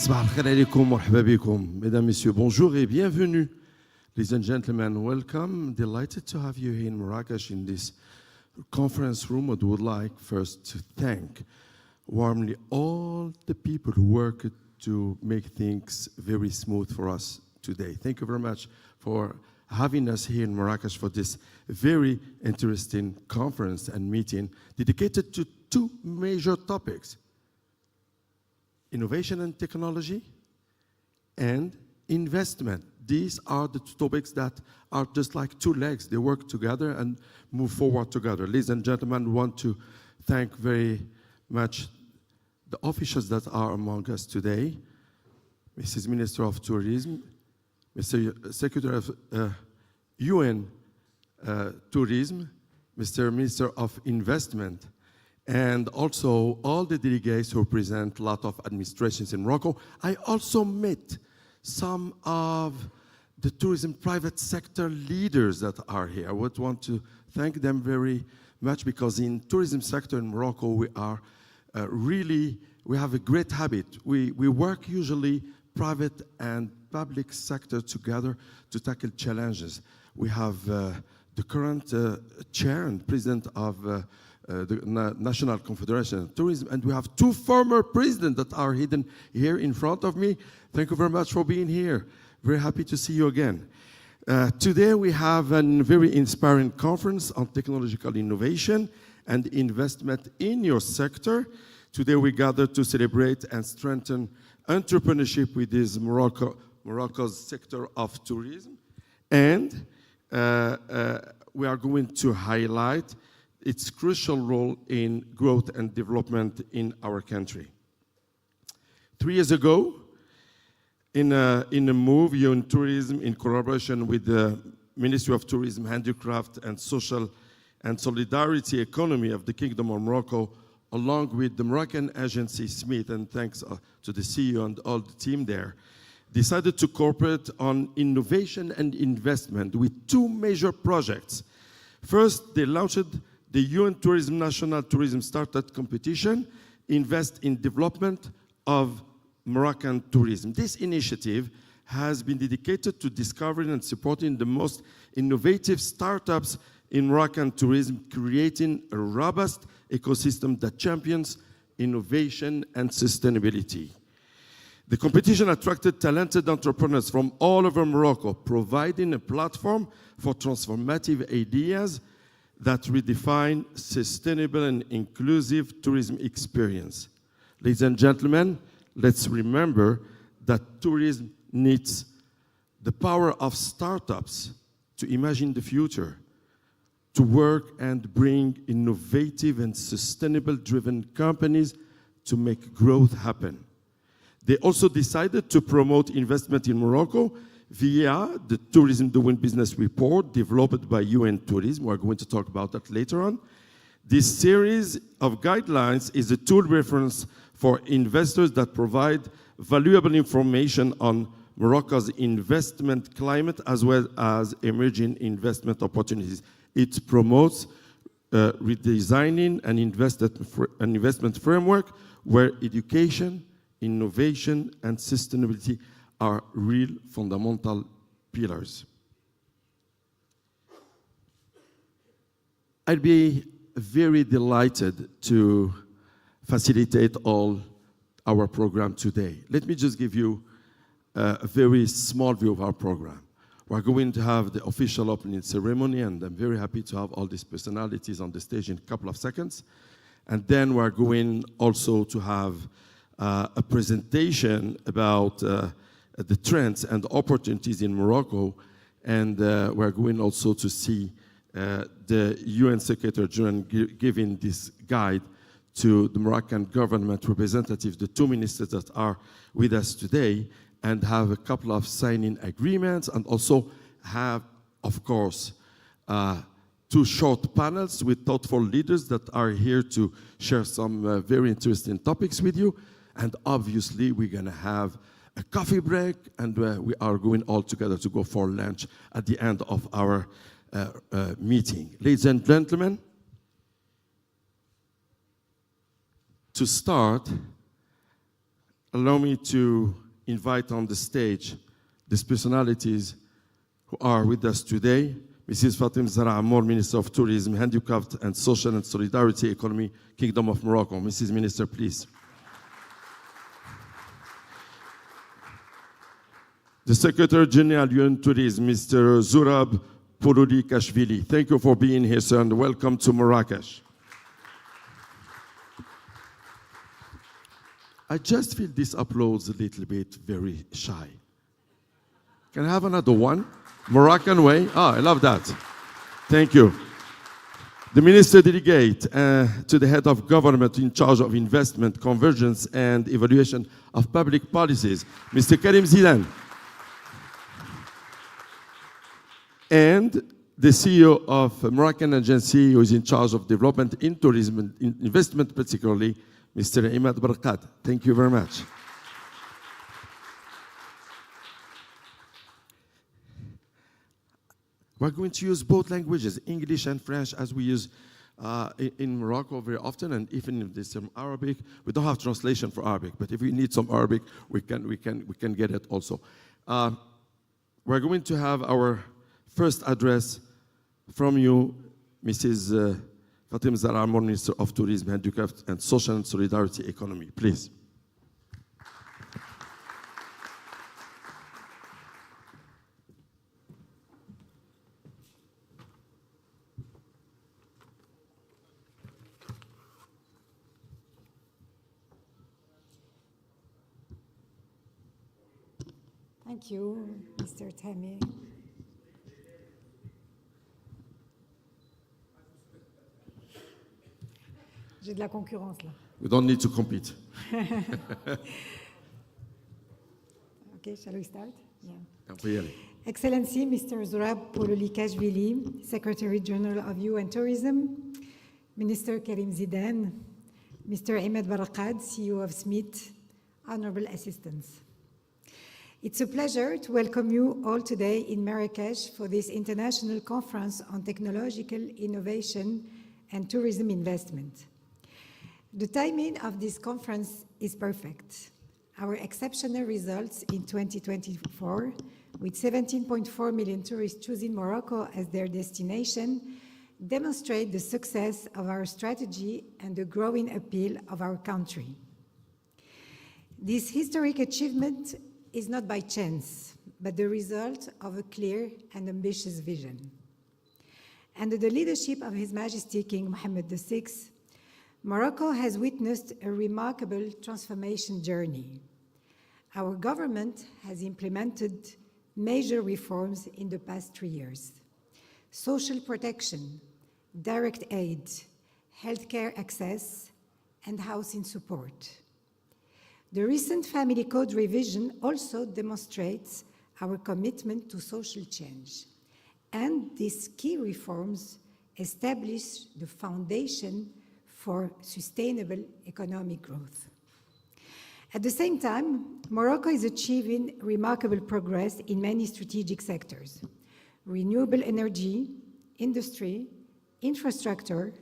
صباح الخير عليكم مرحبا بكم. Mesdames, Messieurs, bonjour et bienvenue. Ladies and gentlemen, welcome. Delighted to have you here in Marrakesh in this conference room. I would like first to thank warmly all the people who worked to make things very smooth for us today. Thank you very much for having us here in Marrakesh for this very interesting conference and meeting dedicated to two major topics: innovation and technology, and investment. These are the two topics that are just like two legs. They work together and move forward together. Ladies and gentlemen, we want to thank very much the officials that are among us today, Mrs. Minister of Tourism, Mr. Secretary of UN Tourism, Mr. Minister of Investment, and also all the delegates who represent a lot of administrations in Morocco. I also met some of the tourism private sector leaders that are here. I would want to thank them very much, because in tourism sector in Morocco, we are we have a great habit. We work usually private and public sector together to tackle challenges. We have the current chair and president of the National Confederation of Tourism, and we have two former presidents that are hidden here in front of me. Thank you very much for being here. Very happy to see you again. Today we have a very inspiring conference on technological innovation and investment in your sector. Today we gather to celebrate and strengthen entrepreneurship with this Morocco's sector of tourism, and we are going to highlight its crucial role in growth and development in our country. 3 years ago, in a move, UN Tourism, in collaboration with the Ministry of Tourism, Handicraft, and Social and Solidarity Economy of the Kingdom of Morocco, along with the Moroccan agency Smith, and thanks to the CEO and all the team there, decided to cooperate on innovation and investment with two major projects. First, they launched the UN Tourism National Tourism Startup Competition, Invest in Development of Moroccan Tourism. This initiative has been dedicated to discovering and supporting the most innovative startups in Moroccan tourism, creating a robust ecosystem that champions innovation and sustainability. The competition attracted talented entrepreneurs from all over Morocco, providing a platform for transformative ideas that redefine sustainable and inclusive tourism experience. Ladies and gentlemen, let's remember that tourism needs the power of startups to imagine the future, to work and bring innovative and sustainable-driven companies to make growth happen. They also decided to promote investment in Morocco via the Tourism Doing Business report developed by UN Tourism. We're going to talk about that later on. This series of guidelines is a tool reference for investors that provide valuable information on Morocco's investment climate as well as emerging investment opportunities. It promotes redesigning an investment framework where education, innovation, and sustainability are real fundamental pillars. I'd be very delighted to facilitate all our program today. Let me just give you a very small view of our program. We're going to have the official opening ceremony, and I'm very happy to have all these personalities on the stage in a couple of seconds. And then we're going also to have a presentation about the trends and opportunities in Morocco, and we're going also to see the UN Secretary General giving this guide to the Moroccan government representatives, the two ministers that are with us today, and have a couple of signing agreements, and also have, of course, two short panels with thoughtful leaders that are here to share some very interesting topics with you. And obviously, we're going to have a coffee break, and we are going all together to go for lunch at the end of our meeting. Ladies and gentlemen, to start, allow me to invite on the stage these personalities who are with us today. Mrs. Fatim Zahra Amour, Minister of Tourism, Handicapped and Social and Solidarity Economy, Kingdom of Morocco. Mrs. Minister, please. The Secretary General UN Tourism, Mr. Zurab Poulouli-Kashvili. Thank you for being here, sir, and welcome to Marrakesh. I just feel this uploads a little bit very shy. Can I have another one? Moroccan way? I love that. Thank you. The Minister Delegate to the Head of Government in charge of Investment, Convergence and Evaluation of Public Policies, Mr. Karim Zidane. And the CEO of Moroccan Agency, who is in charge of development in tourism and investment particularly, Mr. Imad Barqad. Thank you very much. We're going to use both languages, English and French, as we use in Morocco very often, and even if there's some Arabic. We don't have translation for Arabic, but if we need some Arabic, we can get it also. We're going to have our first address from you, Mrs. Fatim Zahra Amour, Minister of Tourism, Handicapped and Social and Solidarity Economy. Please. Thank you, Mr. Tammy. J'ai de la concurrence là. We don't need to compete. Okay, shall we start? Yeah. Really. Excellency, Mr. Zurab Poulouli-Kashvili, Secretary General of UN Tourism, Minister Karim Zidane, Mr. Imad Barqad, CEO of Smith, Honorable Assistants. It's a pleasure to welcome you all today in Marrakesh for this international conference on technological innovation and tourism investment. The timing of this conference is perfect. Our exceptional results in 2024, with 17.4 million tourists choosing Morocco as their destination, demonstrate the success of our strategy and the growing appeal of our country. This historic achievement is not by chance, but the result of a clear and ambitious vision. Under the leadership of His Majesty King Mohammed VI, Morocco has witnessed a remarkable transformation journey. Our government has implemented major reforms in the past 3 years. Social protection, direct aid, healthcare access, and housing support. The recent Family Code revision also demonstrates our commitment to social change, and these key reforms establish the foundation for sustainable economic growth. At the same time, Morocco is achieving remarkable progress in many strategic sectors: renewable energy, industry, infrastructure,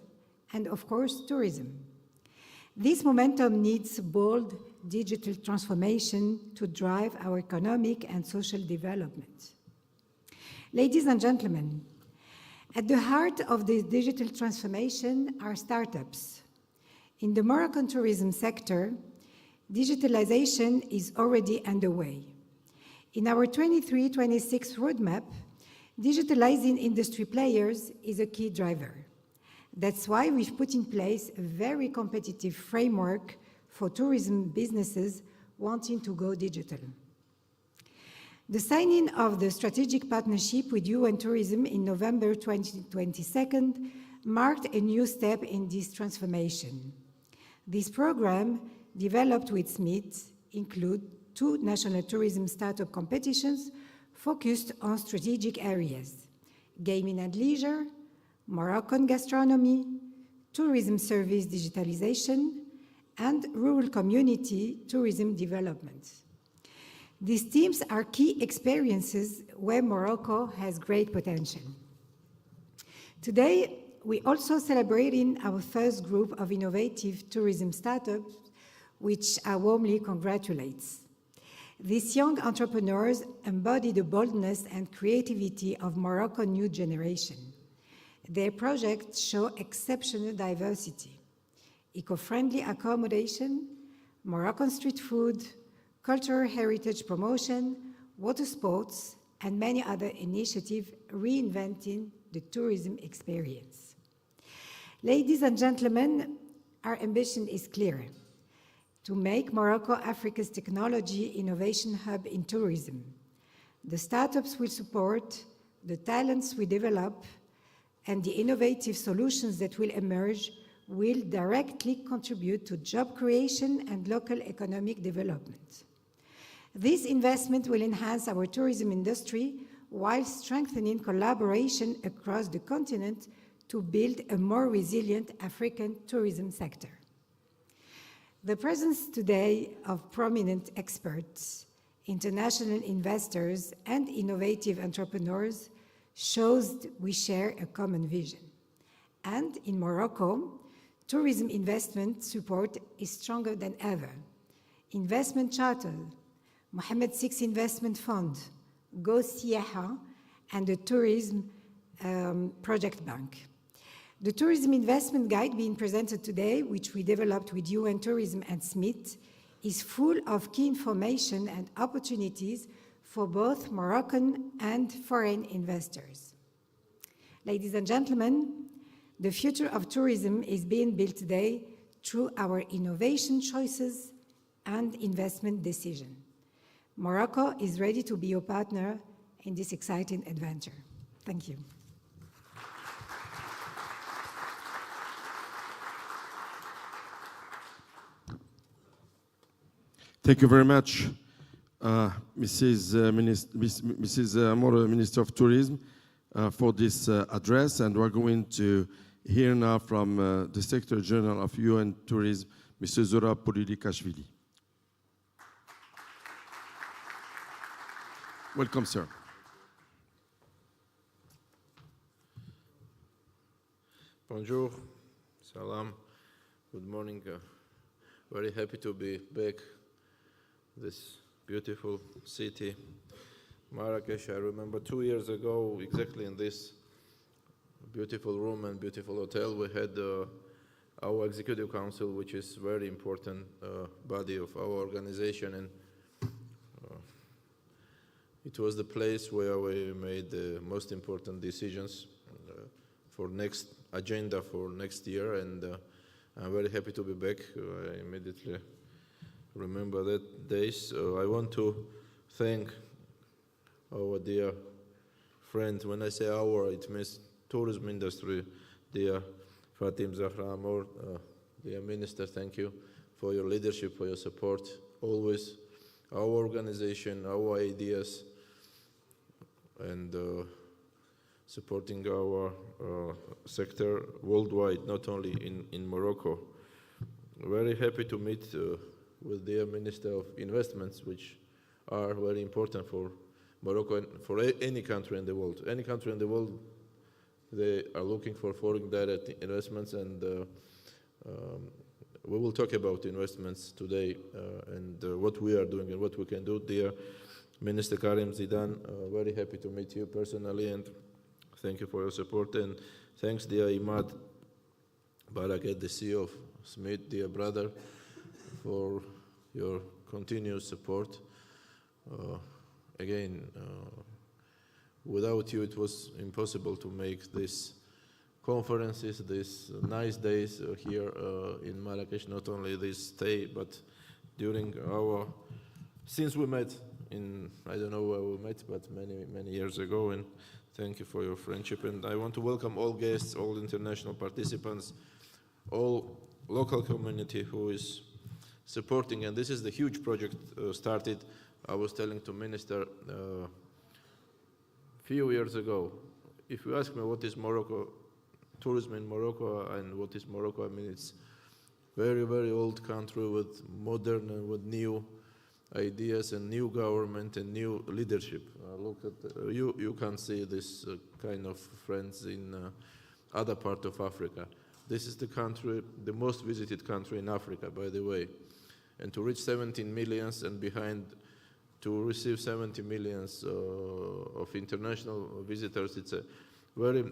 and of course, tourism. This momentum needs bold digital transformation to drive our economic and social development. Ladies and gentlemen, at the heart of this digital transformation are startups. In the Moroccan tourism sector, digitalization is already underway. In our 23-26 roadmap, digitalizing industry players is a key driver. That's why we've put in place a very competitive framework for tourism businesses wanting to go digital. The signing of the strategic partnership with UN Tourism in November 2022 marked a new step in this transformation. This program, developed with Smith, includes 2 national tourism startup competitions focused on strategic areas: gaming and leisure, Moroccan gastronomy, tourism service digitalization, and rural community tourism development. These themes are key experiences where Morocco has great potential. Today, we're also celebrating our first group of innovative tourism startups which I warmly congratulate. These young entrepreneurs embody the boldness and creativity of Morocco's new generation. Their projects show exceptional diversity: eco-friendly accommodation, Moroccan street food, cultural heritage promotion, water sports, and many other initiatives reinventing the tourism experience. Ladies and gentlemen, our ambition is clear: to make Morocco Africa's technology innovation hub in tourism. The startups we support, the talents we develop, and the innovative solutions that will emerge will directly contribute to job creation and local economic development. This investment will enhance our tourism industry while strengthening collaboration across the continent to build a more resilient African tourism sector. The presence today of prominent experts, international investors, and innovative entrepreneurs shows we share a common vision. And in Morocco, tourism investment support is stronger than ever. Investment Charter, Mohammed VI Investment Fund, Go Siyaha, and the Tourism Project Bank. The Tourism Investment Guide being presented today, which we developed with UN Tourism and Smith, is full of key information and opportunities for both Moroccan and foreign investors. Ladies and gentlemen, the future of tourism is being built today through our innovation choices and investment decision. Morocco is ready to be your partner in this exciting adventure. Thank you. Thank you very much, Mrs. Amor, Minister of Tourism, for this address. And we're going to hear now from the Secretary General of UN Tourism, Mr. Zora Polilikashvili. Welcome, sir. Bonjour, salam, good morning. Very happy to be back. This beautiful city, Marrakesh. I remember 2 years ago, exactly in this beautiful room and beautiful hotel, we had our executive council, which is very important body of our organization, and it was the place where we made the most important decisions for next agenda for next year, and I'm very happy to be back. I immediately remember that days. I want to thank our dear friend. When I say our, it means tourism industry. Dear Fatim Zahra Amor, dear Minister, thank you for your leadership, for your support. Always our organization, our ideas, and supporting our sector worldwide, not only in Morocco. Very happy to meet with the Minister of Investments, which are very important for Morocco and for any country in the world. Any country in the world, they are looking for foreign direct investments, and we will talk about investments today and what we are doing and what we can do. Dear Minister Karim Zidan, very happy to meet you personally, and thank you for your support. And thanks, dear Imad Barakat, the CEO of Smith, dear brother, for your continuous support. Again, without you, it was impossible to make these conferences, these nice days here in Marrakesh, not only this stay, but during since we met in, I don't know where we met, but many years ago, and thank you for your friendship. And I want to welcome all guests, all international participants, all local community who is supporting, and this is the huge project started. I was telling to Minister a few years ago, if you ask me what is Morocco, tourism in Morocco, and what is Morocco, I mean, it's very, very old country with modern and with new ideas and new government and new leadership. Look at, you can see this kind of friends in other part of Africa. This is the country, the most visited country in Africa, by the way. And to reach 17 millions and behind to receive 70 millions of international visitors, it's a very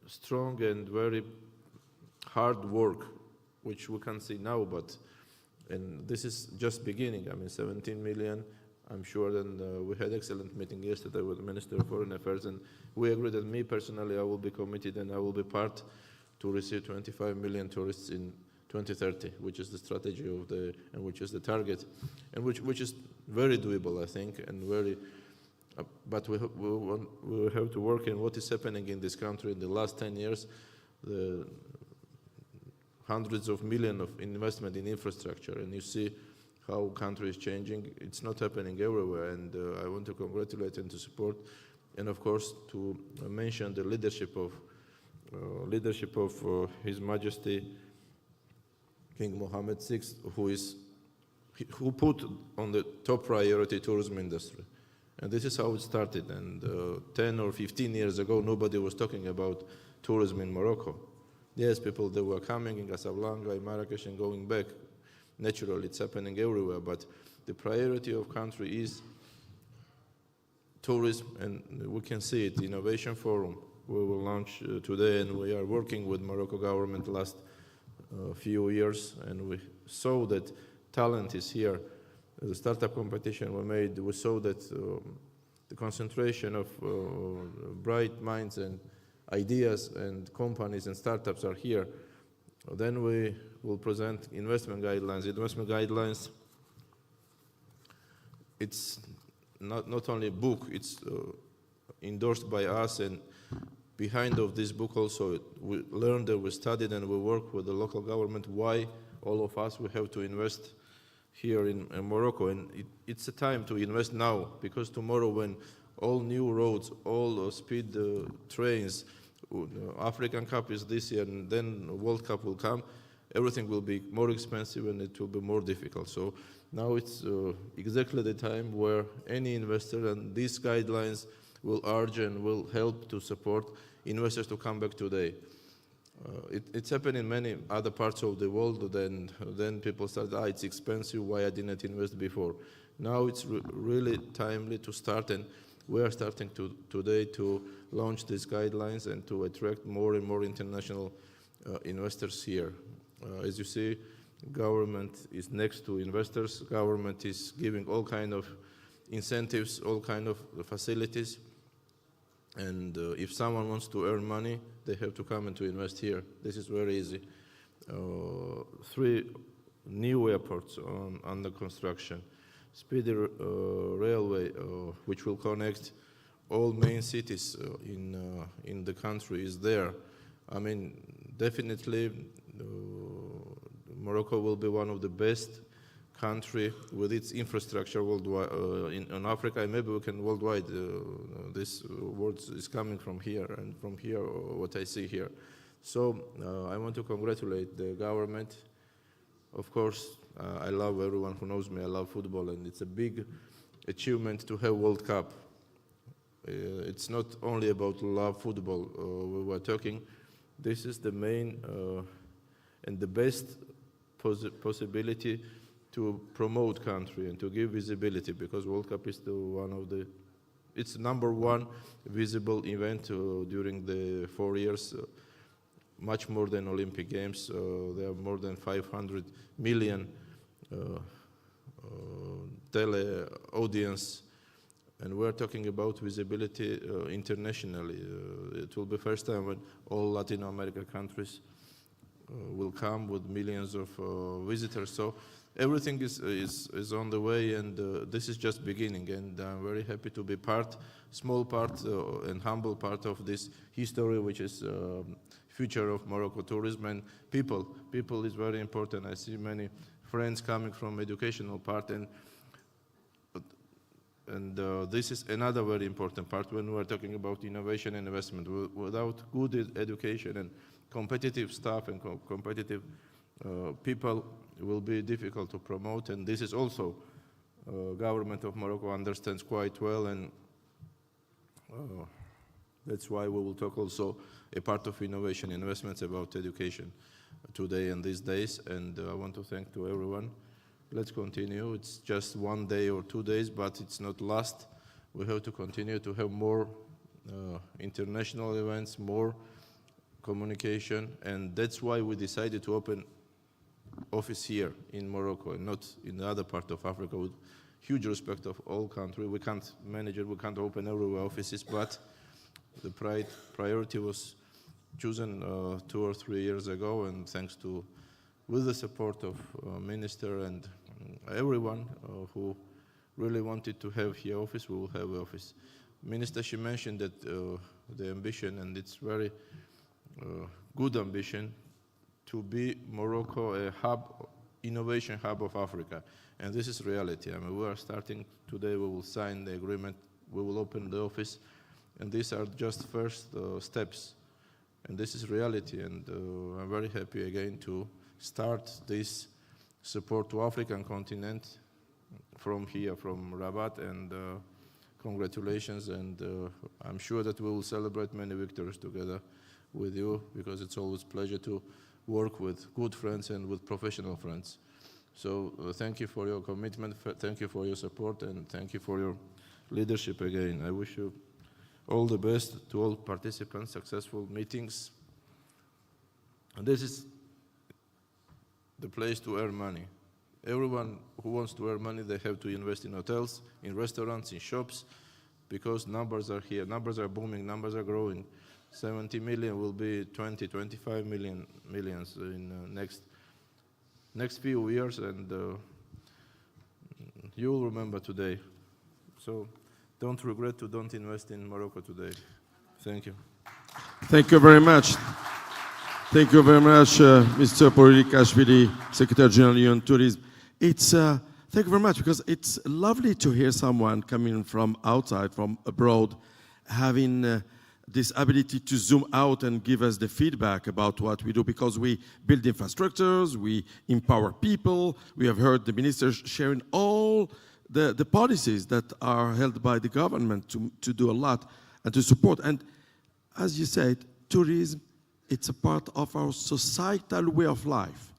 strong and very hard work, which we can see now, and this is just beginning. I mean, 17 million, I'm sure, and we had excellent meeting yesterday with the Minister of Foreign Affairs, and we agreed that me personally, I will be committed and I will be part to receive 25 million tourists in 2030, which is the strategy of and which is the target, and which is very doable, I think, and very, but we have to work in what is happening in this country in the last 10 years, the hundreds of millions of investment in infrastructure, and you see how country is changing. It's not happening everywhere, and I want to congratulate and to support, and of course to mention the leadership of His Majesty King Mohammed VI, who put on the top priority tourism industry. And this is how it started. And 10 or 15 years ago, nobody was talking about tourism in Morocco. Yes, people, they were coming in Casablanca, in Marrakesh, and going back. Naturally, it's happening everywhere. But the priority of country is tourism, and we can see it. Innovation Forum, we will launch today, and we are working with Morocco government last few years, and we saw that talent is here. The startup competition we made, we saw that the concentration of bright minds and ideas and companies and startups are here. Then we will present investment guidelines. Investment guidelines, it's not only a book, it's endorsed by us, and behind of this book also we learned and we studied and we work with the local government why all of us we have to invest here in Morocco, and it's a time to invest now, because tomorrow when all new roads, all speed trains, African Cup is this year and then World Cup will come, everything will be more expensive and it will be more difficult. So now it's exactly the time where any investor, and these guidelines will urge and will help to support investors to come back today. It's happened in many other parts of the world. Then people start, it's expensive, why I didn't invest before. Now it's really timely to start, and we are starting today to launch these guidelines and to attract more and more international investors here. As you see, government is next to investors. Government is giving all kind of incentives, all kind of facilities. And if someone wants to earn money, they have to come and to invest here. This is very easy. 3 new airports under construction. Speedy railway, which will connect all main cities in the country, is there. I mean, definitely, Morocco will be one of the best country with its infrastructure worldwide in Africa, and maybe we can worldwide. This word is coming from here, and from here, what I see here. So I want to congratulate the government. Of course, I love everyone who knows me. I love football, and it's a big achievement to have World Cup. It's not only about love football. We were talking. This is the main and the best possibility to promote country and to give visibility, because World Cup is it's #1 visible event during the 4 years, much more than Olympic Games. There are more than 500 million tele audience, and we're talking about visibility internationally. It will be first time when all Latin American countries will come with millions of visitors. So everything is on the way, and this is just beginning, and I'm very happy to be small part and humble part of this history, which is future of Morocco tourism. And people is very important. I see many friends coming from educational part, and this is another very important part when we're talking about innovation and investment. Without good education and competitive staff and competitive people, it will be difficult to promote, and this is also government of Morocco understands quite well, and that's why we will talk also a part of innovation investments about education. today and these days, and I want to thank to everyone. Let's continue. It's just 1 day or 2 days, but it's not last. We have to continue to have more international events, more communication, and that's why we decided to open office here in Morocco and not in the other part of Africa, with huge respect of all countries. We can't manage it, we can't open everywhere offices, but the priority was chosen 2 or 3 years ago, and thanks to, with the support of Minister and everyone who really wanted to have here office, we will have office. Minister, she mentioned that the ambition, and it's very good ambition, to be Morocco a hub, innovation hub of Africa. And this is reality. I mean, we are starting today, we will sign the agreement, we will open the office, and these are just first steps. And this is reality, and I'm very happy again to start this support to African continent from here, from Rabat, and congratulations, and I'm sure that we will celebrate many victories together with you, because it's always a pleasure to work with good friends and with professional friends. So thank you for your commitment, thank you for your support, and thank you for your leadership again. I wish you all the best, to all participants, successful meetings. And this is the place to earn money. Everyone who wants to earn money, they have to invest in hotels, in restaurants, in shops, because numbers are here, numbers are booming, numbers are growing. 70 million will be 20, 25 millions in next few years, and you will remember today. So don't regret to don't invest in Morocco today. Thank you. Thank you very much. Thank you very much, Mr. Poulikashvili, Secretary General Union Tourism. Thank you very much, because it's lovely to hear someone coming from outside, from abroad, having this ability to zoom out and give us the feedback about what we do, because we build infrastructures, we empower people. We have heard the ministers sharing all the policies that are held by the government to do a lot and to support. And as you said, tourism, it's a part of our societal way of life.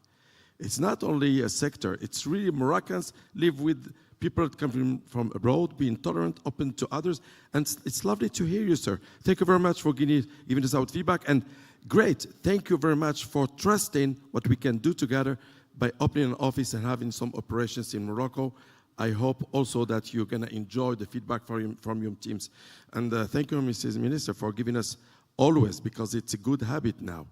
It's not only a sector, it's really Moroccans live with people that come from abroad, being tolerant, open to others. And it's lovely to hear you, sir. Thank you very much for giving us our feedback. And great, thank you very much for trusting what we can do together by opening an office and having some operations in Morocco. I hope also that you're going to enjoy the feedback from your teams. And thank you, Mrs. Minister, for giving us always, because it's a good habit now,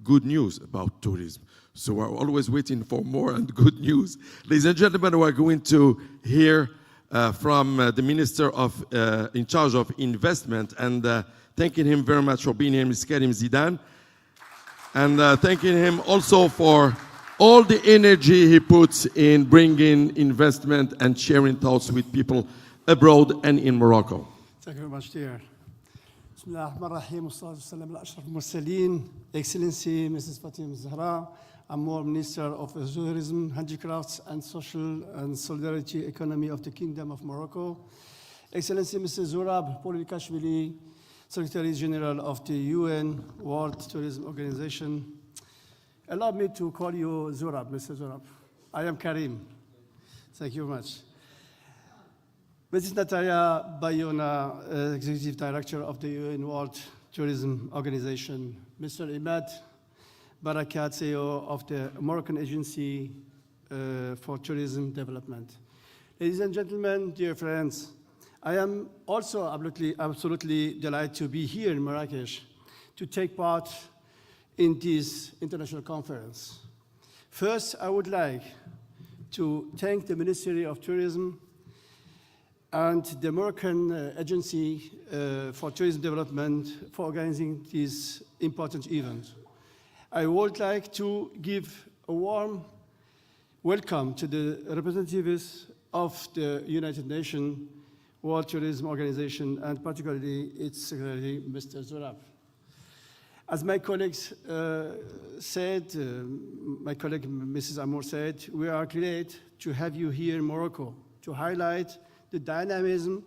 good news about tourism. So we're always waiting for more and good news. Ladies and gentlemen, we're going to hear from the Minister in charge of investment, and thanking him very much for being here, Mr. Karim Zidane, and thanking him also for all the energy he puts in bringing investment and sharing thoughts with people abroad and in Morocco. Thank you very much, dear. Bismillah ar-Rahman ar-Rahim, wa sallam ala ashraf al-mursaleen, Excellency Mrs. Fatima Zahra, Amor Minister of Tourism, Handicrafts and Social and Solidarity Economy of the Kingdom of Morocco, Excellency Mr. Zurab Poulikashvili, Secretary General of the UN World Tourism Organization. Allow me to call you Zurab, Mr. Zurab. I am Karim. Thank you very much. Mrs. Natalia Bayona, Executive Director of the UN World Tourism Organization. Mr. Imad Barakat, CEO of the Moroccan Agency for Tourism Development. Ladies and gentlemen, dear friends, I am also absolutely delighted to be here in Marrakesh to take part in this international conference. First, I would like to thank the Ministry of Tourism and the Moroccan Agency for Tourism Development for organizing this important event. I would like to give a warm welcome to the representatives of the United Nations World Tourism Organization, and particularly its Secretary, Mr. Zurab. As my colleagues said, my colleague Mrs. Amour said, we are glad to have you here in Morocco to highlight the dynamism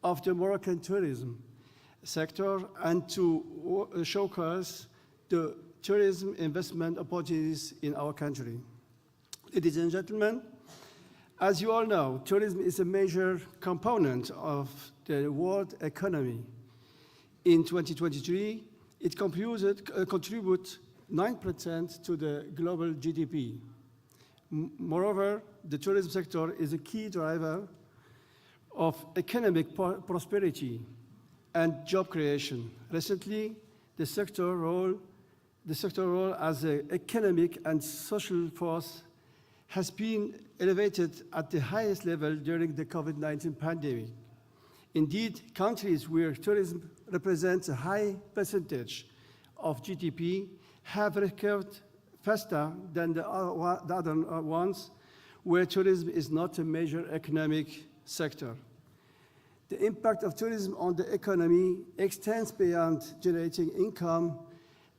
of the Moroccan tourism sector and to showcase the tourism investment opportunities in our country. Ladies and gentlemen, as you all know, tourism is a major component of the world economy. In 2023, it contributes 9% to the global GDP. Moreover, the tourism sector is a key driver of economic prosperity and job creation. Recently, the sector role as an economic and social force has been elevated at the highest level during the COVID-19 pandemic. Indeed, countries where tourism represents a high percentage of GDP have recovered faster than the other ones where tourism is not a major economic sector. The impact of tourism on the economy extends beyond generating income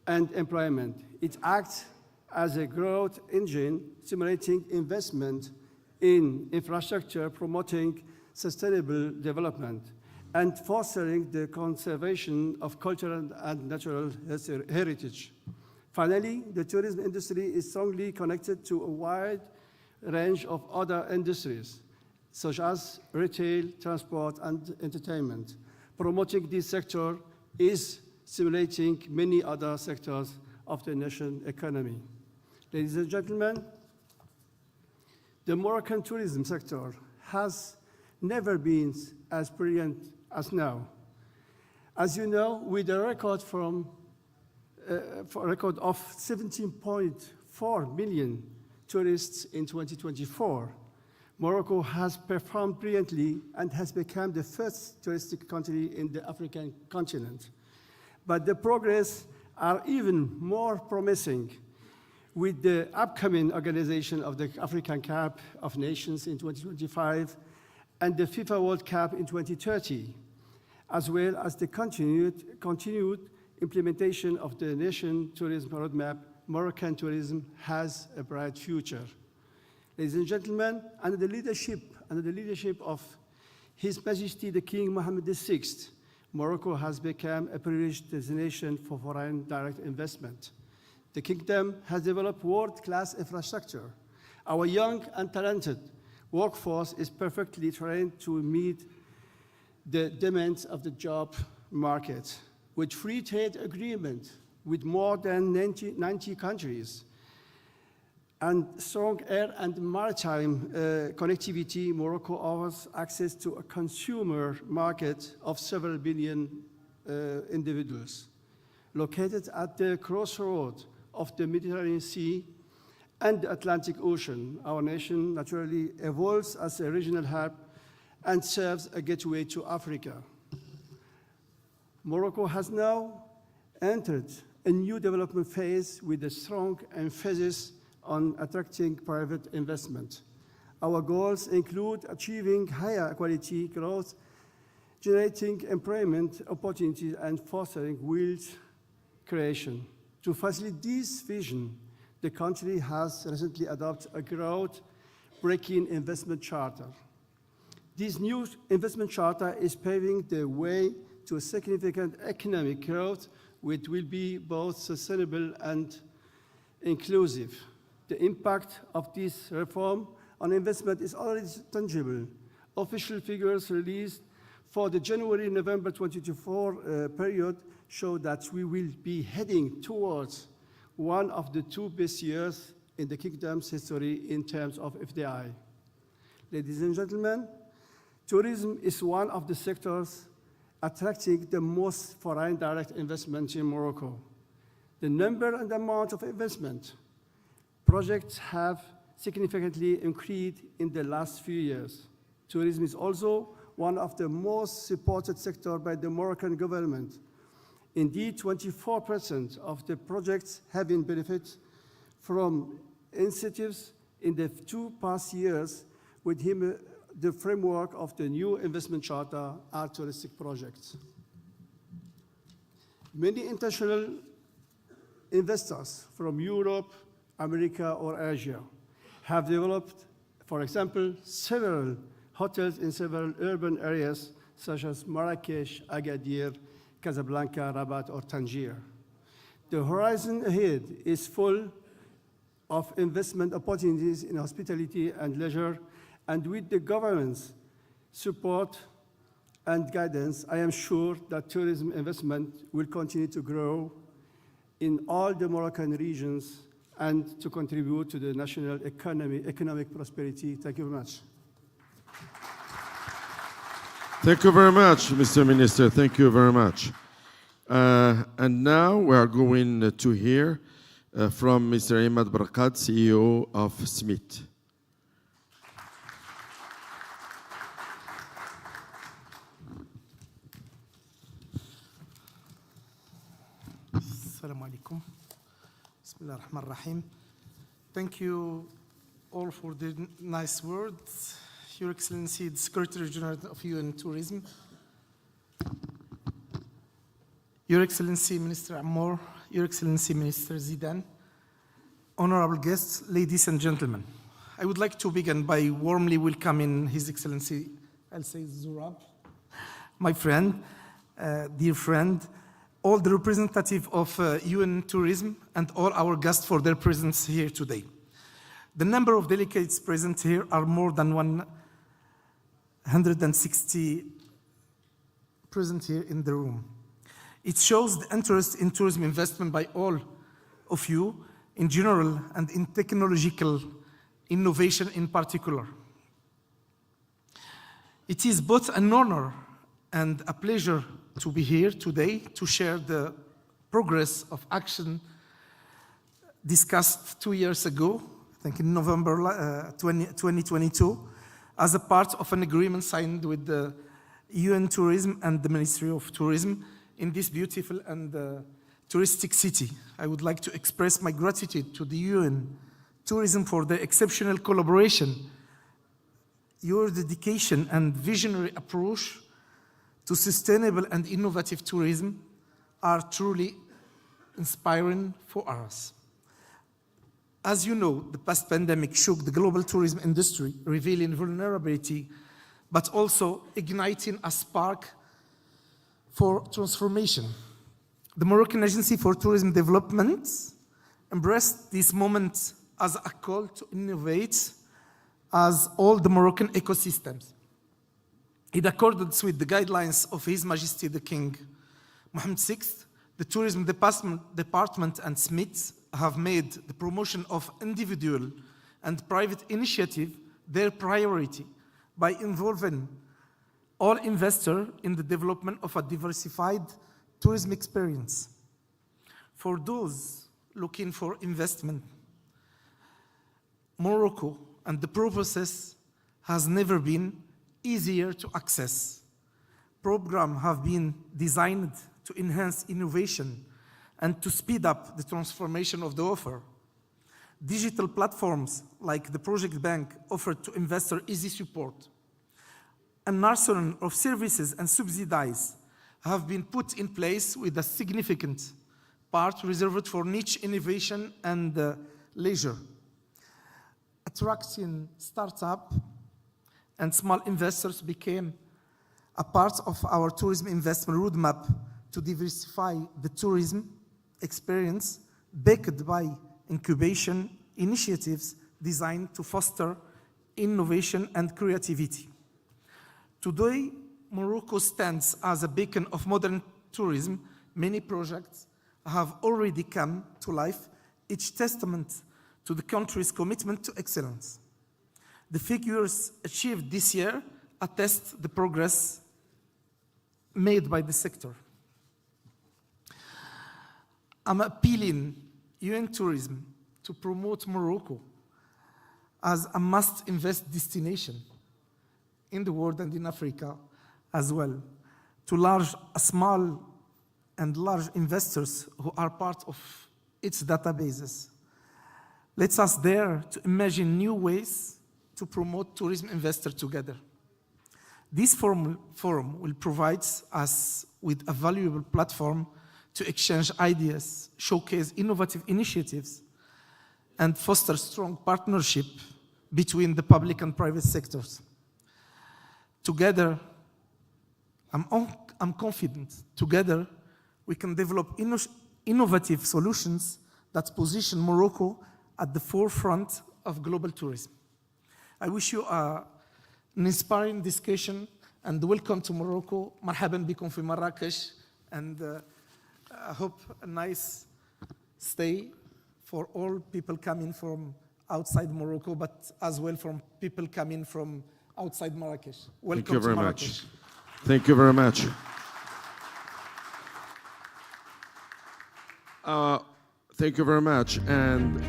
and employment. It acts as a growth engine, stimulating investment in infrastructure, promoting sustainable development, and fostering the conservation of cultural and natural heritage. Finally, the tourism industry is strongly connected to a wide range of other industries, such as retail, transport, and entertainment. Promoting this sector is stimulating many other sectors of the national economy. Ladies and gentlemen, the Moroccan tourism sector has never been as brilliant as now. As you know, with a record of 17.4 million tourists in 2024, Morocco has performed brilliantly and has become the first touristic country in the African continent. But the progress are even more promising with the upcoming organization of the African Cup of Nations in 2025 and the FIFA World Cup in 2030, as well as the continued implementation of the nation tourism roadmap. Moroccan tourism has a bright future. Ladies and gentlemen, under the leadership of His Majesty the King Mohammed VI, Morocco has become a privileged destination for foreign direct investment. The kingdom has developed world-class infrastructure. Our young and talented workforce is perfectly trained to meet the demands of the job market. With free trade agreement with more than 90 countries and strong air and maritime connectivity, Morocco offers access to a consumer market of several billion individuals. Located at the crossroads of the Mediterranean Sea and the Atlantic Ocean, our nation naturally evolves as a regional hub and serves a gateway to Africa. Morocco has now entered a new development phase with a strong emphasis on attracting private investment. Our goals include achieving higher quality growth, generating employment opportunities, and fostering wealth creation. To facilitate this vision, the country has recently adopted a growth-breaking investment charter. This new investment charter is paving the way to a significant economic growth, which will be both sustainable and inclusive. The impact of this reform on investment is already tangible. Official figures released for the January-November 2024 period show that we will be heading towards one of the two best years in the kingdom's history in terms of FDI. Ladies and gentlemen, tourism is one of the sectors attracting the most foreign direct investment in Morocco. The number and amount of investment projects have significantly increased in the last few years. Tourism is also one of the most supported sectors by the Moroccan government. Indeed, 24% of the projects have been benefited from incentives in the 2 past years within the framework of the new investment charter are touristic projects. Many international investors from Europe, America, or Asia have developed, for example, several hotels in several urban areas such as Marrakesh, Agadir, Casablanca, Rabat, or Tangier. The horizon ahead is full of investment opportunities in hospitality and leisure, and with the government's support and guidance, I am sure that tourism investment will continue to grow in all the Moroccan regions and to contribute to the national economic prosperity. Thank you very much. Thank you very much, Mr. Minister. Thank you very much. And now we are going to hear from Mr. Ahmed Barakad, CEO of Smith. Assalamu alaikum. Bismillah ar-Rahman ar-Rahim. Thank you all for the nice words. Your Excellency, the Secretary General of UN Tourism, Your Excellency Minister Ammar, Your Excellency Minister Zidane, honorable guests, ladies and gentlemen. I would like to begin by warmly welcoming His Excellency, I'll say Zurab, my friend, dear friend, all the representatives of UN Tourism and all our guests for their presence here today. The number of delegates present here are more than 160 present here in the room. It shows the interest in tourism investment by all of you in general and in technological innovation in particular. It is both an honor and a pleasure to be here today to share the progress of action discussed 2 years ago, I think in November 2022, as a part of an agreement signed with the UN Tourism and the Ministry of Tourism in this beautiful and touristic city. I would like to express my gratitude to the UN Tourism for their exceptional collaboration. Your dedication and visionary approach to sustainable and innovative tourism are truly inspiring for us. As you know, the past pandemic shook the global tourism industry, revealing vulnerability, but also igniting a spark for transformation. The Moroccan Agency for Tourism Development embraced this moment as a call to innovate as all the Moroccan ecosystems. In accordance with the guidelines of His Majesty the King Mohammed VI, the Tourism Department and Smith have made the promotion of individual and private initiative their priority by involving all investors in the development of a diversified tourism experience. For those looking for investment, Morocco and the process has never been easier to access. Programs have been designed to enhance innovation and to speed up the transformation of the offer. Digital platforms like the Project Bank offer to investors easy support. An arsenal of services and subsidies have been put in place with a significant part reserved for niche innovation and leisure. Attracting startups and small investors became a part of our tourism investment roadmap to diversify the tourism experience, backed by incubation initiatives designed to foster innovation and creativity. Today, Morocco stands as a beacon of modern tourism. Many projects have already come to life, each testament to the country's commitment to excellence. The figures achieved this year attest the progress made by the sector. I'm appealing UN Tourism to promote Morocco as a must-invest destination in the world and in Africa as well, to small and large investors who are part of its databases. Let us dare to imagine new ways to promote tourism investors together. This forum will provide us with a valuable platform to exchange ideas, showcase innovative initiatives, and foster strong partnership between the public and private sectors. Together, I'm confident, together we can develop innovative solutions that position Morocco at the forefront of global tourism. I wish you an inspiring discussion and welcome to Morocco. مرحبا بكم في Marrakesh, and I hope a nice stay for all people coming from outside Morocco, but as well from people coming from outside Marrakesh. Welcome Thank you very to much. Marrakesh. Thank you very much. Thank you very much. And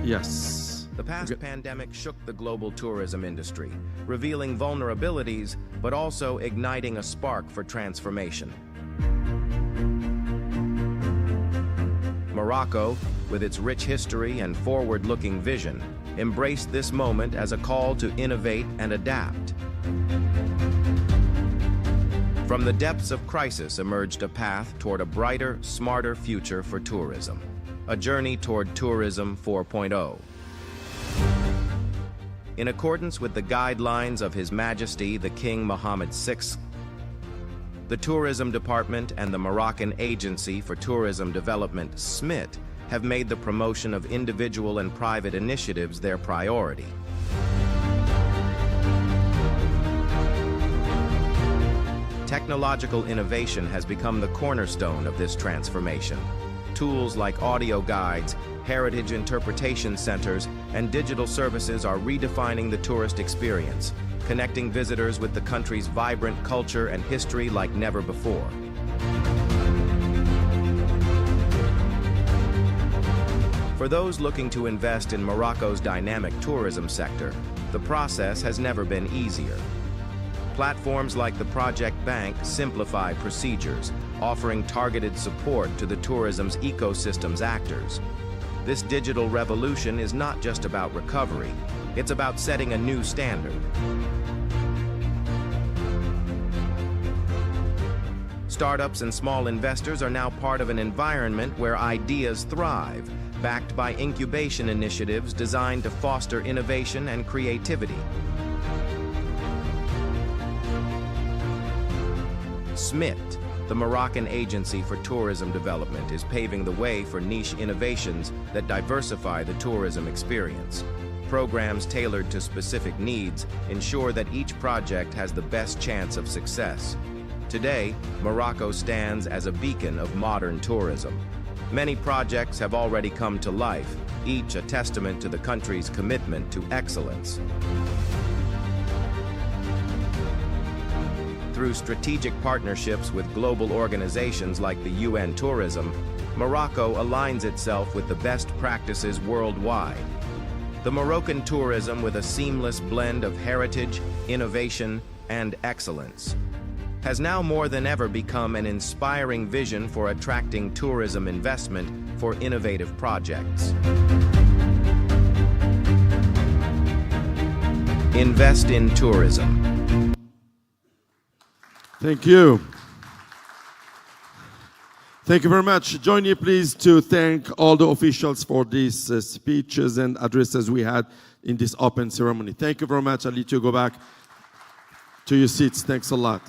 yes. The past pandemic shook the global tourism industry, revealing vulnerabilities, but also igniting a spark for transformation. Morocco, with its rich history and forward-looking vision, embraced this moment as a call to innovate and adapt. From the depths of crisis emerged a path toward a brighter, smarter future for tourism, a journey toward Tourism 4.0. In accordance with the guidelines of His Majesty the King Mohammed VI, the Tourism Department and the Moroccan Agency for Tourism Development, SMIT, have made the promotion of individual and private initiatives their priority. Technological innovation has become the cornerstone of this transformation. Tools like audio guides, heritage interpretation centers, and digital services are redefining the tourist experience, connecting visitors with the country's vibrant culture and history like never before. For those looking to invest in Morocco's dynamic tourism sector, the process has never been easier. Platforms like the Project Bank simplify procedures, offering targeted support to the tourism's ecosystem's actors. This digital revolution is not just about recovery, it's about setting a new standard. Startups and small investors are now part of an environment where ideas thrive, backed by incubation initiatives designed to foster innovation and creativity. SMIT, the Moroccan Agency for Tourism Development, is paving the way for niche innovations that diversify the tourism experience. Programs tailored to specific needs ensure that each project has the best chance of success. Today, Morocco stands as a beacon of modern tourism. Many projects have already come to life, each a testament to the country's commitment to excellence. Through strategic partnerships with global organizations like the UN Tourism, Morocco aligns itself with the best practices worldwide. The Moroccan tourism, with a seamless blend of heritage, innovation, and excellence, has now more than ever become an inspiring vision for attracting tourism investment for innovative projects. Invest in tourism. Thank you. Thank you very much. Join me, please, to thank all the officials for these speeches and addresses we had in this open ceremony. Thank you very much. I'll let you go back to your seats. Thanks a lot.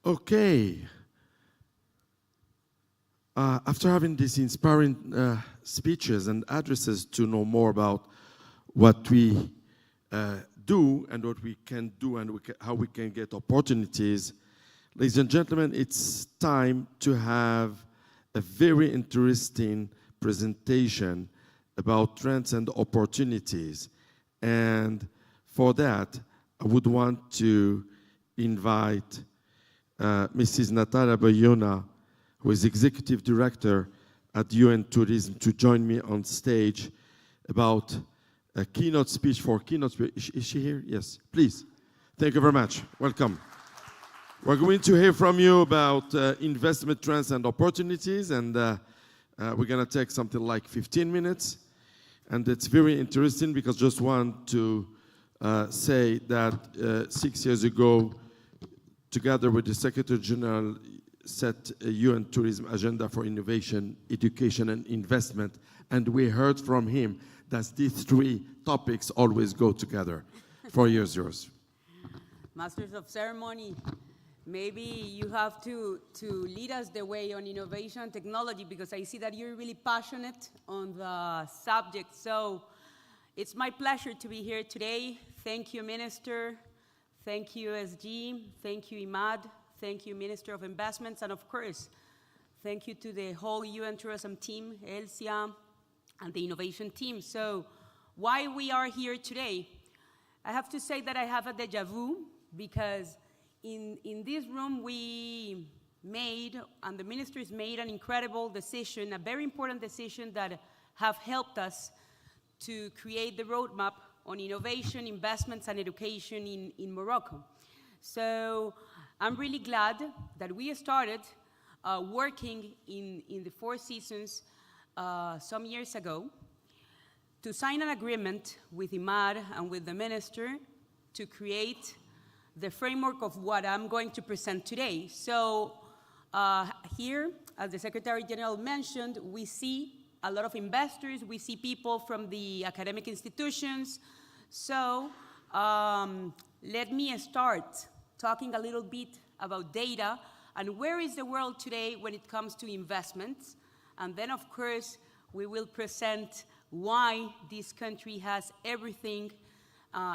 Okay. After having these inspiring speeches and addresses to know more about what we do and what we can do and how we can get opportunities, ladies and gentlemen, it's time to have a very interesting presentation about trends and opportunities. And for that, I would want to invite Mrs. Natala Bayona, who is Executive Director at UN Tourism, to join me on stage about a keynote speech for keynote speech. Is she here? Yes, please. Thank you very much. Welcome. We're going to hear from you about investment trends and opportunities, and we're going to take something like 15 minutes. And it's very interesting because just want to say that 6 years ago, together with the Secretary General, set a UN tourism agenda for innovation, education, and investment. And we heard from him that these three topics always go together for years. Masters of Ceremony, maybe you have to lead us the way on innovation and technology, because I see that you're really passionate on the subject. So it's my pleasure to be here today. Thank you, Minister. Thank you, SG. Thank you, Imad. Thank you, Minister of Investments. And of course, thank you to the whole UN Tourism team, Elsia, and the innovation team. So why we are here today? I have to say that I have a deja vu, because in this room we made, and the ministers made, an incredible decision, a very important decision that have helped us to create the roadmap on innovation, investments, and education in Morocco. So I'm really glad that we started working in the Four Seasons some years ago to sign an agreement with Imad and with the minister to create the framework of what I'm going to present today. So here, as the Secretary General mentioned, we see a lot of investors, we see people from the academic institutions. So let me start talking a little bit about data and where is the world today when it comes to investments. And then, of course, we will present why this country has everything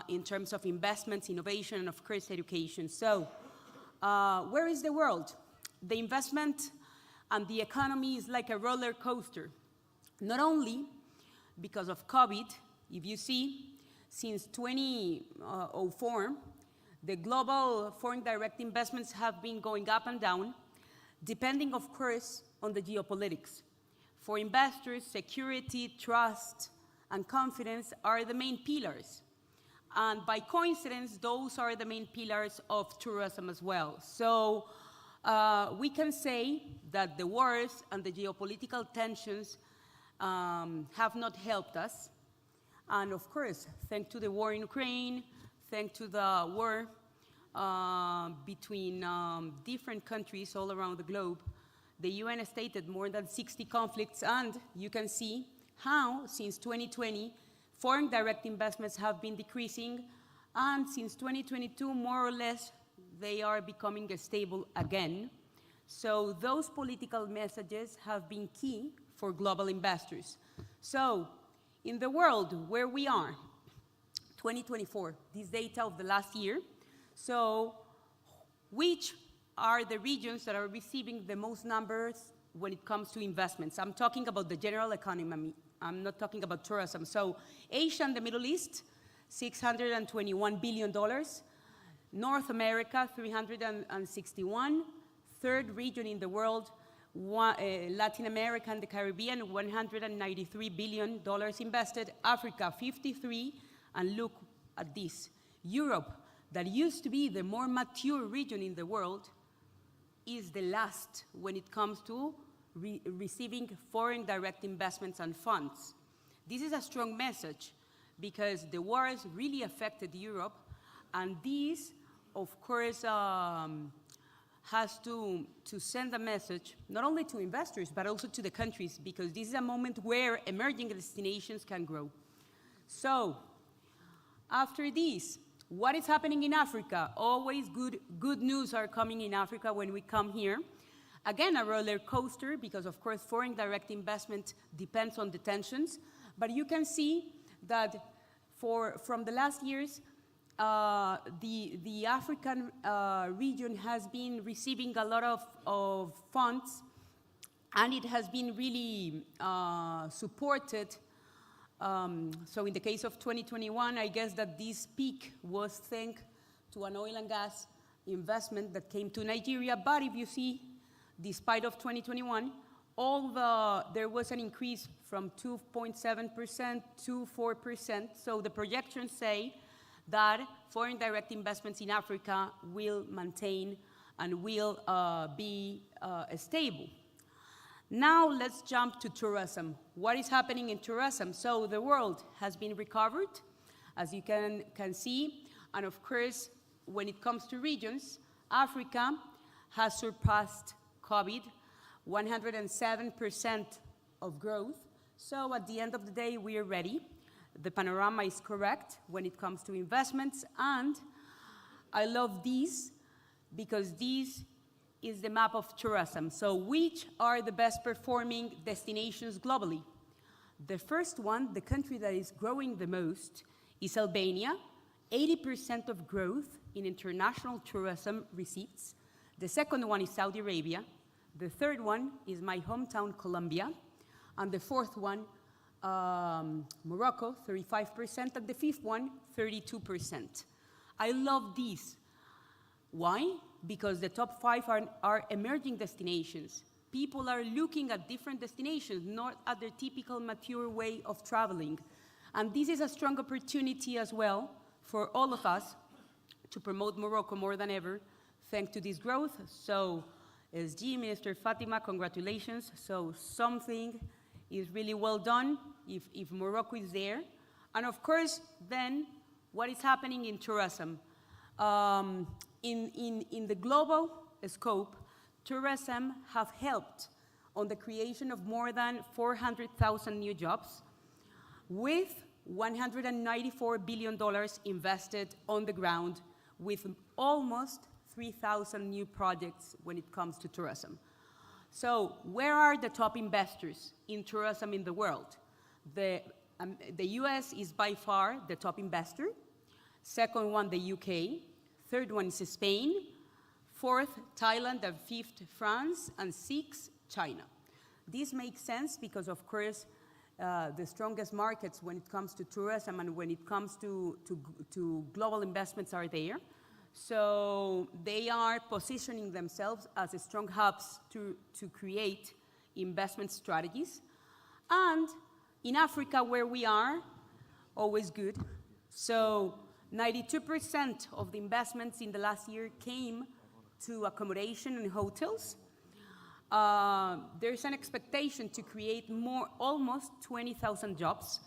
in terms of investments, innovation, and of course, education. So where is the world? The investment and the economy is like a roller coaster. Not only because of COVID, if you see, since 2004, the global foreign direct investments have been going up and down, depending, of course, on the geopolitics. For investors, security, trust, and confidence are the main pillars. And by coincidence, those are the main pillars of tourism as well. So we can say that the wars and the geopolitical tensions have not helped us. And of course, thanks to the war in Ukraine, thanks to the war between different countries all around the globe, the UN stated more than 60 conflicts, and you can see how since 2020, foreign direct investments have been decreasing, and since 2022, more or less, they are becoming stable again. So those political messages have been key for global investors. So in the world where we are, 2024, this data of the last year, so which are the regions that are receiving the most numbers when it comes to investments? I'm talking about the general economy. I'm not talking about tourism. So Asia and the Middle East, $621 billion. North America, 361. Third region in the world, Latin America and the Caribbean, $193 billion invested. Africa, 53. And look at this. Europe, that used to be the more mature region in the world, is the last when it comes to receiving foreign direct investments and funds. This is a strong message because the wars really affected Europe, and this, of course, has to send a message not only to investors but also to the countries, because this is a moment where emerging destinations can grow. So, after this, what is happening in Africa? Always good news are coming in Africa when we come here. Again, a roller coaster, because of course foreign direct investment depends on the tensions, but you can see that from the last years, the African region has been receiving a lot of funds, and it has been really supported. So in the case of 2021, I guess that this peak was thanks to an oil and gas investment that came to Nigeria. But if you see, despite of 2021, there was an increase from 2.7% to 4%. So the projections say that foreign direct investments in Africa will maintain and will be stable. Now let's jump to tourism. What is happening in tourism? So the world has been recovered, as you can see, and of course, when it comes to regions, Africa has surpassed COVID, 107% of growth. So at the end of the day, we are ready. The panorama is correct when it comes to investments, and I love these because this is the map of tourism. So which are the best performing destinations globally? The first one, the country that is growing the most, is Albania, 80% of growth in international tourism receipts. The second one is Saudi Arabia. The third one is my hometown, Colombia. And the fourth one, Morocco, 35%. And the fifth one, 32%. I love these. Why? Because the top 5 are emerging destinations. People are looking at different destinations, not at their typical mature way of traveling. And this is a strong opportunity as well for all of us to promote Morocco more than ever, thanks to this growth. So, SG, Minister Fatima, congratulations. So something is really well done if Morocco is there. And of course, then, what is happening in tourism? In the global scope, tourism have helped on the creation of more than 400,000 new jobs, with $194 billion invested on the ground, with almost 3,000 new projects when it comes to tourism. So where are the top investors in tourism in the world? The US is by far the top investor. Second one, the UK. Third one is Spain. Fourth, Thailand. And fifth, France. And sixth, China. This makes sense because, of course, the strongest markets when it comes to tourism and when it comes to global investments are there. So they are positioning themselves as strong hubs to create investment strategies. And in Africa, where we are, always good. So 92% of the investments in the last year came to accommodation and hotels. There's an expectation to create almost 20,000 jobs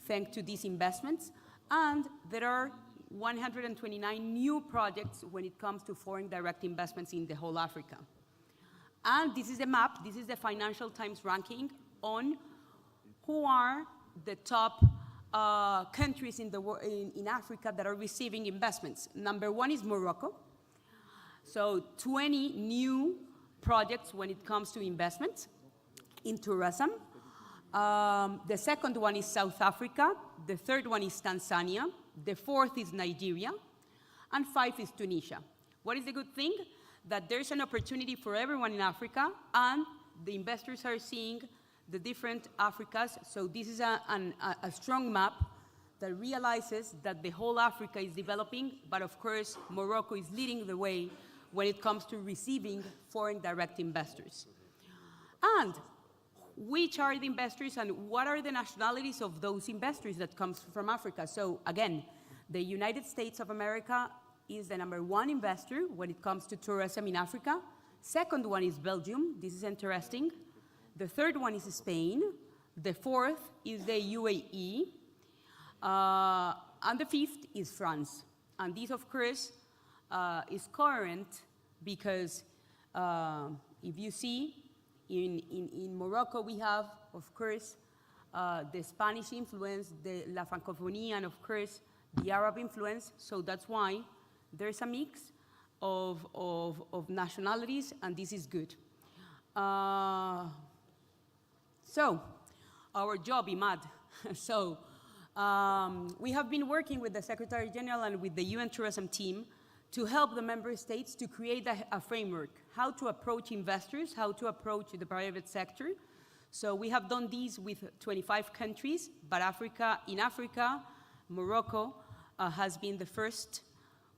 thanks to these investments. And there are 129 new projects when it comes to foreign direct investments in the whole Africa. And this is a map, this is the Financial Times ranking on who are the top countries in Africa that are receiving investments. Number 1 is Morocco. So 20 new projects when it comes to investments in tourism. The second one is South Africa. The third one is Tanzania. The fourth is Nigeria. And 5 is Tunisia. What is the good thing? That there's an opportunity for everyone in Africa, and the investors are seeing the different Africas. So this is a strong map that realizes that the whole Africa is developing, but of course, Morocco is leading the way when it comes to receiving foreign direct investors. And which are the investors and what are the nationalities of those investors that comes from Africa? So again, the United States of America is the number 1 investor when it comes to tourism in Africa. Second one is Belgium. This is interesting. The third one is Spain. The fourth is the UAE. And the fifth is France. And this, of course, is current because if you see, in Morocco we have, of course, the Spanish influence, the La Francophonie, and of course, the Arab influence. So that's why there's a mix of nationalities, and this is good. So, our job, IMAD. So, we have been working with the Secretary General and with the UN Tourism team to help the member states to create a framework, how to approach investors, how to approach the private sector. So we have done these with 25 countries, but in Africa, Morocco has been the first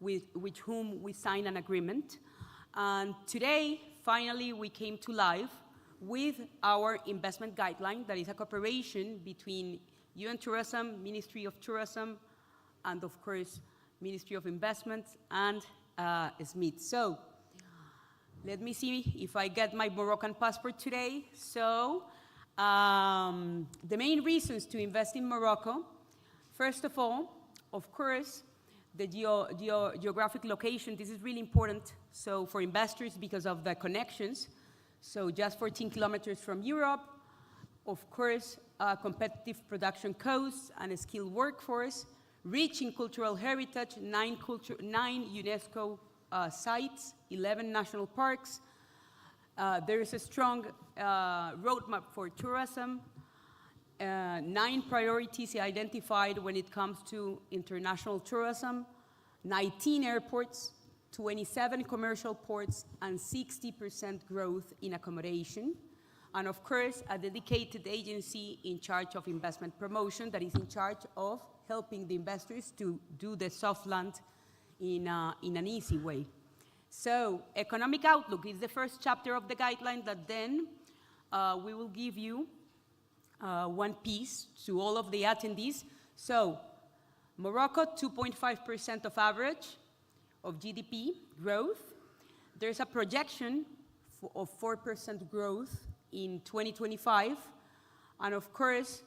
with whom we signed an agreement. And today, finally, we came to life with our investment guideline, that is a cooperation between UN Tourism, Ministry of Tourism, and of course, Ministry of Investments and SMIT. So, let me see if I get my Moroccan passport today. So, the main reasons to invest in Morocco, first of all, of course, the geographic location. This is really important. So, for investors, because of the connections. So, just 14 kilometers from Europe, of course, competitive production costs and a skilled workforce, Rich in cultural heritage, 9 UNESCO sites, 11 national parks. There is a strong roadmap for tourism, 9 priorities identified when it comes to international tourism, 19 airports, 27 commercial ports, and 60% growth in accommodation. And of course, a dedicated agency in charge of investment promotion that is in charge of helping the investors to do the soft land in an easy way. So, economic outlook is the first chapter of the guideline that then we will give you one piece to all of the attendees. So, Morocco, 2.5% of average of GDP growth. There's a projection of 4% growth in 2025. And of course,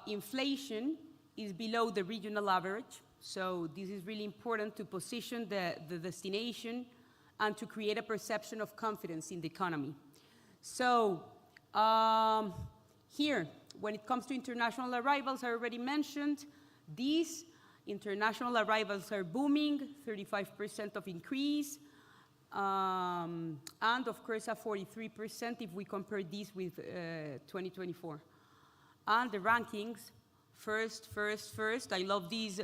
inflation is below the regional average. So this is really important to position the destination and to create a perception of confidence in the economy. So here, when it comes to international arrivals, I already mentioned, these international arrivals are booming, 35% of increase, and of course a 43% if we compare this with 2024. And the rankings, first, I love this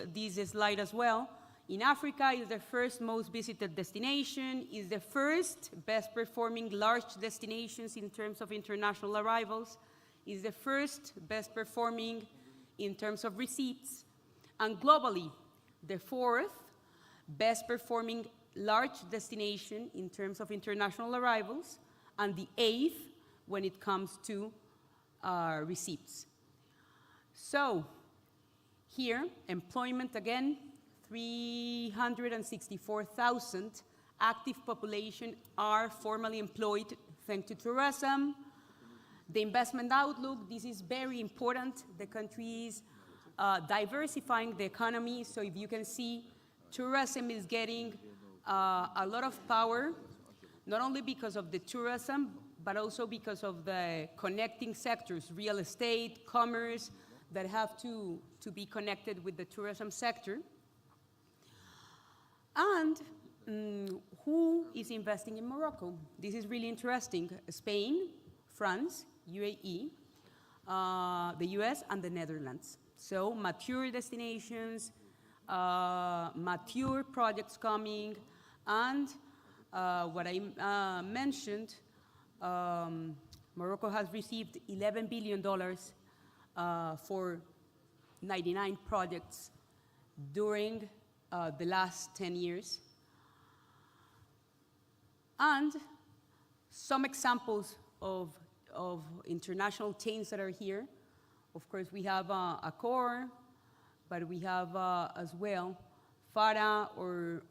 slide as well. In Africa, is the first most visited destination, is the first best performing large destinations in terms of international arrivals, is the first best performing in terms of receipts, and globally, the fourth best performing large destination in terms of international arrivals, and the 8th when it comes to receipts. So here, employment again, 364,000 active population are formally employed thanks to tourism. The investment outlook, this is very important. The country is diversifying the economy. So if you can see, tourism is getting a lot of power, not only because of the tourism, but also because of the connecting sectors, real estate, commerce, that have to be connected with the tourism sector. And who is investing in Morocco? This is really interesting. Spain, France, UAE, the US, and the Netherlands. So mature destinations, mature projects coming, and what I mentioned, Morocco has received $11 billion for 99 projects during the last 10 years. And some examples of international chains that are here. Of course, we have Accor, but we have as well Farah or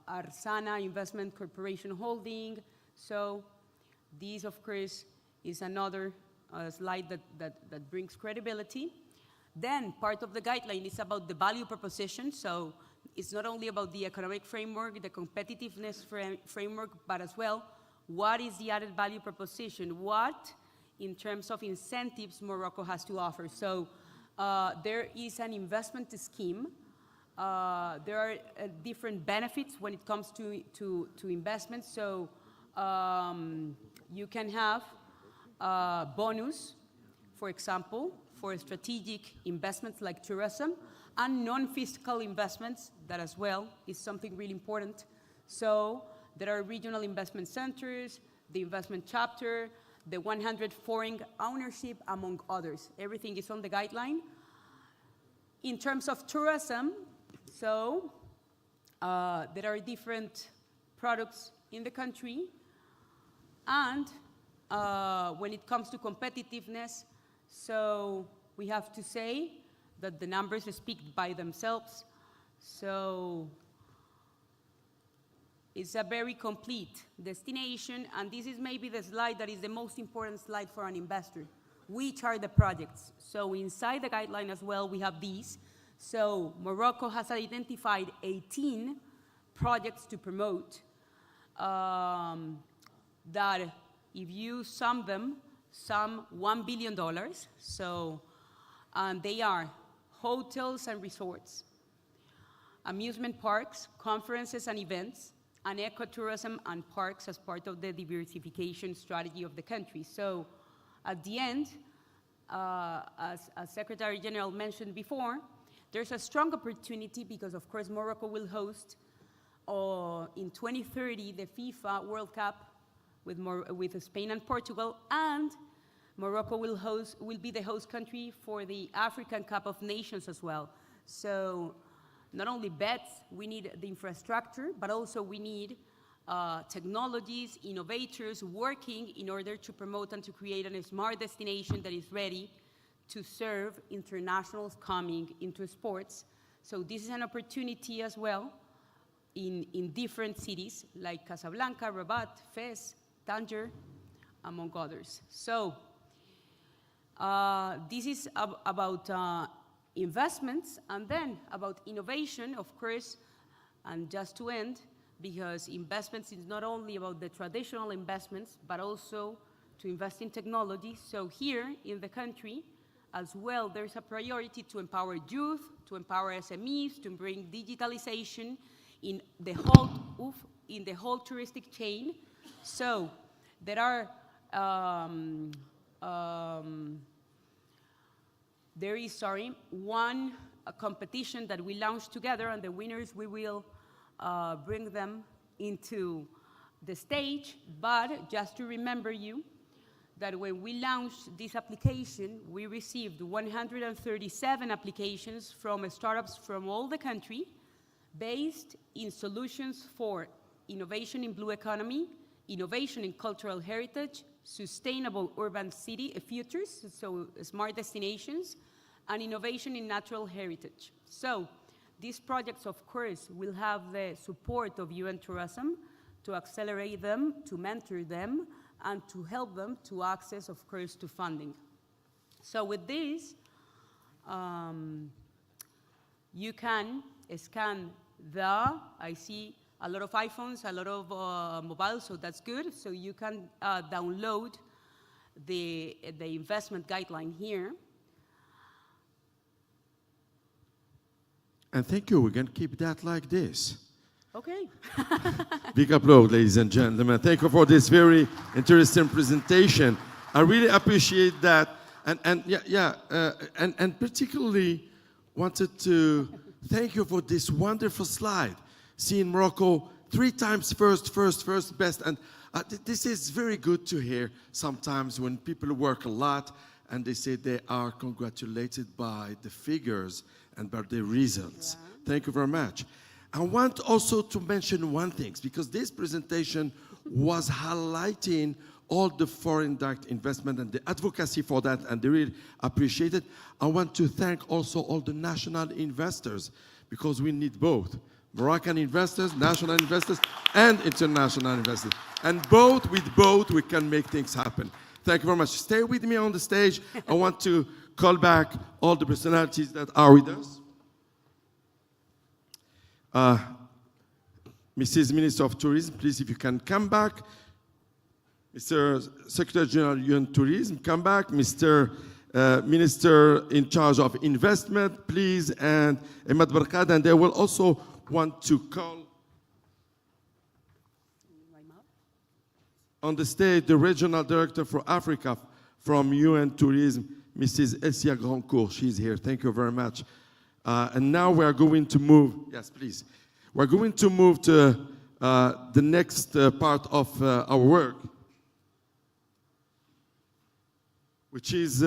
Arsana Investment Corporation Holding. So this, of course, is another slide that brings credibility. Then part of the guideline is about the value proposition. So it's not only about the economic framework, the competitiveness framework, but as well, what is the added value proposition? What, in terms of incentives, Morocco has to offer? So there is an investment scheme. There are different benefits when it comes to investments. So you can have bonus, for example, for strategic investments like tourism, and non-fiscal investments, that as well is something really important. So there are regional investment centers, the investment chapter, the 100 foreign ownership, among others. Everything is on the guideline. In terms of tourism, so there are different products in the country, and when it comes to competitiveness, so we have to say that the numbers speak by themselves. So it's a very complete destination, and this is maybe the slide that is the most important slide for an investor. Which are the projects? So inside the guideline as well, we have these. So Morocco has identified 18 projects to promote that if you sum them, $1 billion. So, and they are hotels and resorts, amusement parks, conferences and events, and ecotourism and parks as part of the diversification strategy of the country. So at the end, as Secretary General mentioned before, there's a strong opportunity because, of course, Morocco will host in 2030 the FIFA World Cup with Spain and Portugal, and Morocco will be the host country for the African Cup of Nations as well. So not only bets, we need the infrastructure, but also we need technologies, innovators working in order to promote and to create a smart destination that is ready to serve internationals coming into sports. So this is an opportunity as well in different cities like Casablanca, Rabat, Fez, Tanger, among others. So this is about investments, and then about innovation, of course, and just to end, because investments is not only about the traditional investments, but also to invest in technology. So here in the country, as well, there's a priority to empower youth, to empower SMEs, to bring digitalization in the whole touristic chain. So there are there is one competition that we launched together, and the winners we will bring them into the stage. But just to remember you that when we launched this application, we received 137 applications from startups from all the country based in solutions for innovation in blue economy, innovation in cultural heritage, sustainable urban city futures, so smart destinations, and innovation in natural heritage. So these projects, of course, will have the support of UN Tourism to accelerate them, to mentor them, and to help them to access, of course, to funding. So with this, you can scan I see a lot of iPhones, a lot of mobiles, so that's good. So you can download the investment guideline here. And thank you. We're going to keep that like this. Okay. Big applause, ladies and gentlemen. Thank you for this very interesting presentation. I really appreciate that. And particularly wanted to thank you for this wonderful slide. Seeing Morocco 3 times first, best. And this is very good to hear sometimes when people work a lot and they say they are congratulated by the figures and by the results. Yeah. Thank you very much. I want also to mention one thing, because this presentation was highlighting all the foreign direct investment and the advocacy for that, and they really appreciate it. I want to thank also all the national investors, because we need both. Moroccan investors, national investors, and international investors. And with both, we can make things happen. Thank you very much. Stay with me on the stage. I want to call back all the personalities that are with us. Mrs. Minister of Tourism, please, if you can come back. Mr. Secretary General UN Tourism, come back. Mr. Minister in charge of investment, please, and Ahmed Barkad. And they will also want to call on the stage the Regional Director for Africa from UN Tourism, Mrs. Elsia Grandcourt. She's here. Thank you very much. And now we are going to move, yes, please. We're going to move to the next part of our work, which is for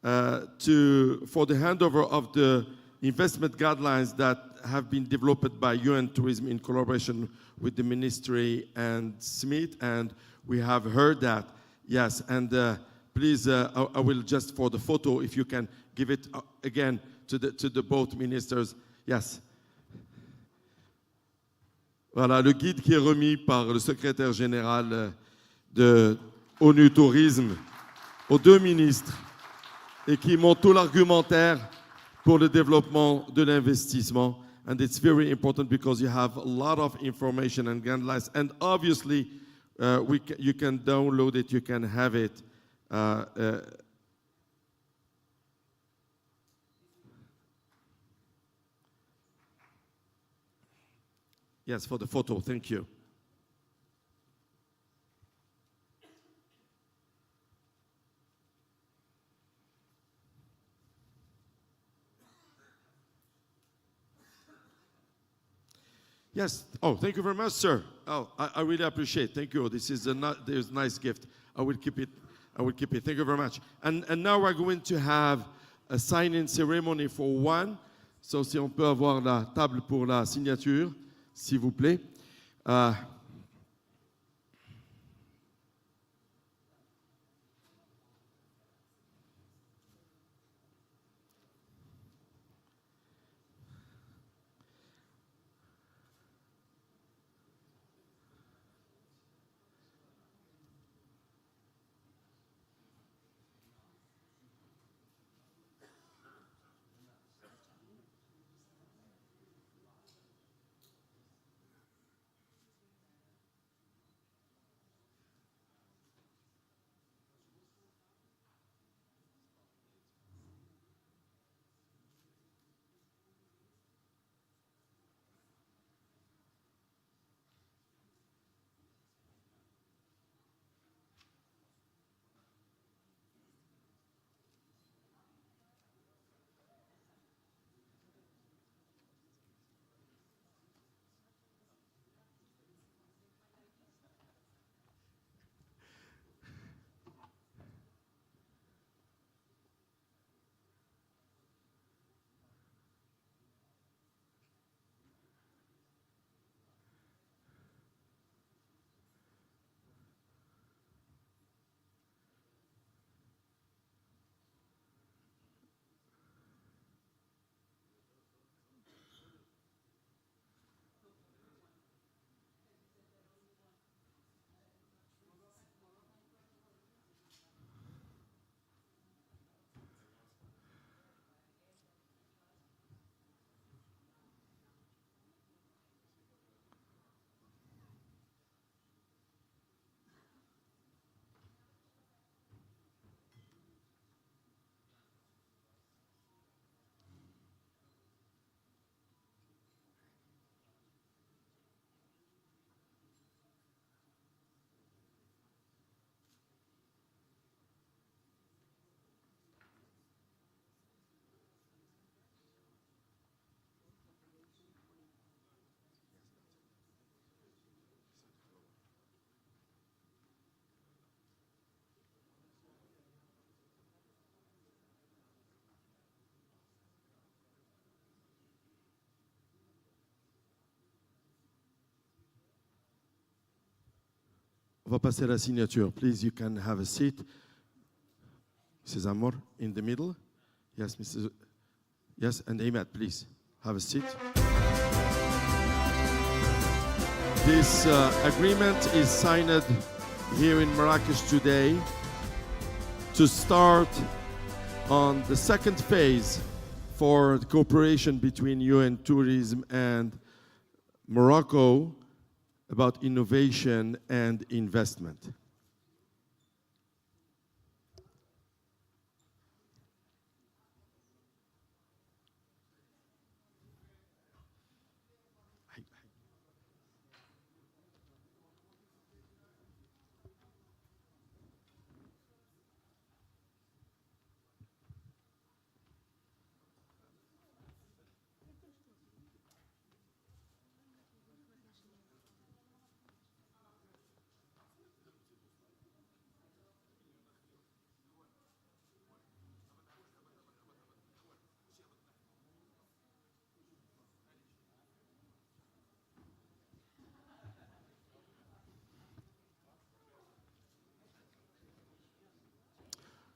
the handover of the investment guidelines that have been developed by UN Tourism in collaboration with the Ministry and Smith. And we have heard that, yes. And please, I will just for the photo, if you can give it again to the both ministers. Yes. Voilà, le guide qui est remis par le secrétaire général de ONU Tourisme aux 2 ministres et qui montre tout l'argumentaire pour le développement de l'investissement. And it's very important because you have a lot of information and guidelines. And obviously, you can download it, you can have it. Yes, for the photo. Thank you. Yes. Oh, thank you very much, sir. Oh, I really appreciate. Thank you. This is there's a nice gift. I will keep it. I will keep it. Thank you very much. And now we're going to have a sign-in ceremony for one. So, si on peut avoir la table pour la signature, s'il vous plaît. On va passer à la signature. Please, you can have a seat. Mrs. Amor, in the middle. Yes, Mrs. Yes, and Ahmed, please, have a seat. This agreement is signed here in Marrakesh today to start on the second phase for the cooperation between UN Tourism and Morocco about innovation and investment.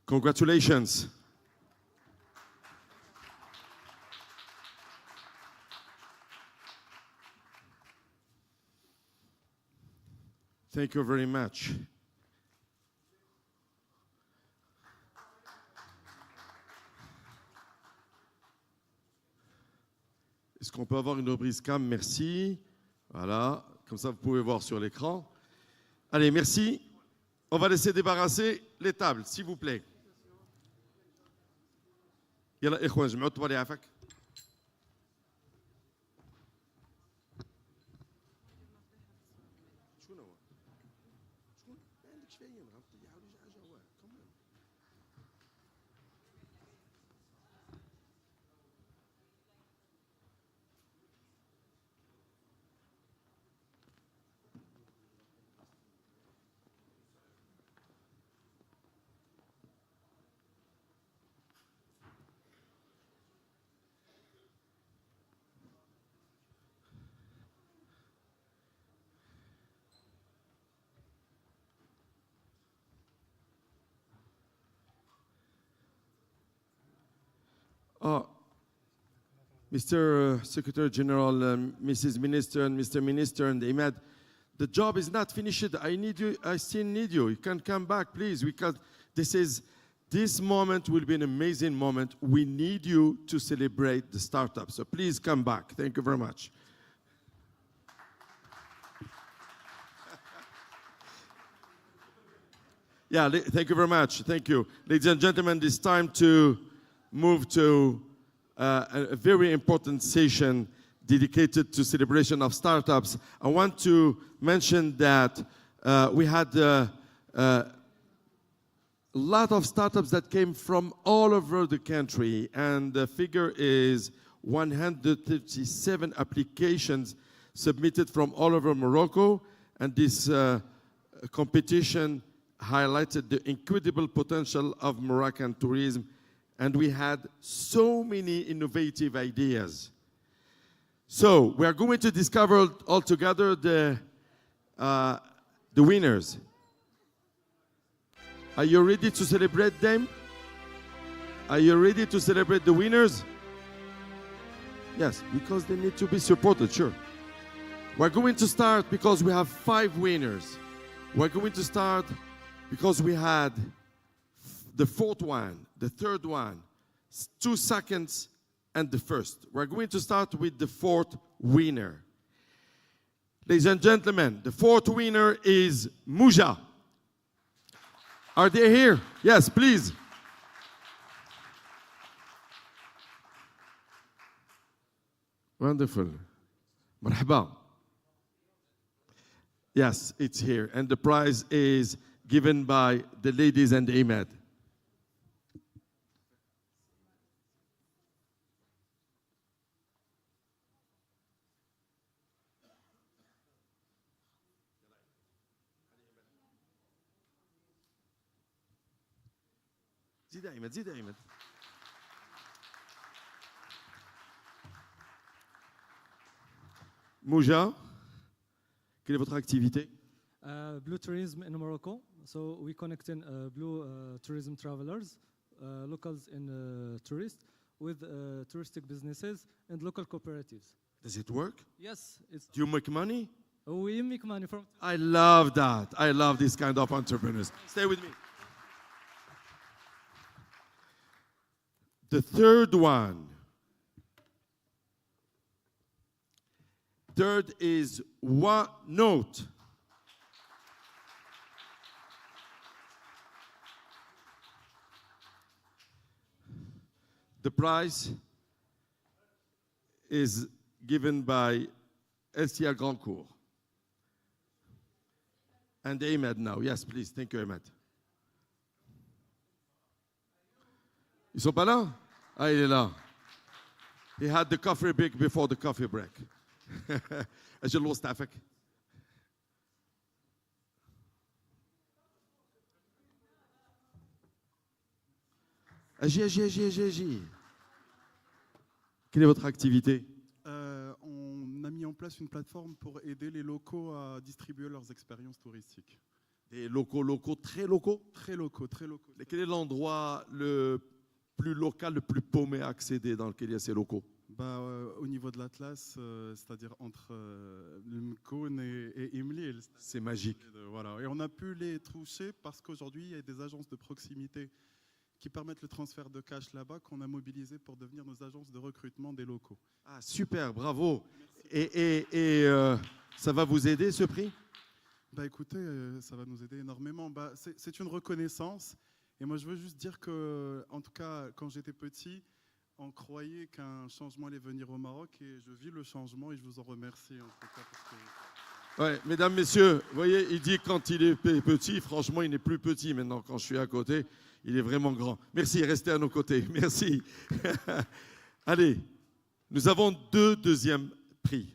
Congratulations. Thank you very much. Est-ce qu'on peut avoir une reprise cam? Merci. Voilà, comme ça vous pouvez voir sur l'écran. Allez, merci. On va laisser débarrasser les tables, s'il vous plaît. يلا إخوان جمعوا الطوالي عافاك. شكون هو؟ شكون؟ ما عندكش فاين غلطي يعاود حاجة هو كمل. Mr. Secretary General, Mrs. Minister, and Mr. Minister, and Imad, the job is not finished. I need you. I still need you. You can come back, please, because this moment will be an amazing moment. We need you to celebrate the startup. So please come back. Thank you very much. Yeah, thank you very much. Thank you. Ladies and gentlemen, it's time to move to a very important session dedicated to celebration of startups. I want to mention that we had a lot of startups that came from all over the country, and the figure is 157 applications submitted from all over Morocco, and this competition highlighted the incredible potential of Moroccan tourism, and we had so many innovative ideas. So we are going to discover all together the winners. Are you ready to celebrate them? Are you ready to celebrate the winners? Yes, because they need to be supported, sure. We're going to start because we have 5 winners. We're going to start because we had the 4th one, the 3rd one, 2 seconds, and the 1st. We're going to start with the 4th winner. Ladies and gentlemen, the 4th winner is Mouja. Are they here? Yes, please. Wonderful. Marhaba. Yes, it's here. And the prize is given by the ladies and Ahmed. زيد أحمد زيد أحمد. Mouja, quelle est votre activité? Blue tourism in Morocco. So we connect in blue tourism travelers, locals and tourists with touristic businesses and local cooperatives. Does it work? Yes, it's. Do you make money? We make money from. I love that. I love this kind of entrepreneurs. Stay with me. The 3rd one. 3rd is one note. The prize is given by Estia Grandcourt. And Ahmed now. Yes, please. Thank you, Ahmed. Ils sont pas là? Ah, il est là. He had the coffee break before the coffee break. أجل وسطعفك. أجي. Quelle est votre activité? On a mis en place une plateforme pour aider les locaux à distribuer leurs expériences touristiques. Des locaux, très locaux? Très locaux, très locaux. Et quel est l'endroit le plus local, le plus paumé à accéder dans lequel il y a ces locaux? Au niveau de l'Atlas, c'est-à-dire entre le Mkoun et Imli. C'est magique. Voilà. Et on a pu les toucher parce qu'aujourd'hui, il y a des agences de proximité qui permettent le transfert de cash là-bas qu'on a mobilisé pour devenir nos agences de recrutement des locaux. Ah, super, bravo. Et ça va vous aider, ce prix? Écoutez, ça va nous aider énormément. C'est une reconnaissance. Et moi, je veux juste dire que, en tout cas, quand j'étais petit, on croyait qu'un changement allait venir au Maroc et je vis le changement et je vous en remercie en tout cas. Parce que Ouais, mesdames, messieurs, vous voyez, il dit quand il est petit, franchement, il n'est plus petit maintenant. Quand je suis à côté, il est vraiment grand. Merci, restez à nos côtés. Merci. Allez, nous avons 2 deuxièmes prix.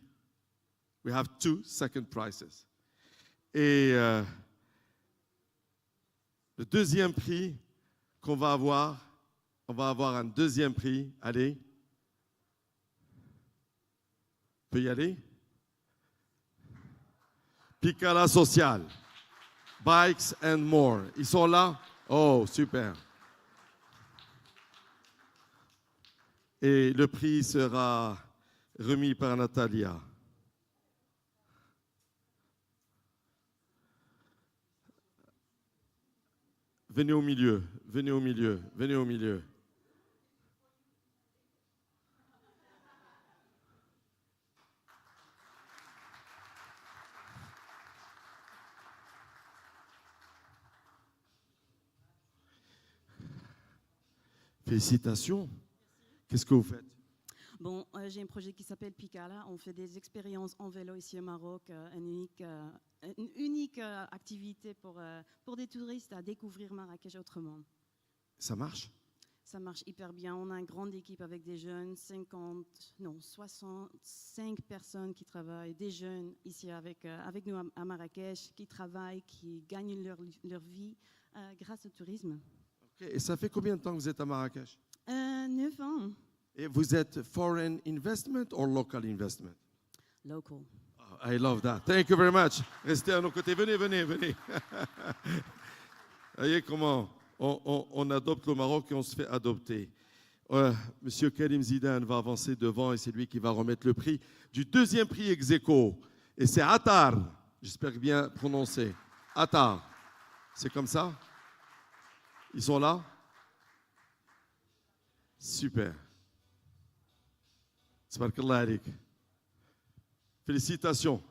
We have 2 second prizes. Et le deuxième prix qu'on va avoir, on va avoir un deuxième prix. Allez. On peut y aller? Picala Social. Bikes and more. Ils sont là? Oh, super. Et le prix sera remis par Natalia. Venez au milieu, venez au milieu, venez au milieu. Félicitations. Qu'est-ce que vous faites? Bon, j'ai un projet qui s'appelle Picala. On fait des expériences en vélo ici au Maroc, une unique activité pour des touristes à découvrir Marrakech autrement. Ça marche? Ça marche hyper bien. On a une grande équipe avec des jeunes, 65 personnes qui travaillent, des jeunes ici avec nous à Marrakech, qui travaillent, qui gagnent leur vie grâce au tourisme. Okay. Et ça fait combien de temps que vous êtes à Marrakech? 9 ans. Et vous êtes foreign investment or local investment? Local. Oh, I love that. Thank you very much. Restez à nos côtés. Venez, venez, venez. Vous voyez comment on adopte le Maroc et on se fait adopter. Monsieur Karim Zidane va avancer devant et c'est lui qui va remettre le prix du deuxième prix ex aequo. Et c'est Attar. J'espère bien prononcer. Attar. C'est comme ça? Ils sont là? Super. Tabarakallah alik. Félicitations.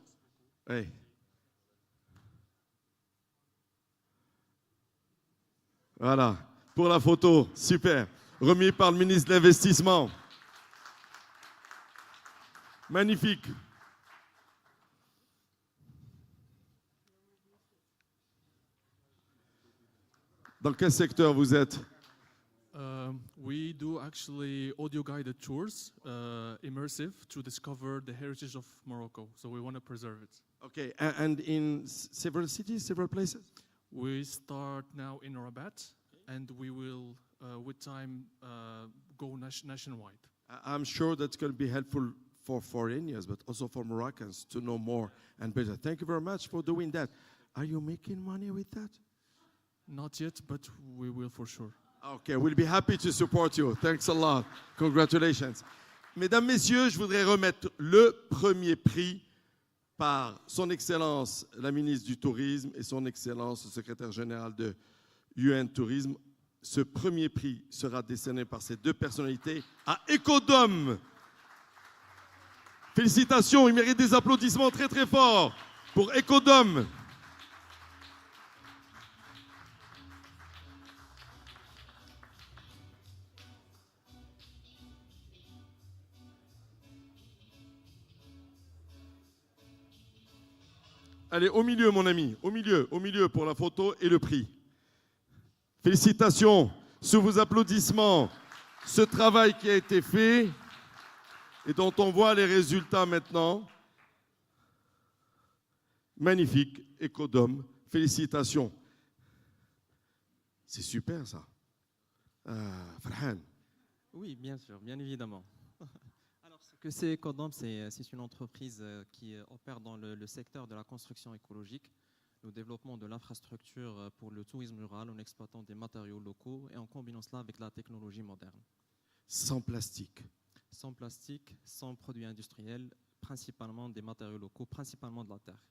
Hey. Voilà, pour la photo, super. Remis par le ministre de l'Investissement. Magnifique. Dans quel secteur vous êtes? We do actually audio-guided tours, immersive, to discover the heritage of Morocco. So we want to preserve it. Okay, and in several cities, several places? We start now in Rabat, and we will, with time, go nationwide. I'm sure that's going to be helpful for foreigners, but also for Moroccans to know more and better. Thank you very much for doing that. Are you making money with that? Not yet, but we will for sure. Okay, we'll be happy to support you. Thanks a lot. Congratulations. Mesdames, Messieurs, je voudrais remettre le premier prix par son Excellence la ministre du Tourisme et son Excellence le secrétaire général de UN Tourisme. Ce premier prix sera décerné par ces 2 personnalités à Ecodome. Félicitations, il mérite des applaudissements très très forts pour Ecodome. Allez, au milieu, mon ami, au milieu pour la photo et le prix. Félicitations, sous vos applaudissements, ce travail qui a été fait et dont on voit les résultats maintenant. Magnifique, Ecodome, félicitations. C'est super ça. Farhan. Oui, bien sûr, bien évidemment. Alors, ce que c'est Ecodome, c'est une entreprise qui opère dans le secteur de la construction écologique, le développement de l'infrastructure pour le tourisme rural en exploitant des matériaux locaux et en combinant cela avec la technologie moderne. Sans plastique. Sans plastique, sans produits industriels, principalement des matériaux locaux, principalement de la terre.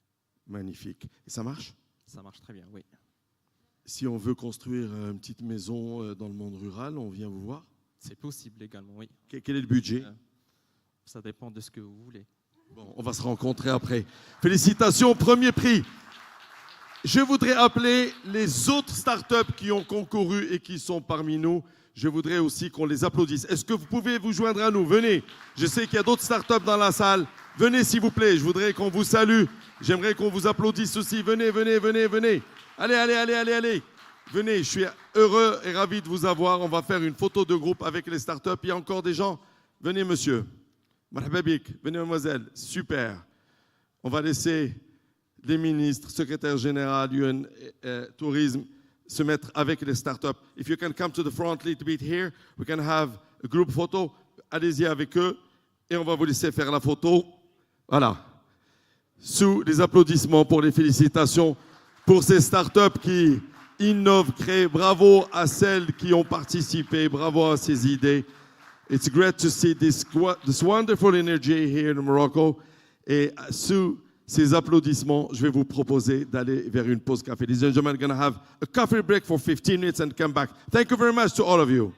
Magnifique. Et ça marche? Ça marche très bien, oui. Si on veut construire une petite maison dans le monde rural, on vient vous voir? C'est possible également, oui. Quel est le budget? Ça dépend de ce que vous voulez. Bon, on va se rencontrer après. Félicitations, premier prix. Je voudrais appeler les autres startups qui ont concouru et qui sont parmi nous. Je voudrais aussi qu'on les applaudisse. Est-ce que vous pouvez vous joindre à nous? Venez. Je sais qu'il y a d'autres startups dans la salle. Venez, s'il vous plaît. Je voudrais qu'on vous salue. J'aimerais qu'on vous applaudisse aussi. Venez, venez, venez, venez. Allez, allez, allez, allez, allez. Venez, je suis heureux et ravi de vous avoir. On va faire une photo de groupe avec les startups. Il y a encore des gens. Venez, monsieur. Marhaba bik. Venez, mademoiselle. Super. On va laisser les ministres, secrétaire général, UN Tourisme, se mettre avec les startups. If you can come to the front a little bit here, we can have a group photo. Allez-y avec eux et on va vous laisser faire la photo. Voilà. Sous les applaudissements pour les félicitations pour ces startups qui innovent, créent. Bravo à celles qui ont participé. Bravo à ces idées. It's great to see this wonderful energy here in Morocco. Et sous ces applaudissements, je vais vous proposer d'aller vers une pause café. Ladies and gentlemen, we're going to have a coffee break for 15 minutes and come back. Thank you very much to all of you.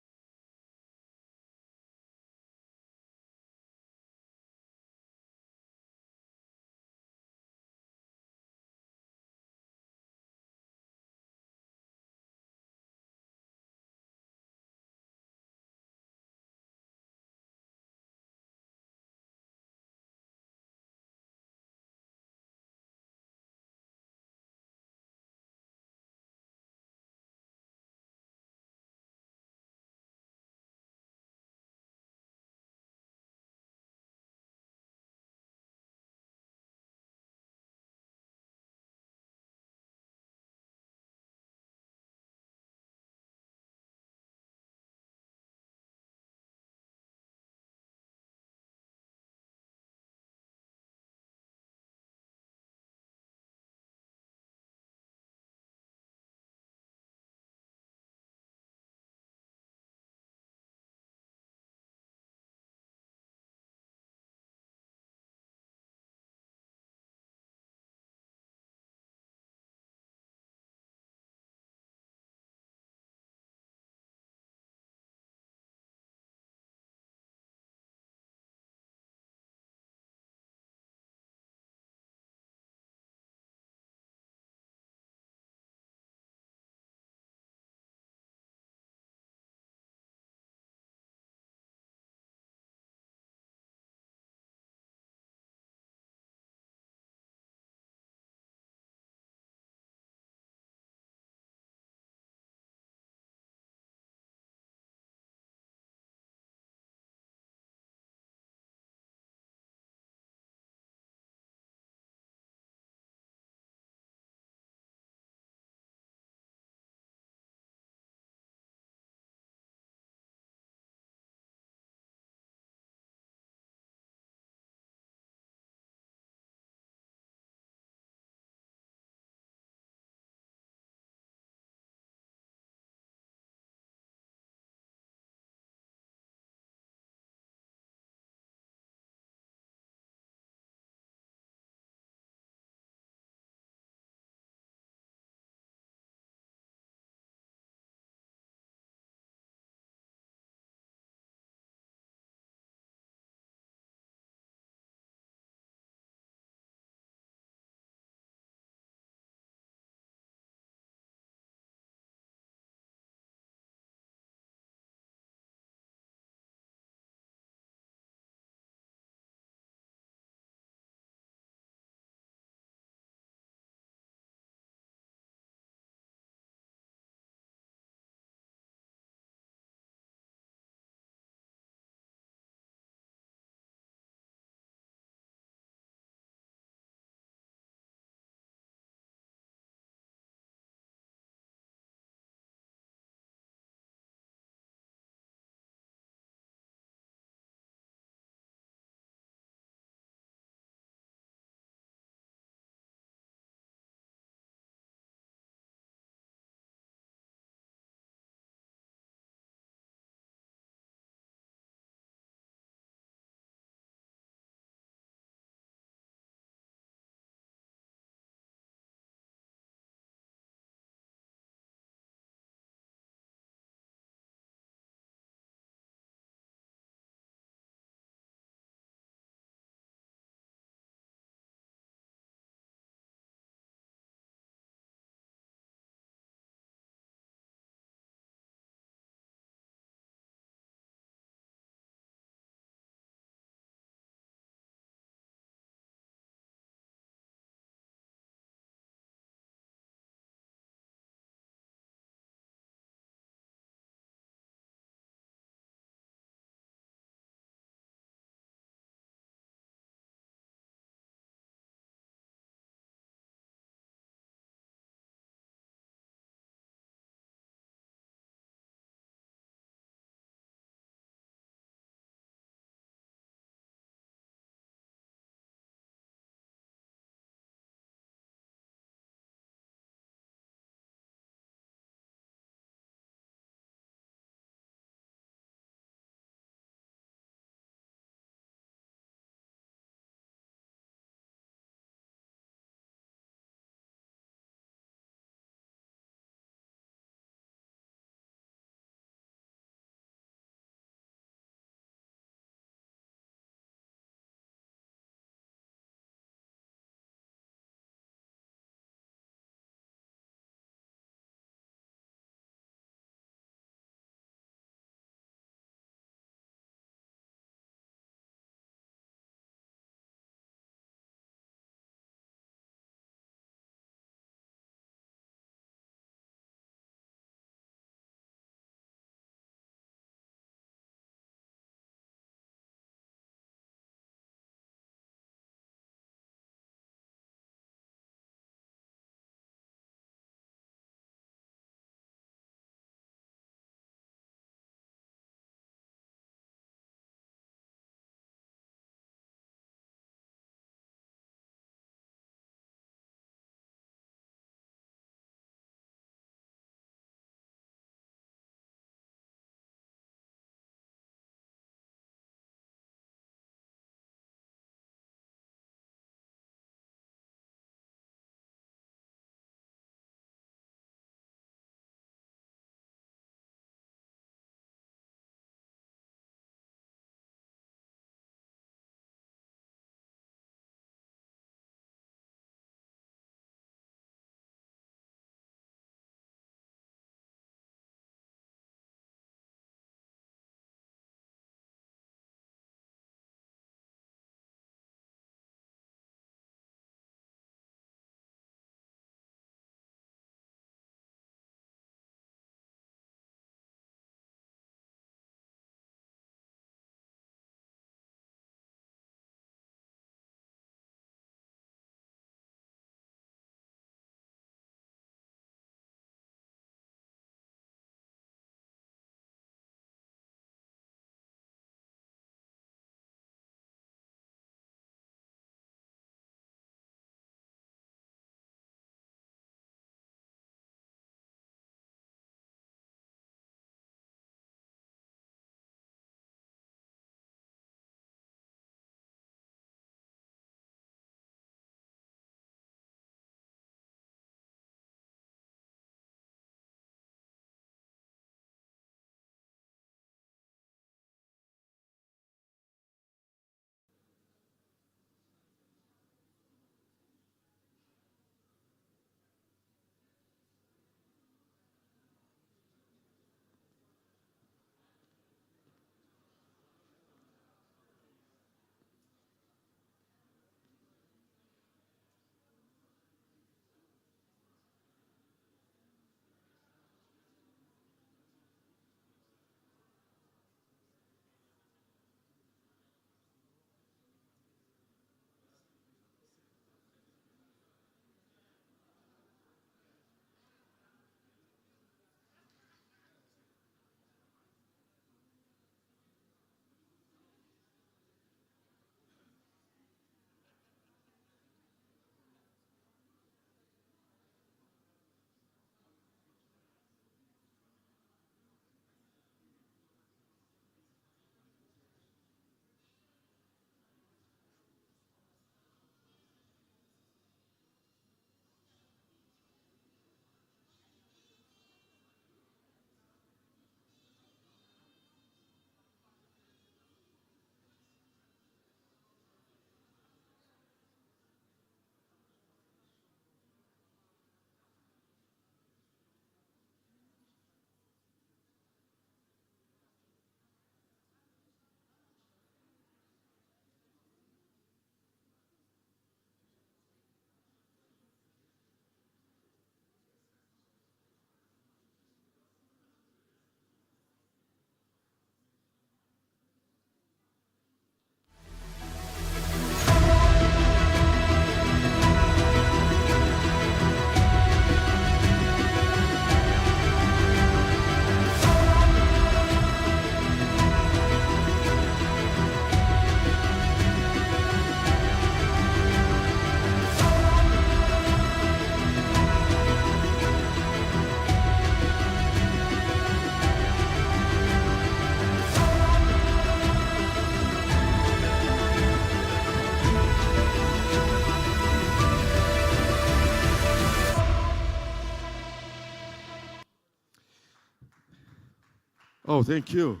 Oh, thank you.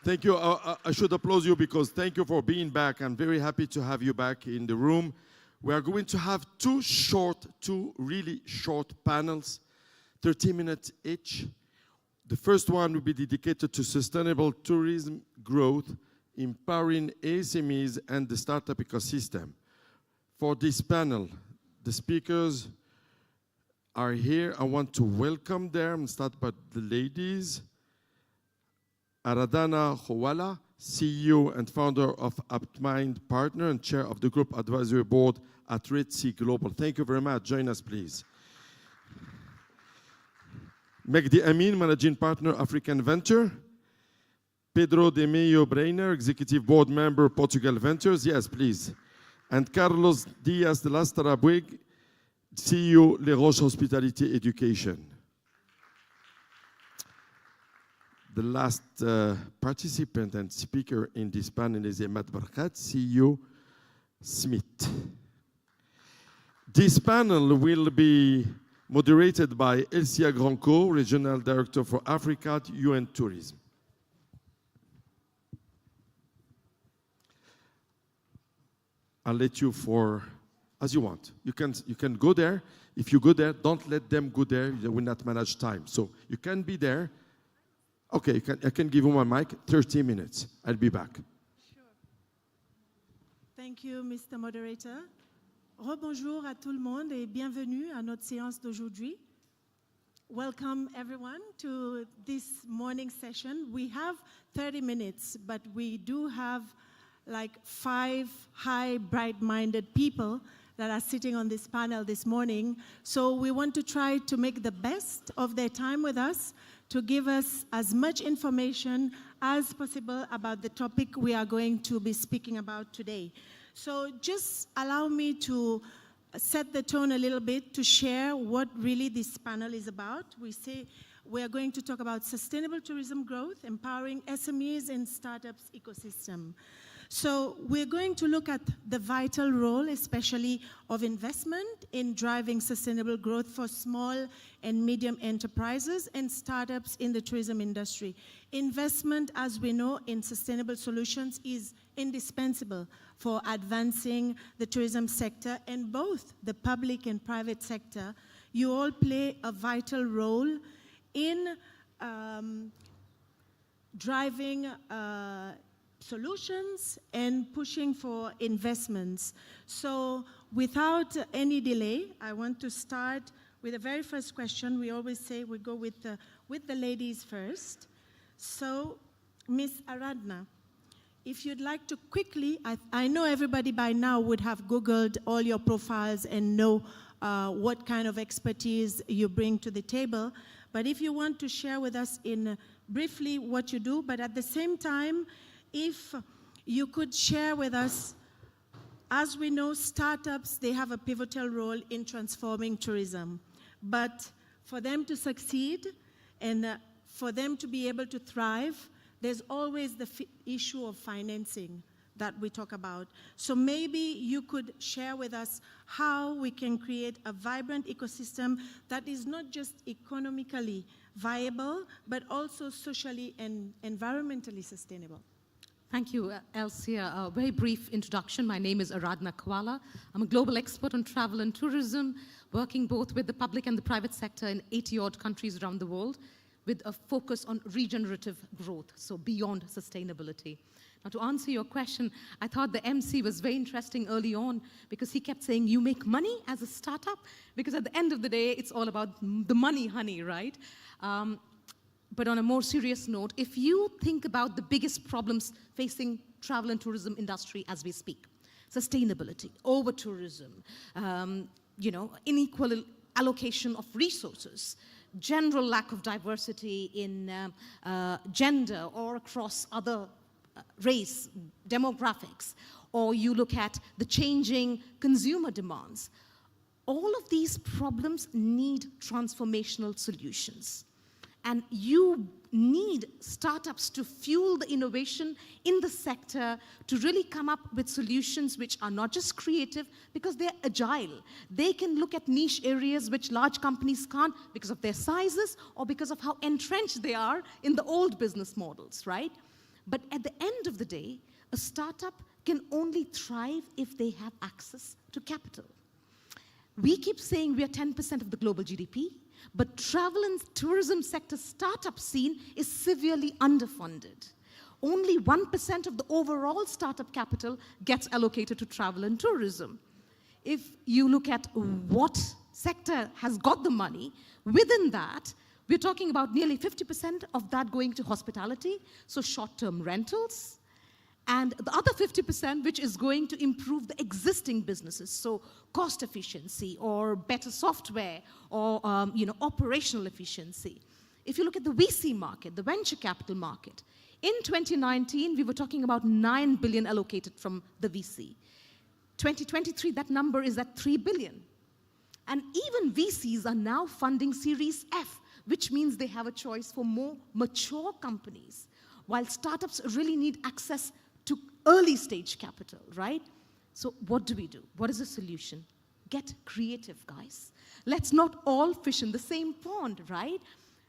Thank you. I should applaud you because thank you for being back. I'm very happy to have you back in the room. We are going to have two really short panels, 30 minutes each. The first one will be dedicated to sustainable tourism growth, empowering SMEs and the startup ecosystem. For this panel, the speakers are here. I want to welcome them. Start by the ladies. Aradhana Khowala, CEO and founder of UpMind Partner and chair of the group advisory board at Red Sea Global. Thank you very much. Join us, please. Megdi Amin, managing partner, African Venture. Pedro de Meio Breiner, executive board member, Portugal Ventures. Yes, please. And Carlos Diaz de Lastra Buig, CEO, Les Roches Hospitality Education. The last participant and speaker in this panel is Ahmed Barkat, CEO, Smith. This panel will be moderated by Elsia Granco, Regional Director for Africa at UN Tourism. I'll let you as you want. You can go there. If you go there, don't let them go there. They will not manage time. So you can be there. Okay, I can give you my mic, 30 minutes. I'll be back. Sure. Thank you, Mr. Moderator. Rebonjour à tout le monde et bienvenue à notre séance d'aujourd'hui. Welcome everyone to this morning session. We have 30 minutes, but we do have like 5 high, bright-minded people that are sitting on this panel this morning. So we want to try to make the best of their time with us, to give us as much information as possible about the topic we are going to be speaking about today. So just allow me to set the tone a little bit to share what really this panel is about. We are going to talk about sustainable tourism growth, empowering SMEs and startups ecosystem. So we're going to look at the vital role, especially of investment in driving sustainable growth for small and medium enterprises and startups in the tourism industry. Investment, as we know, in sustainable solutions is indispensable for advancing the tourism sector, and both the public and private sector, you all play a vital role in driving solutions and pushing for investments. So without any delay, I want to start with the very first question. We always say we go with the ladies first. So, Ms. Aradhana, if you'd like to quickly, I know everybody by now would have Googled all your profiles and know what kind of expertise you bring to the table, but if you want to share with us in briefly what you do, but at the same time, if you could share with us, as we know, startups, they have a pivotal role in transforming tourism. But for them to succeed and for them to be able to thrive, there's always the issue of financing that we talk about. So maybe you could share with us how we can create a vibrant ecosystem that is not just economically viable, but also socially and environmentally sustainable. Thank you, Elsia. A very brief introduction. My name is Aradhana Khowala. I'm a global expert on travel and tourism, working both with the public and the private sector in 80-odd countries around the world, with a focus on regenerative growth, so beyond sustainability. Now, to answer your question, I thought the MC was very interesting early on because he kept saying, you make money as a startup? Because at the end of the day, it's all about the money, honey, right? But on a more serious note, if you think about the biggest problems facing travel and tourism industry as we speak, sustainability, over-tourism, unequal allocation of resources, general lack of diversity in gender or across other race, demographics, or you look at the changing consumer demands, all of these problems need transformational solutions. And you need startups to fuel the innovation in the sector, to really come up with solutions which are not just creative, because they're agile. They can look at niche areas which large companies can't because of their sizes or because of how entrenched they are in the old business models, right? But at the end of the day, a startup can only thrive if they have access to capital. We keep saying we are 10% of the global GDP, but travel and tourism sector startup scene is severely underfunded. Only 1% of the overall startup capital gets allocated to travel and tourism. If you look at what sector has got the money, within that, we're talking about nearly 50% of that going to hospitality, so short-term rentals, and the other 50% which is going to improve the existing businesses, so cost efficiency or better software or operational efficiency. If you look at the VC market, the venture capital market, in 2019 we were talking about 9 billion allocated from the VC. 2023 that number is at 3 billion. And even VCs are now funding Series F, which means they have a choice for more mature companies, while startups really need access to early stage capital, right? So what do we do? What is the solution? Get creative, guys. Let's not all fish in the same pond, right?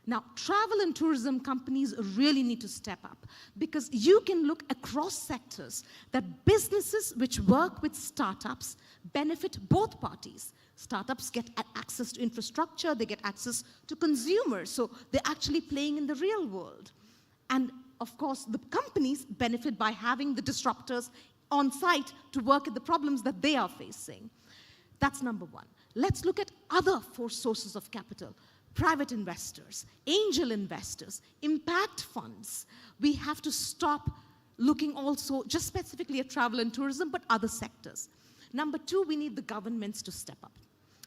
Now, travel and tourism companies really need to step up, because you can look across sectors that businesses which work with startups benefit both parties. Startups get access to infrastructure, they get access to consumers, so they're actually playing in the real world. And of course, the companies benefit by having the disruptors on site to work at the problems that they are facing. That's number one. Let's look at other four sources of capital. Private investors, angel investors, impact funds. We have to stop looking also just specifically at travel and tourism, but other sectors. Number two, we need the governments to step up.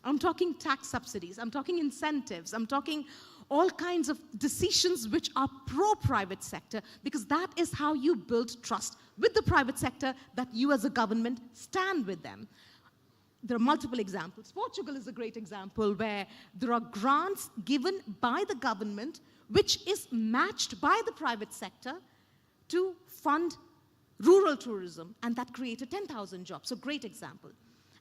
I'm talking tax subsidies, I'm talking incentives, I'm talking all kinds of decisions which are pro-private sector, because that is how you build trust with the private sector, that you as a government stand with them. There are multiple examples. Portugal is a great example where there are grants given by the government which is matched by the private sector to fund rural tourism, and that created 10,000 jobs. So great example.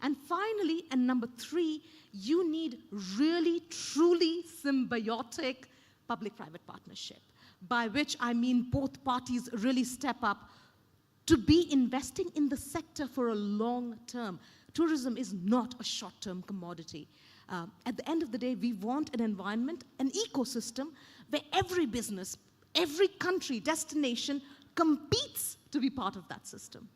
And finally, and number three, you need really, truly symbiotic public-private partnership, by which I mean both parties really step up to be investing in the sector for a long term. Tourism is not a short-term commodity. At the end of the day, we want an environment, an ecosystem, where every business, every country, destination competes to be part of that system.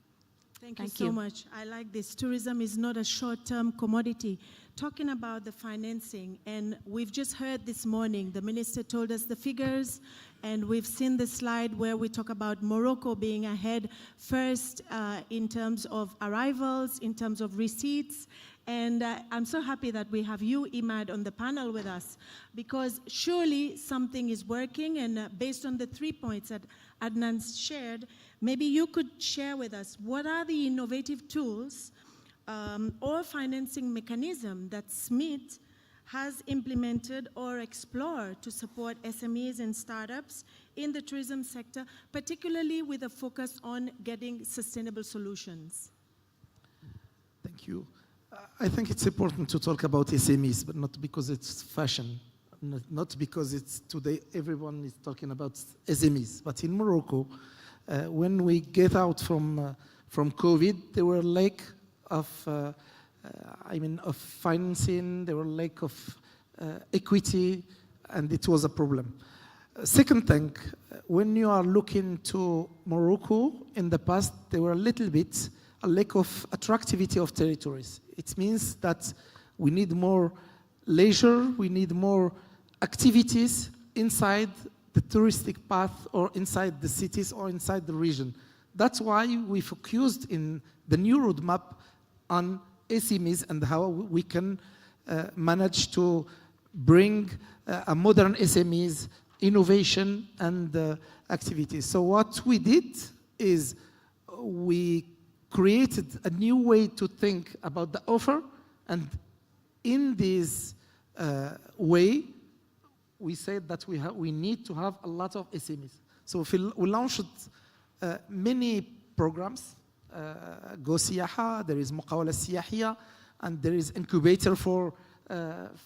Thank you so much. I like this. Tourism is not a short-term commodity. Talking about the financing, and we've just heard this morning, the minister told us the figures, and we've seen the slide where we talk about Morocco being ahead first in terms of arrivals, in terms of receipts. And I'm so happy that we have you, Imad, on the panel with us, because surely something is working, and based on the 3 points that Adnan shared, maybe you could share with us what are the innovative tools or financing mechanism that SMIT has implemented or explored to support SMEs and startups in the tourism sector, particularly with a focus on getting sustainable solutions. Thank you. I think it's important to talk about SMEs, but not because it's fashion, not because it's today everyone is talking about SMEs. But in Morocco, when we get out from COVID, there were lack of financing, there were lack of equity, and it was a problem. Second thing, when you are looking to Morocco, in the past, there were a lack of attractivity of territories. It means that we need more leisure, we need more activities inside the touristic path or inside the cities or inside the region. That's why we focused in the new roadmap on SMEs and how we can manage to bring a modern SMEs, innovation and activities. So what we did is we created a new way to think about the offer, and in this way, we said that we need to have a lot of SMEs. So we launched many programs. Go Siyaha, there is Muqawala Siyahiyya, and there is incubator for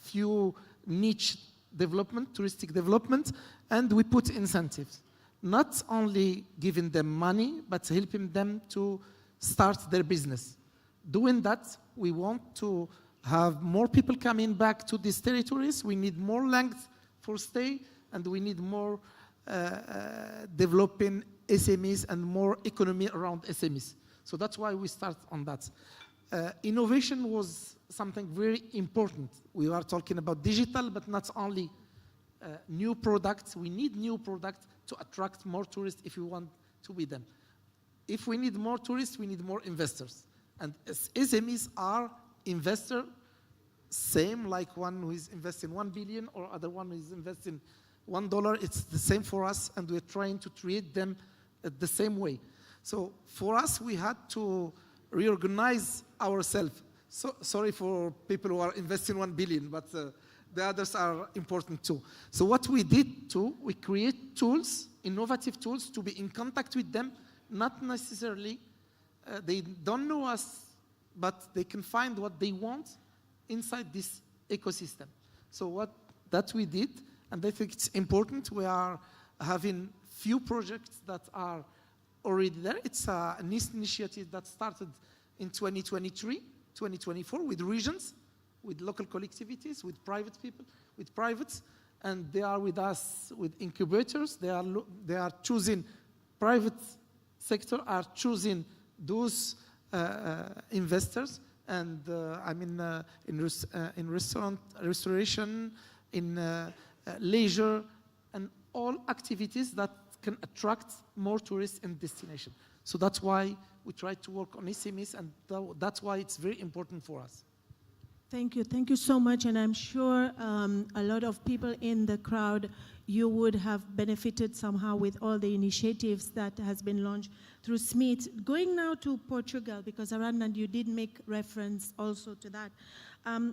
few niche development, touristic development, and we put incentives. Not only giving them money, but helping them to start their business. Doing that, we want to have more people coming back to these territories. We need more length for stay, and we need more developing SMEs and more economy around SMEs. So that's why we start on that. Innovation was something very important. We are talking about digital, but not only new products. We need new products to attract more tourists if we want to be them. If we need more tourists, we need more investors. And SMEs are investor, same like one who is investing 1 billion or other one who is investing $1. It's the same for us, and we're trying to treat them the same way. So for us, we had to reorganize ourselves. So, sorry for people who are investing 1 billion, but the others are important too. So what we did too, we create tools, innovative tools, to be in contact with them. Not necessarily, they don't know us, but they can find what they want inside this ecosystem. So what that we did, and I think it's important, we are having few projects that are already there. It's an initiative that started in 2023, 2024 with regions, with local collectivities, with private people, with privates, and they are with us with incubators. They are choosing, private sector are choosing those investors, and I mean in restoration, in leisure, and all activities that can attract more tourists in destination. So that's why we try to work on SMEs, and that's why it's very important for us. Thank you so much, and I'm sure a lot of people in the crowd, you would have benefited somehow with all the initiatives that has been launched through SMIT. Going now to Portugal, because Aradna, you did make reference also to that.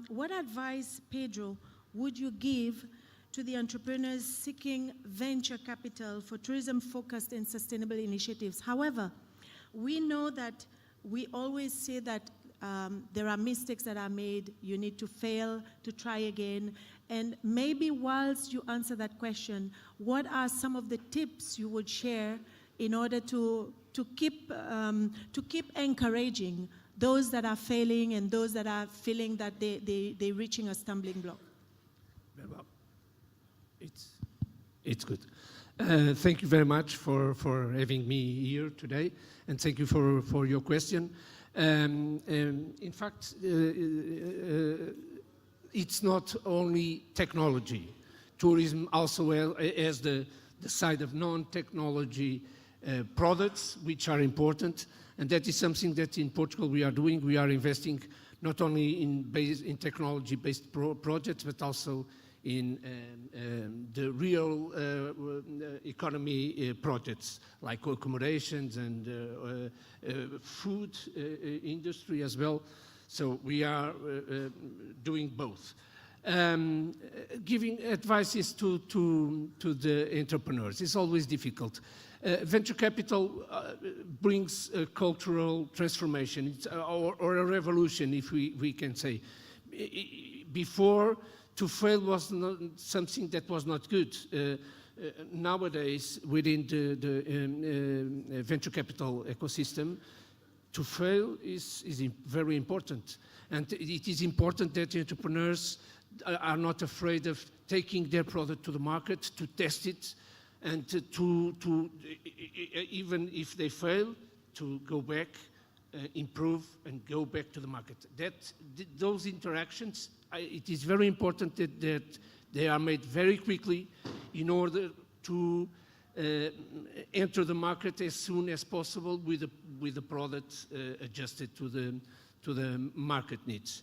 What advice, Pedro, would you give to the entrepreneurs seeking venture capital for tourism-focused and sustainable initiatives? However, we know that we always say that there are mistakes that are made, you need to fail, to try again. And maybe whilst you answer that question, what are some of the tips you would share in order to keep encouraging those that are failing and those that are feeling that they're reaching a stumbling block? It's good. Thank you very much for having me here today, and thank you for your question. In fact, it's not only technology. Tourism also has the side of non-technology products, which are important, and that is something that in Portugal we are doing. We are investing not only in technology-based projects, but also in the real economy projects like accommodations and food industry as well. So we are doing both. Giving advices to the entrepreneurs is always difficult. Venture capital brings a cultural transformation or a revolution, if we can say. Before, to fail was not something that was not good. Nowadays, within the venture capital ecosystem, to fail is very important. And it is important that entrepreneurs are not afraid of taking their product to the market, to test it, and to even if they fail, to go back, improve, and go back to the market. Those interactions, it is very important that they are made very quickly in order to enter the market as soon as possible with the product adjusted to the market needs.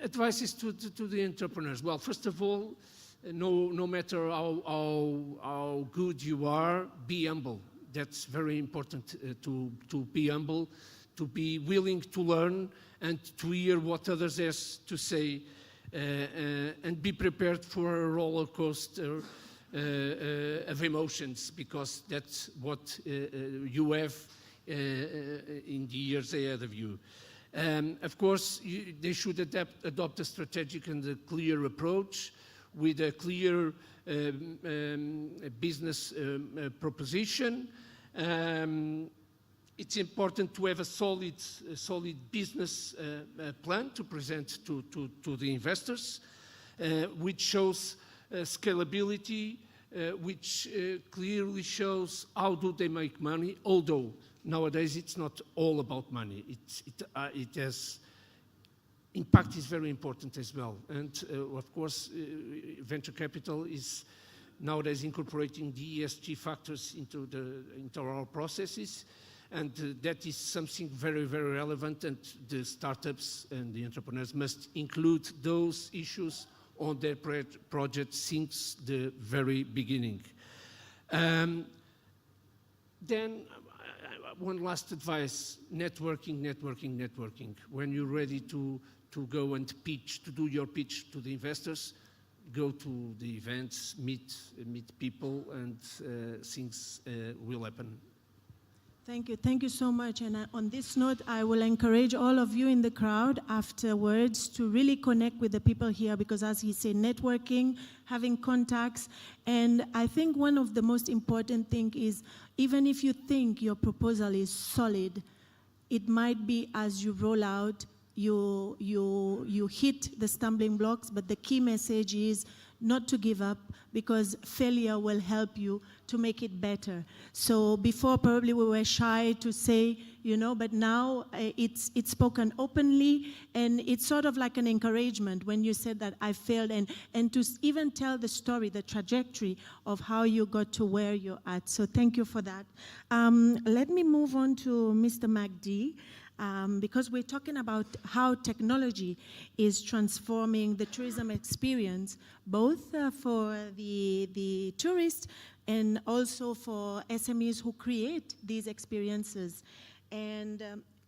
Advices to the entrepreneurs. Well, first of all, no matter how good you are, be humble. That's very important, to be humble, to be willing to learn and to hear what others have to say. and be prepared for a roller coaster of emotions, because that's what you have in the years ahead of you. Of course, they should adopt a strategic and a clear approach with a clear business proposition. It's important to have a solid business plan to present to the investors, which shows scalability, which clearly shows how do they make money, although nowadays it's not all about money. It has impact is very important as well. And of course, venture capital is nowadays incorporating the ESG factors into our processes. And that is something very, very relevant, and the startups and the entrepreneurs must include those issues on their project since the very beginning. Then one last advice: networking. When you're ready to go and pitch, to do your pitch to the investors, go to the events, meet people, and things will happen. Thank you so much. And on this note, I will encourage all of you in the crowd afterwards to really connect with the people here, because as he said, networking, having contacts. And I think one of the most important things is, even if you think your proposal is solid, it might be as you roll out, you hit the stumbling blocks, but the key message is not to give up, because failure will help you to make it better. So before probably we were shy to say, but now it's spoken openly, and it's sort of like an encouragement when you said that I failed, and to even tell the story, the trajectory of how you got to where you're at. So thank you for that. Let me move on to Mr. MacD. Because we're talking about how technology is transforming the tourism experience, both for the tourist and also for SMEs who create these experiences. And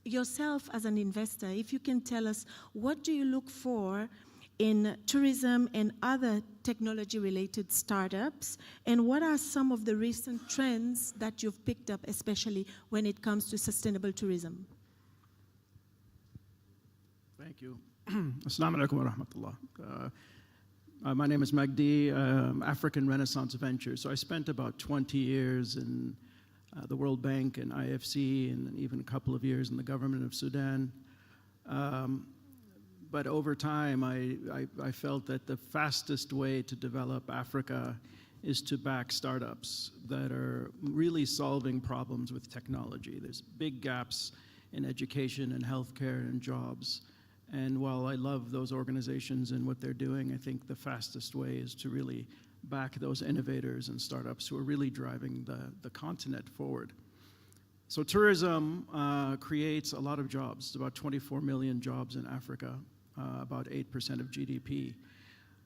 yourself as an investor, if you can tell us, what do you look for in tourism and other technology-related startups, and what are some of the recent trends that you've picked up, especially when it comes to sustainable tourism? Thank you. Assalamu alaikum wa rahmatullah. My name is Magdi, African Renaissance Ventures. So I spent about 20 years in the World Bank and IFC, and even a couple of years in the government of Sudan. But over time, I felt that the fastest way to develop Africa is to back startups that are really solving problems with technology. There's big gaps in education and healthcare and jobs. And while I love those organizations and what they're doing, I think the fastest way is to really back those innovators and startups who are really driving the continent forward. So tourism creates a lot of jobs. It's about 24 million jobs in Africa, about 8% of GDP.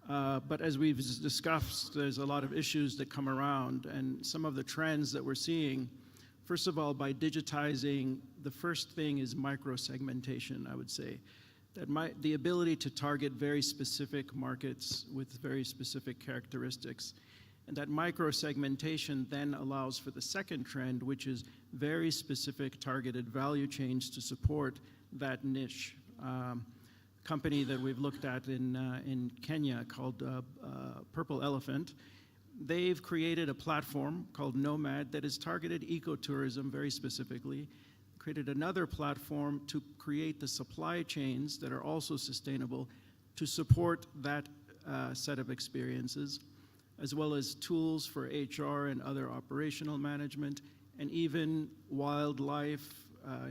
But as we've discussed, there's a lot of issues that come around, and some of the trends that we're seeing, first of all, by digitizing, the first thing is micro-segmentation, I would say. That the ability to target very specific markets with very specific characteristics. And that micro-segmentation then allows for the second trend, which is very specific targeted value chains to support that niche. Company that we've looked at in Kenya called Purple Elephant, they've created a platform called Nomad that is targeted ecotourism very specifically, created another platform to create the supply chains that are also sustainable to support that set of experiences, as well as tools for HR and other operational management, and even wildlife,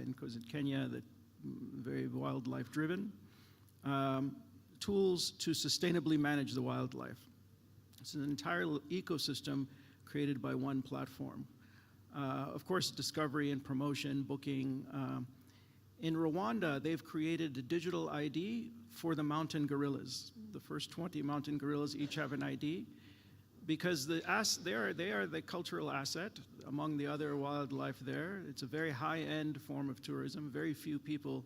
because in Kenya, that very wildlife driven, tools to sustainably manage the wildlife. It's an entire ecosystem created by one platform. Of course, discovery and promotion, booking. In Rwanda, they've created a digital ID for the mountain gorillas. The first 20 mountain gorillas each have an ID, because they are the cultural asset among the other wildlife there. It's a very high-end form of tourism. Very few people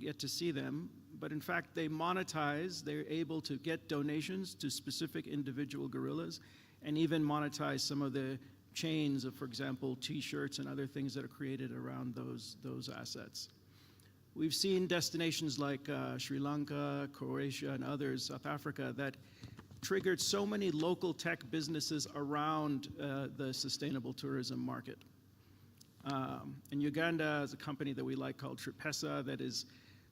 get to see them, but in fact they monetize, they're able to get donations to specific individual gorillas and even monetize some of the chains of, for example, t-shirts and other things that are created around those assets. We've seen destinations like Sri Lanka, Croatia, and others, South Africa, that triggered so many local tech businesses around the sustainable tourism market. In Uganda is a company that we like called Tripesa that is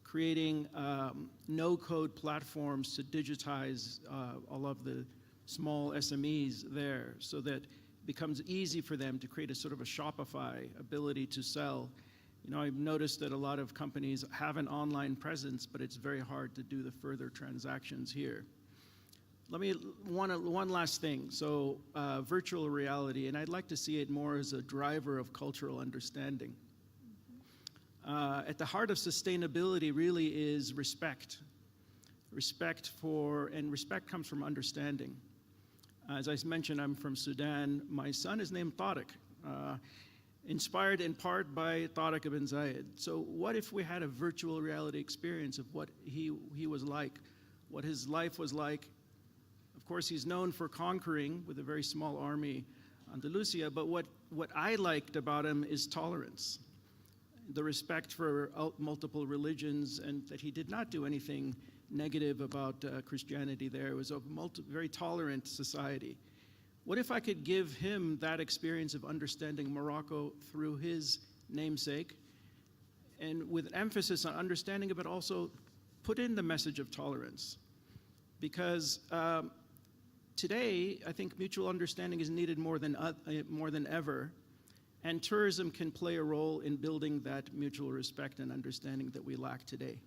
creating no-code platforms to digitize all of the small SMEs there so that it becomes easy for them to create a sort of a Shopify ability to sell. You know, I've noticed that a lot of companies have an online presence, but it's very hard to do the further transactions here. One last thing. So virtual reality, and I'd like to see it more as a driver of cultural understanding. At the heart of sustainability really is respect. Respect comes from understanding. As I mentioned, I'm from Sudan. My son is named Tariq, inspired in part by Tariq ibn Zayed. So what if we had a virtual reality experience of what he was like, what his life was like? Of course, he's known for conquering with a very small army Andalusia, but what I liked about him is tolerance, the respect for multiple religions, and that he did not do anything negative about Christianity there. It was a very tolerant society. What if I could give him that experience of understanding Morocco through his namesake, and with emphasis on understanding it, but also put in the message of tolerance? Because today, I think mutual understanding is needed more than ever, and tourism can play a role in building that mutual respect and understanding that we lack today.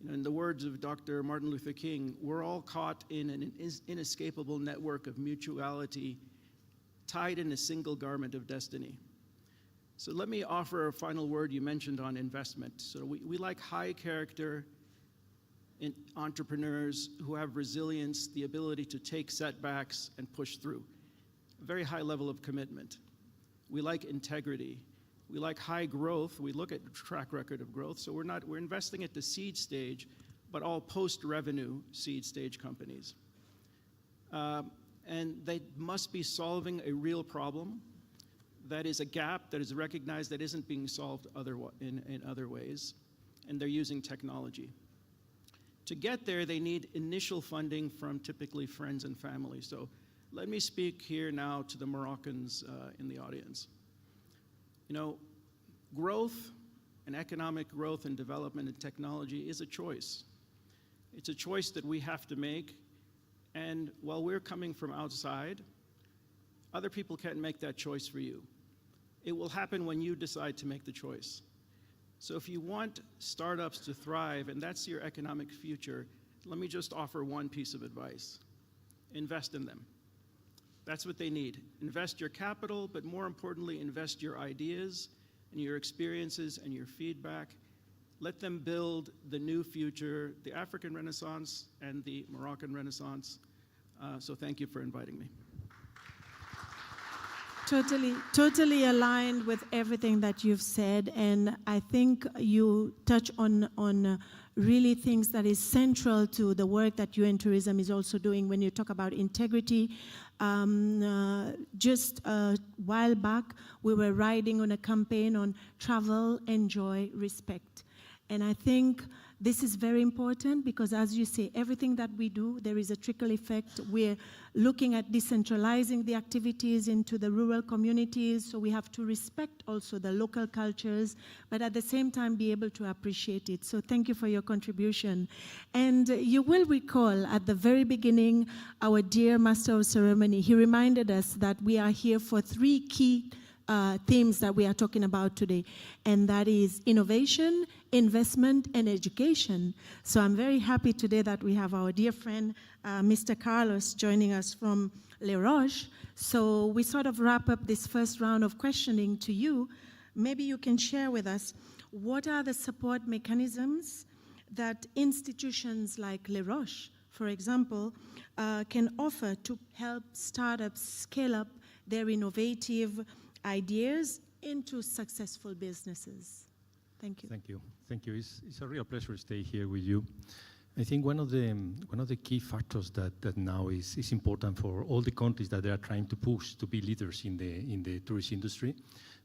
You know, in the words of Dr. Martin Luther King, we're all caught in an inescapable network of mutuality tied in a single garment of destiny. So let me offer a final word you mentioned on investment. So we like high character entrepreneurs who have resilience, the ability to take setbacks and push through. A very high level of commitment. We like integrity. We like high growth. We look at track record of growth. So we're investing at the seed stage, but all post-revenue seed stage companies. And they must be solving a real problem that is a gap that is recognized that isn't being solved in other ways, and they're using technology. To get there, they need initial funding from typically friends and family. So let me speak here now to the Moroccans in the audience. You know, growth and economic growth and development and technology is a choice. It's a choice that we have to make. And while we're coming from outside, other people can't make that choice for you. It will happen when you decide to make the choice. So if you want startups to thrive, and that's your economic future, let me just offer one piece of advice. Invest in them. That's what they need. Invest your capital, but more importantly, invest your ideas and your experiences and your feedback. Let them build the new future, the African Renaissance and the Moroccan Renaissance. So thank you for inviting me. Totally aligned with everything that you've said, and I think you touch on really things that is central to the work that UN Tourism is also doing when you talk about integrity. Just a while back, we were riding on a campaign on travel, enjoy, respect. And I think this is very important because, as you say, everything that we do, there is a trickle effect. We're looking at decentralizing the activities into the rural communities, so we have to respect also the local cultures, but at the same time be able to appreciate it. So thank you for your contribution. And you will recall at the very beginning, our dear Master of Ceremony, he reminded us that we are here for three key themes that we are talking about today, and that is innovation, investment, and education. So I'm very happy today that we have our dear friend, Mr. Carlos, joining us from Les Roches. So we sort of wrap up this first round of questioning to you. Maybe you can share with us what are the support mechanisms that institutions like Les Roches, for example, can offer to help startups scale up their innovative ideas into successful businesses. Thank you. Thank you. Thank you. It's a real pleasure to stay here with you. I think one of the key factors that now is important for all the countries that they are trying to push to be leaders in the tourist industry,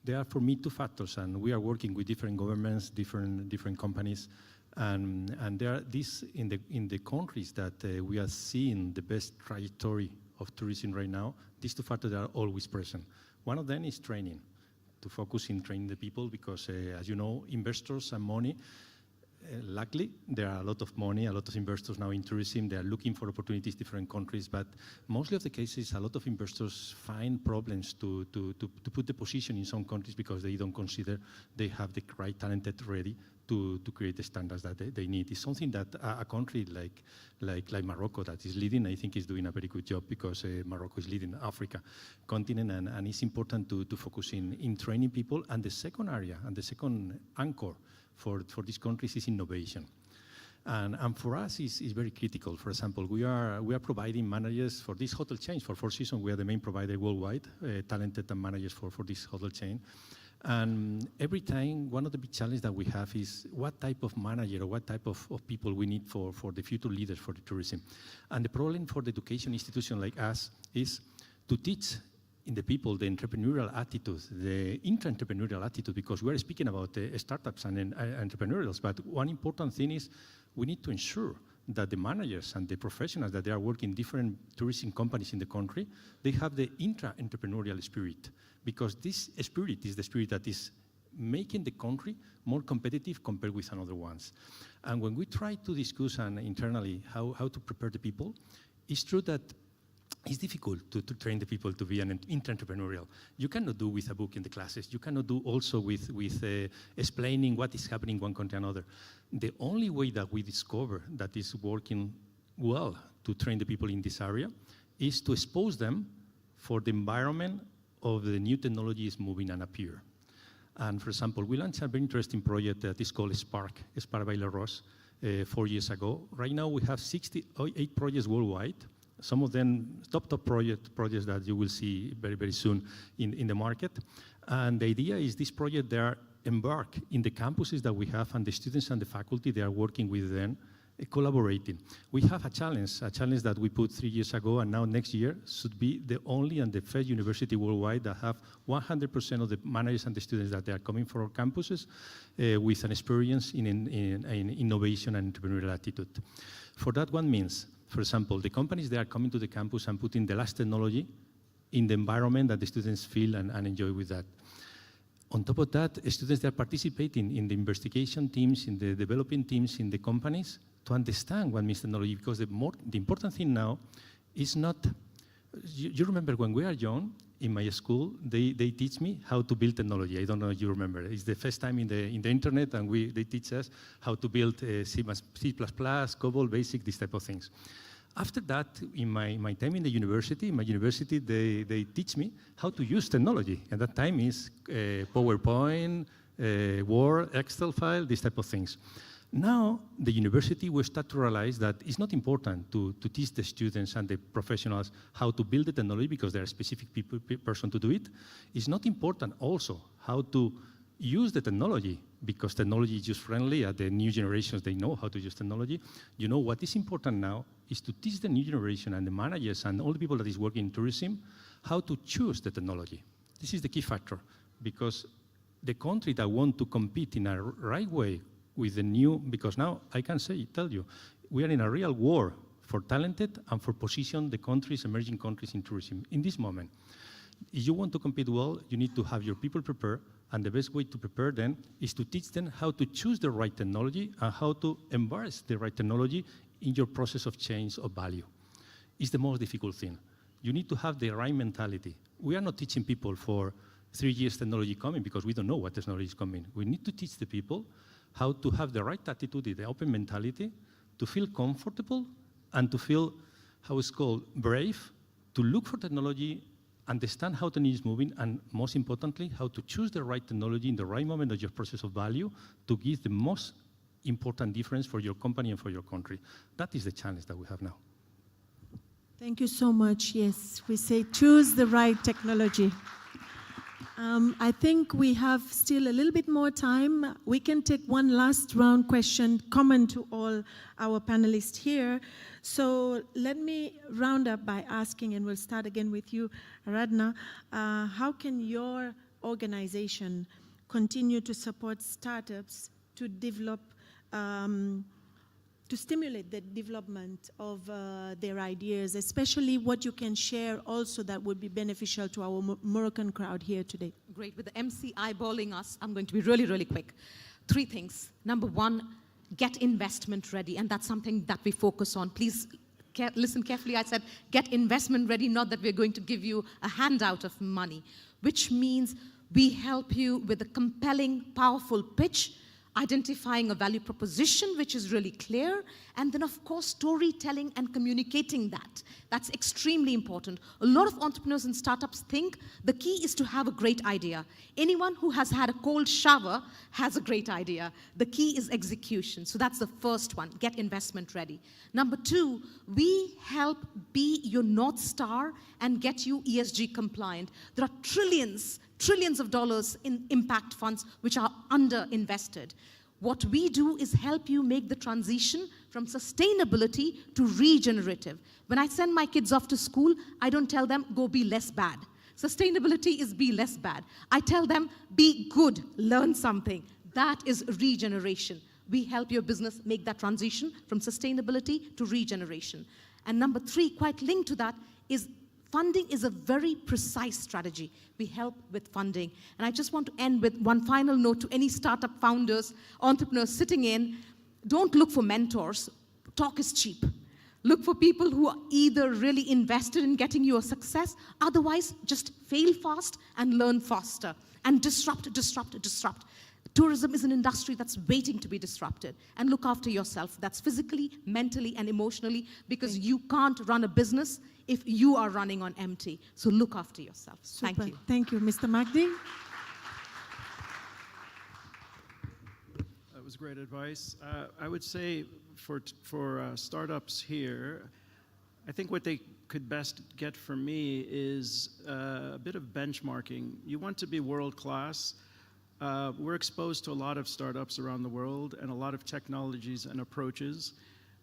there are for me two factors, and we are working with different governments, different companies, and there are these in the countries that we are seeing the best trajectory of tourism right now. These two factors are always present. One of them is training, to focus in training the people, because as you know, investors and money. Luckily, there are a lot of money, a lot of investors now in tourism. They are looking for opportunities in different countries, but mostly of the cases, a lot of investors find problems to put the position in some countries because they don't consider they have the right talented ready to create the standards that they need. It's something that a country like Morocco that is leading, I think, is doing a very good job, because Morocco is leading Africa continent, and it's important to focus in training people. And the second area, and the second anchor for these countries is innovation. And for us, it's very critical. For example, we are providing managers for this hotel chain. For Four Seasons, we are the main provider worldwide, talented and managers for this hotel chain. And every time, one of the big challenges that we have is what type of manager or what type of people we need for the future leaders for the tourism. And the problem for the education institution like us is to teach in the people the entrepreneurial attitude, the intra-entrepreneurial attitude, because we're speaking about startups and entrepreneurials, but one important thing is we need to ensure that the managers and the professionals that they are working in different tourism companies in the country, they have the intra-entrepreneurial spirit, because this spirit is the spirit that is making the country more competitive compared with other ones. And when we try to discuss internally how to prepare the people, it's true that it's difficult to train the people to be an intra-entrepreneurial. You cannot do with a book in the classes. You cannot do also with explaining what is happening in one country and another. The only way that we discover that is working well to train the people in this area is to expose them for the environment of the new technologies moving and appear. And for example, we launched a very interesting project that is called Spark by Le Roche 4 years ago. Right now we have 68 projects worldwide. Some of them top projects that you will see very, very soon in the market. And the idea is this project, they are embarked in the campuses that we have, and the students and the faculty, they are working with them, collaborating. We have a challenge that we put 3 years ago, and now next year should be the only and the first university worldwide that have 100% of the managers and the students that they are coming from our campuses with an experience in innovation and entrepreneurial attitude. For that one means, for example, the companies, they are coming to the campus and putting the last technology in the environment that the students feel and enjoy with that. On top of that, students, they are participating in the investigation teams, in the developing teams in the companies to understand what means technology, because the important thing now is not, you remember when we are young, in my school, they teach me how to build technology. I don't know if you remember. It's the first time in the internet, and they teach us how to build C++, COBOL, BASIC, these type of things. After that, in my time in the university, they teach me how to use technology. And that time is PowerPoint, Word, Excel file, these type of things. Now, the university will start to realize that it's not important to teach the students and the professionals how to build the technology because there are specific person to do it. It's not important also how to use the technology because technology is user-friendly and the new generations, they know how to use technology. You know, what is important now is to teach the new generation and the managers and all the people that is working in tourism how to choose the technology. This is the key factor because the country that want to compete in a right way with the new, because now I can tell you, we are in a real war for talented and for position the countries, emerging countries in tourism in this moment. If you want to compete well, you need to have your people prepared, and the best way to prepare them is to teach them how to choose the right technology and how to embrace the right technology in your process of change of value. It's the most difficult thing. You need to have the right mentality. We are not teaching people for 3 years technology coming because we don't know what technology is coming. We need to teach the people how to have the right attitude, the open mentality, to feel comfortable and to feel, how it's called, brave, to look for technology, understand how technology is moving, and most importantly, how to choose the right technology in the right moment of your process of value to give the most important difference for your company and for your country. That is the challenge that we have now. Thank you so much. Yes, we say choose the right technology. I think we have still a little bit more time. We can take one last round question common to all our panelists here. So let me round up by asking, and we'll start again with you, Aradhna, how can your organization continue to support startups to develop, to stimulate the development of their ideas, especially what you can share also that would be beneficial to our Moroccan crowd here today? Great. With the MC eyeballing us, I'm going to be really, really quick. 3 things. Number 1, get investment ready, and that's something that we focus on. Please listen carefully. I said get investment ready, not that we're going to give you a handout of money, which means we help you with a compelling, powerful pitch, identifying a value proposition which is really clear, and then of course storytelling and communicating that. That's extremely important. A lot of entrepreneurs and startups think the key is to have a great idea. Anyone who has had a cold shower has a great idea. The key is execution. So that's the first one, get investment ready. Number 2, we help be your North Star and get you ESG compliant. There are trillions of dollars in impact funds which are underinvested. What we do is help you make the transition from sustainability to regenerative. When I send my kids off to school, I don't tell them, go be less bad. Sustainability is be less bad. I tell them, be good, learn something. That is regeneration. We help your business make that transition from sustainability to regeneration. And number 3, quite linked to that, is funding is a very precise strategy. We help with funding. And I just want to end with one final note to any startup founders, entrepreneurs sitting in. Don't look for mentors. Talk is cheap. Look for people who are either really invested in getting you a success, otherwise just fail fast and learn faster. And disrupt. Tourism is an industry that's waiting to be disrupted. And look after yourself. That's physically, mentally, and emotionally, because you can't run a business if you are running on empty. So look after yourself. Super. Thank you. Thank you. Mr. Magdi? That was great advice. I would say for startups here, I think what they could best get from me is a bit of benchmarking. You want to be world class. We're exposed to a lot of startups around the world and a lot of technologies and approaches.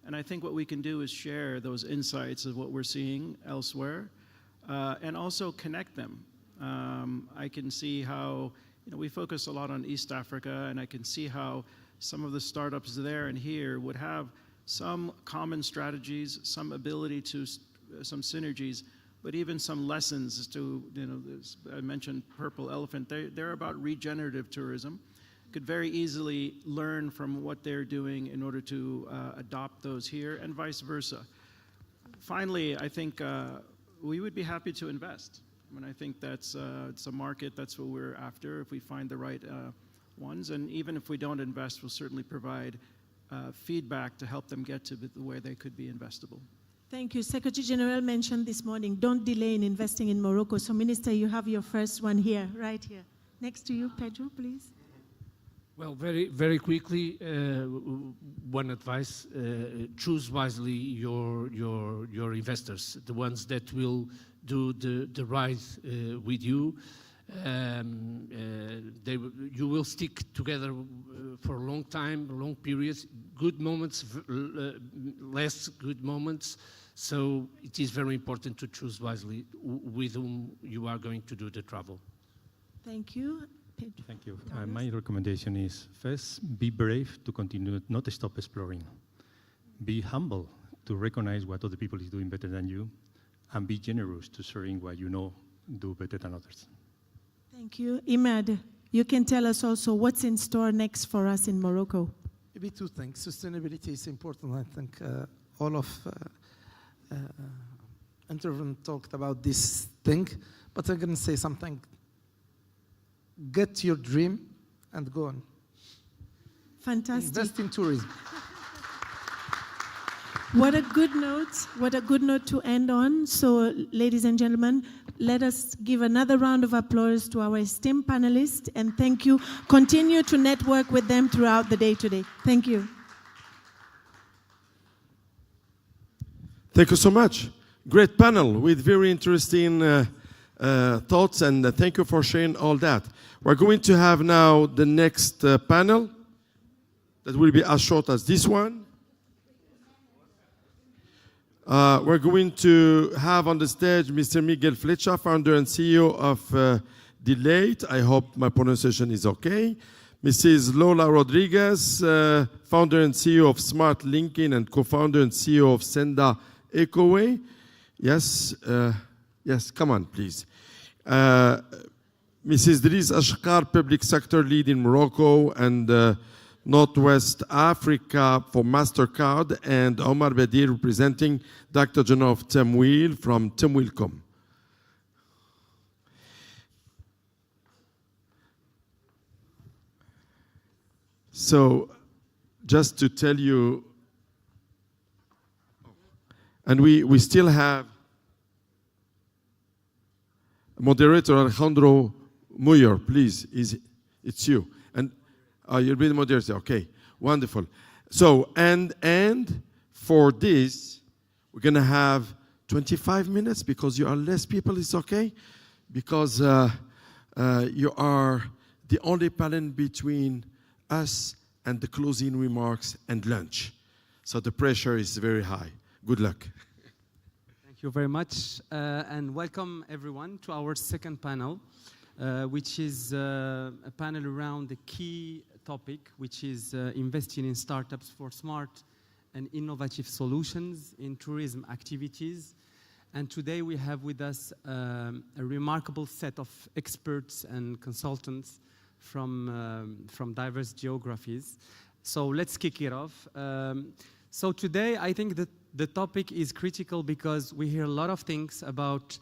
And I think what we can do is share those insights of what we're seeing elsewhere and also connect them. I can see how, we focus a lot on East Africa, and I can see how some of the startups there and here would have some common strategies, some ability to, some synergies, but even some lessons as to, I mentioned Purple Elephant, they're about regenerative tourism. Could very easily learn from what they're doing in order to adopt those here, and vice versa. Finally, I think we would be happy to invest. I think that's it's a market, that's what we're after, if we find the right ones. And even if we don't invest, we'll certainly provide feedback to help them get to the way they could be investable. Thank you. Secretary General mentioned this morning, don't delay in investing in Morocco. So Minister, you have your first one here, right here. Next to you, Pedro, please. Well, very quickly, one advice, choose wisely your investors, the ones that will do the right with you. You will stick together for a long time, long periods, good moments, less good moments. So it is very important to choose wisely with whom you are going to do the travel. Thank you. Thank you. My recommendation is, first, be brave to continue, not stop exploring. Be humble to recognize what other people is doing better than you, and be generous to sharing what you know do better than others. Thank you. Imad, you can tell us also what's in store next for us in Morocco. Maybe 2 things. Sustainability is important. I think all of intervenants talked about this thing, but I'm going to say something. Get your dream and go on. Fantastic. Invest in tourism. What a good note to end on. So, ladies and gentlemen, let us give another round of applause to our esteemed panelists, and thank you. Continue to network with them throughout the day today. Thank you. Thank you so much. Great panel with very interesting thoughts, and thank you for sharing all that. We're going to have now the next panel that will be as short as this one. We're going to have on the stage Mr. Miguel Flecha, founder and CEO of Delayed. I hope my pronunciation is okay. Mrs. Lola Rodriguez, founder and CEO of Smart Linking and co-founder and CEO of Senda Ecoway. Yes, yes, come on, please. Mrs. Dries Ashkar, public sector lead in Morocco and Northwest Africa for MasterCard, and Omar Badir, representing Director General of Temwil from Temwilcom. So, just to tell you, and we still have moderator Alejandro Muyer, please. It's you. And you'll be the moderator. Okay, wonderful. So, and for this, we're going to have 25 minutes because you are less people. It's okay? Because you are the only panel between us and the closing remarks and lunch. So the pressure is very high. Good luck. Thank you very much, and welcome everyone to our second panel, which is a panel around the key topic, which is investing in startups for smart and innovative solutions in tourism activities. And today we have with us a remarkable set of experts and consultants from diverse geographies. So let's kick it off. So today I think that the topic is critical because we hear a lot of things about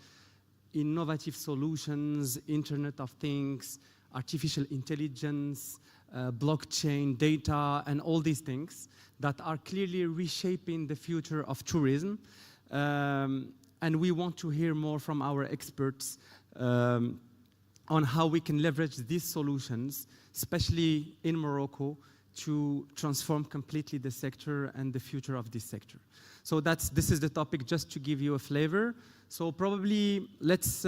innovative solutions, Internet of Things, artificial intelligence, blockchain, data, and all these things that are clearly reshaping the future of tourism. And we want to hear more from our experts on how we can leverage these solutions, especially in Morocco, to transform completely the sector and the future of this sector. So this is the topic, just to give you a flavor. So probably let's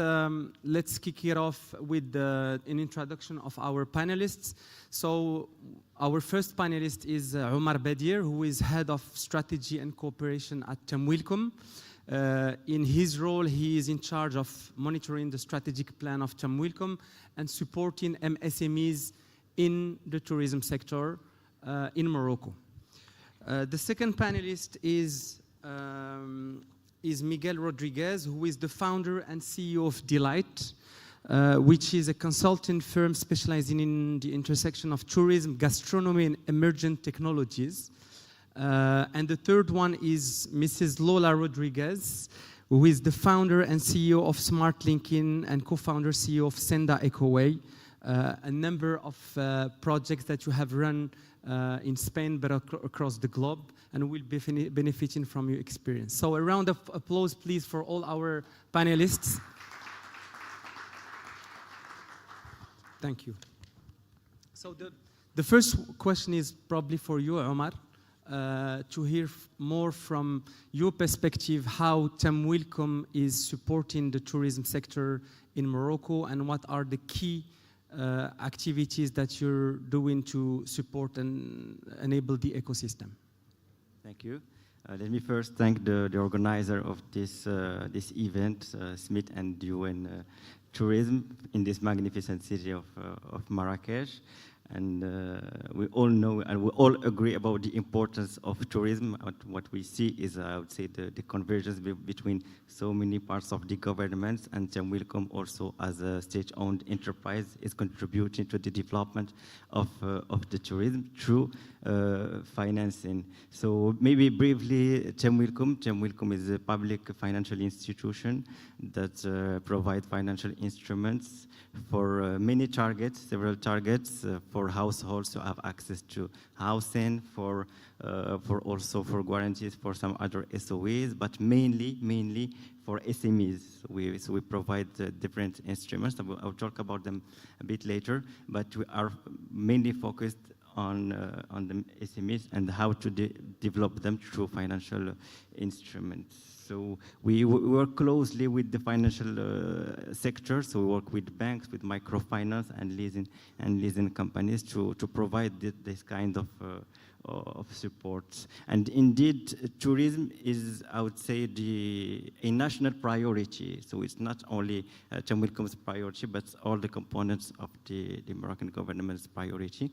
kick it off with an introduction of our panelists. So our first panelist is Omar Badir, who is Head of Strategy and Cooperation at Temwilcom. In his role, he is in charge of monitoring the strategic plan of Temwilcom and supporting MSMEs in the tourism sector in Morocco. The second panelist is Miguel Rodriguez, who is the founder and CEO of Delight, which is a consulting firm specializing in the intersection of tourism, gastronomy, and emerging technologies. And the third one is Mrs. Lola Rodriguez, who is the founder and CEO of Smart Linking and co-founder CEO of Senda Ecoway, a number of projects that you have run in Spain but across the globe, and will be benefiting from your experience. So a round of applause, please, for all our panelists. Thank you. So the first question is probably for you, Omar. To hear more from your perspective how Temwilcom is supporting the tourism sector in Morocco, and what are the key activities that you're doing to support and enable the ecosystem. Thank you. Let me first thank the organizer of this event, Smith and UN Tourism, in this magnificent city of Marrakesh. And we all know and we all agree about the importance of tourism. What we see is, I would say, the convergence between so many parts of the government, and Temwilcom also, as a state-owned enterprise, is contributing to the development of the tourism through financing. So maybe briefly, Temwilcom is a public financial institution that provides financial instruments for many targets, several targets, for households to have access to housing, for also for guarantees for some other SOEs, but mainly for SMEs. So we provide different instruments. I'll talk about them a bit later, but we are mainly focused on the SMEs and how to develop them through financial instruments. So we work closely with the financial sector. So we work with banks, with microfinance and leasing companies to provide this kind of support. And indeed, tourism is, I would say, a national priority. So it's not only Chamwilcom's priority, but all the components of the Moroccan government's priority.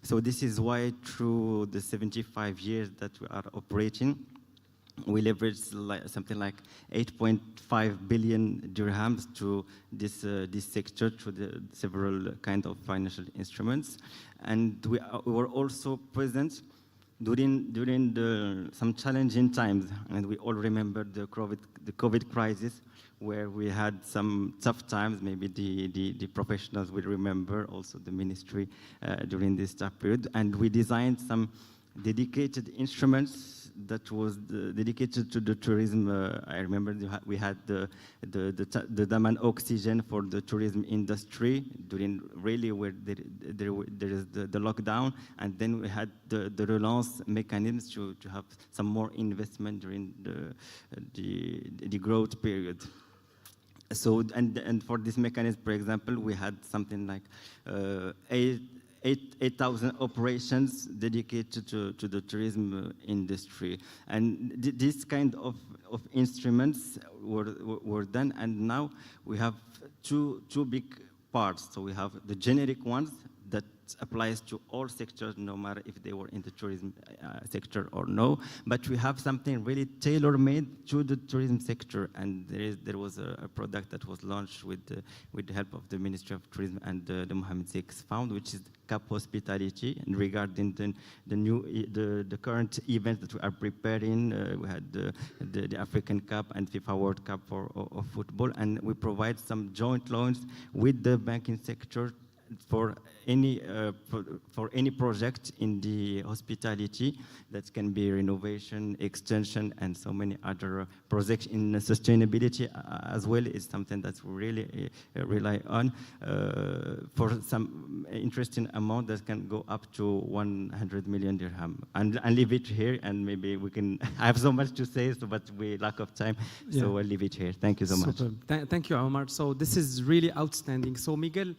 So this is why through the 75 years that we are operating, we leveraged something like 8.5 billion dirhams to this sector through the several kind of financial instruments. And we were also present during some challenging times. And we all remember the COVID crisis, where we had some tough times. Maybe the professionals will remember, also the ministry during this tough period. And we designed some dedicated instruments that was dedicated to the tourism. I remember we had the demand oxygen for the tourism industry during really where there is the lockdown, and then we had the relance mechanisms to have some more investment during the growth period. So and for this mechanism, for example, we had something like 8,000 operations dedicated to the tourism industry. And this kind of instruments were done, and now we have two big parts. So we have the generic ones that applies to all sectors, no matter if they were in the tourism sector or no. But we have something really tailor-made to the tourism sector, and there was a product that was launched with the help of the Ministry of Tourism and the Mohammed VI Fund, which is CAP Hospitality. And regarding the current events that we are preparing, we had the African Cup and FIFA World Cup of football, and we provide some joint loans with the banking sector for any project in the hospitality that can be renovation, extension, and so many other projects in sustainability as well is something that we really rely on for some interesting amount that can go up to 100 million dirham. And I'll leave it here, and maybe we can. I have so much to say, but we lack of time, so I'll leave it here. Thank you so much. Thank you, Omar. So this is really outstanding. So Miguel,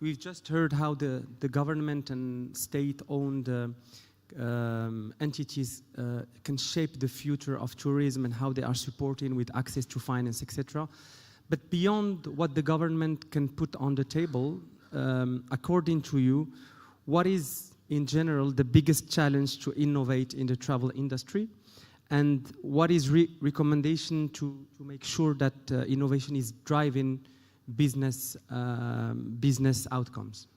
we've just heard how the government and state-owned entities can shape the future of tourism and how they are supporting with access to finance, etc. But beyond what the government can put on the table, according to you, what is, in general, the biggest challenge to innovate in the travel industry? And what is recommendation to make sure that innovation is driving business outcomes?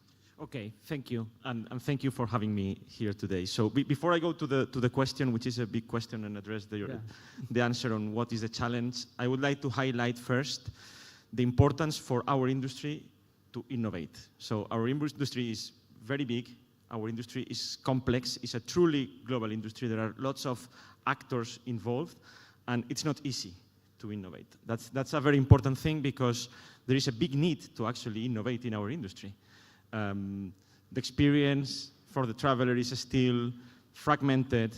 Okay, thank you, and thank you for having me here today. So before I go to the question, which is a big question, and address the answer on what is the challenge, I would like to highlight first the importance for our industry to innovate. So our industry is very big, our industry is complex, it's a truly global industry, there are lots of actors involved, and it's not easy to innovate. That's a very important thing, because there is a big need to actually innovate in our industry. The experience for the traveler is still fragmented.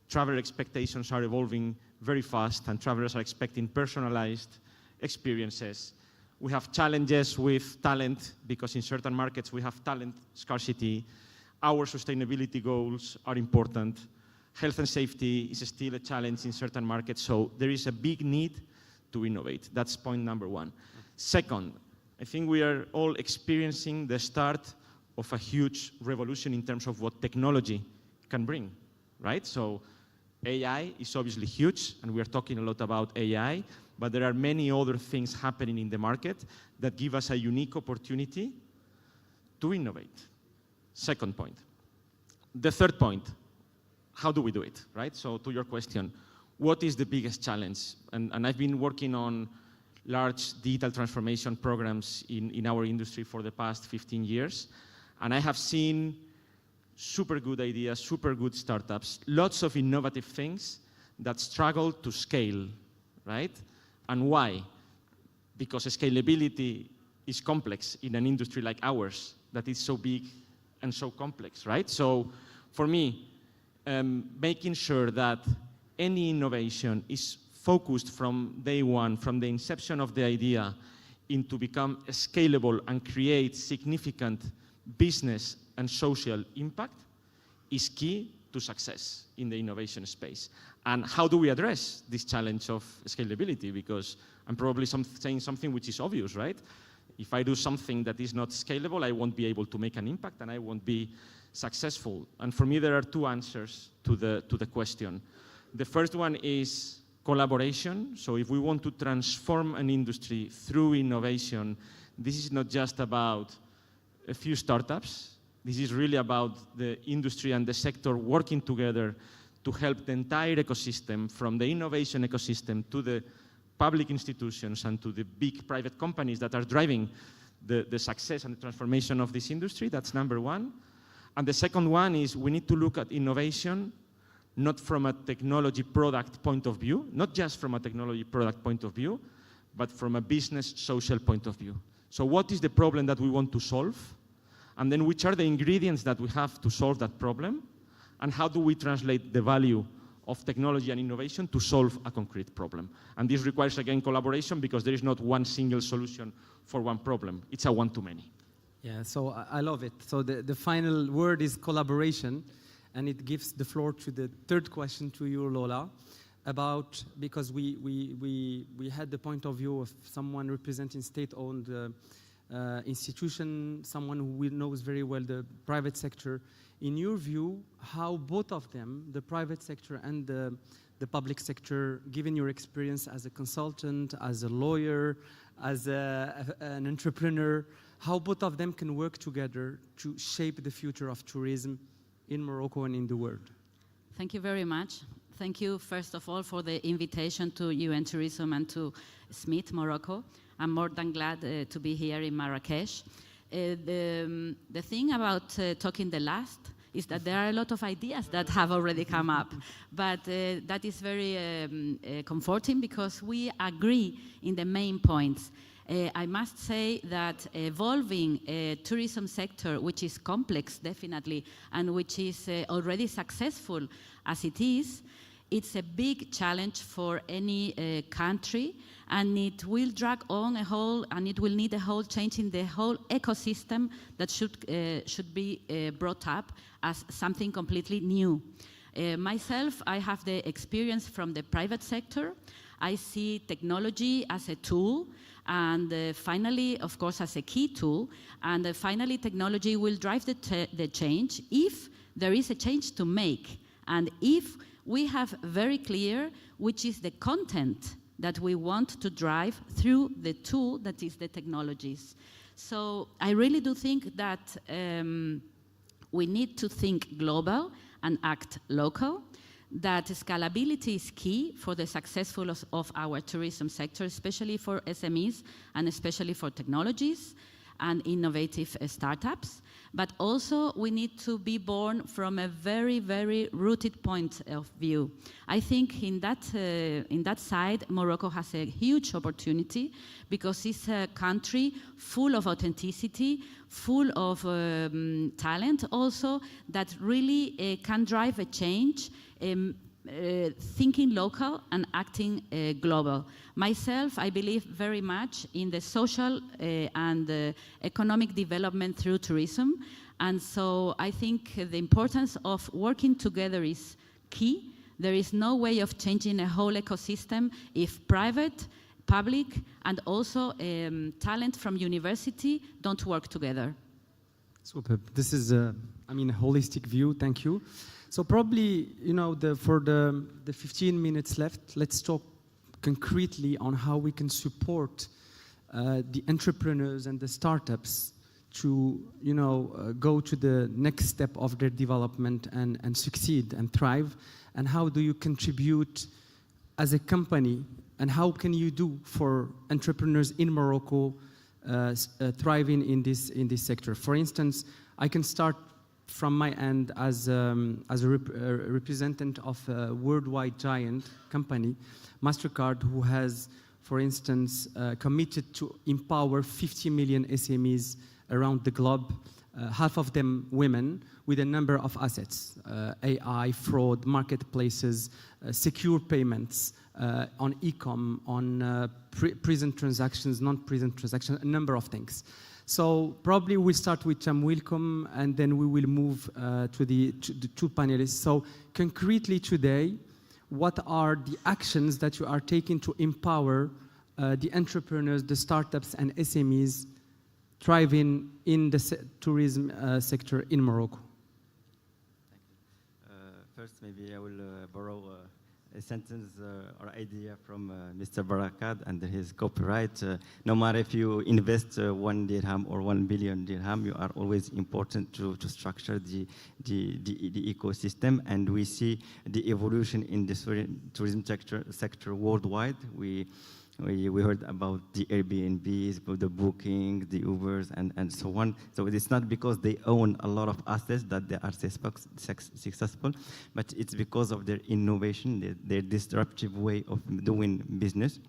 Traveler expectations are evolving very fast, and travelers are expecting personalized experiences. We have challenges with talent, because in certain markets we have talent scarcity. Our sustainability goals are important. Health and safety is still a challenge in certain markets, so there is a big need to innovate. That's point number one. Second, I think we are all experiencing the start of a huge revolution in terms of what technology can bring, right? So AI is obviously huge, and we are talking a lot about AI, but there are many other things happening in the market that give us a unique opportunity to innovate. Second point. The third point, how do we do it, right? So to your question, what is the biggest challenge? And I've been working on large digital transformation programs in our industry for the past 15 years. And I have seen super good ideas, super good startups, lots of innovative things that struggle to scale, right? And why? Because scalability is complex in an industry like ours that is so big and so complex, right? So for me, making sure that any innovation is focused from day one, from the inception of the idea, into become scalable and create significant business and social impact is key to success in the innovation space. And how do we address this challenge of scalability? Because I'm probably saying something which is obvious, right? If I do something that is not scalable, I won't be able to make an impact and I won't be successful. And for me, there are two answers to the question. The first one is collaboration. So if we want to transform an industry through innovation, this is not just about a few startups. This is really about the industry and the sector working together to help the entire ecosystem, from the innovation ecosystem to the public institutions and to the big private companies that are driving the success and the transformation of this industry. That's number one. And the second one is we need to look at innovation not from a technology product point of view, not just from a technology product point of view, but from a business social point of view. So what is the problem that we want to solve? And then which are the ingredients that we have to solve that problem? And how do we translate the value of technology and innovation to solve a concrete problem? And this requires, again, collaboration, because there is not one single solution for one problem. It's a one-to-many. Yeah, so I love it. So the final word is collaboration, and it gives the floor to the third question to you, Lola, about, because we had the point of view of someone representing state-owned institution, someone who knows very well the private sector. In your view, how both of them, the private sector and the public sector, given your experience as a consultant, as a lawyer, as an entrepreneur, how both of them can work together to shape the future of tourism in Morocco and in the world? Thank you very much. Thank you, first of all, for the invitation to UN Tourism and to SMIT, Morocco. I'm more than glad to be here in Marrakesh. The thing about talking the last is that there are a lot of ideas that have already come up, but that is very comforting because we agree in the main points. I must say that evolving a tourism sector, which is complex, definitely, and which is already successful as it is, it's a big challenge for any country, and it will drag on and it will need a whole change in the whole ecosystem that should be brought up as something completely new. Myself, I have the experience from the private sector. I see technology as a tool, and finally, of course, as a key tool, and finally, technology will drive the change if there is a change to make, and if we have very clear which is the content that we want to drive through the tool that is the technologies. So I really do think that we need to think global and act local, that scalability is key for the successfulness of our tourism sector, especially for SMEs and especially for technologies and innovative startups. But also we need to be born from a very, very rooted point of view. I think in that side, Morocco has a huge opportunity because it's a country full of authenticity, full of talent also, that really can drive a change, thinking local and acting global. Myself, I believe very much in the social and economic development through tourism, and so I think the importance of working together is key. There is no way of changing a whole ecosystem if private, public, and also talent from university don't work together. Super. This is, a holistic view. Thank you. So probably, for the 15 minutes left, let's talk concretely on how we can support the entrepreneurs and the startups to, go to the next step of their development and succeed and thrive. And how do you contribute as a company, and how can you do for entrepreneurs in Morocco thriving in this sector? For instance, I can start from my end as a representative of a worldwide giant company, MasterCard, who has, for instance, committed to empower 50 million SMEs around the globe half of them women, with a number of assets, AI, fraud, marketplaces, secure payments, on e-com, on present transactions, non-present transactions, a number of things. So probably we'll start with Wilcom, and then we will move to the two panelists. So concretely today, what are the actions that you are taking to empower the entrepreneurs, the startups and SMEs thriving in the tourism sector in Morocco? First, maybe I will borrow a sentence or idea from Mr. Barakat under his copyright. No matter if you invest 1 dirham or 1 billion dirham, you are always important to structure the ecosystem. And we see the evolution in the tourism sector worldwide. We heard about the Airbnbs, the Booking, the Ubers, and so on. So it's not because they own a lot of assets that they are successful, but it's because of their innovation, their disruptive way of doing business,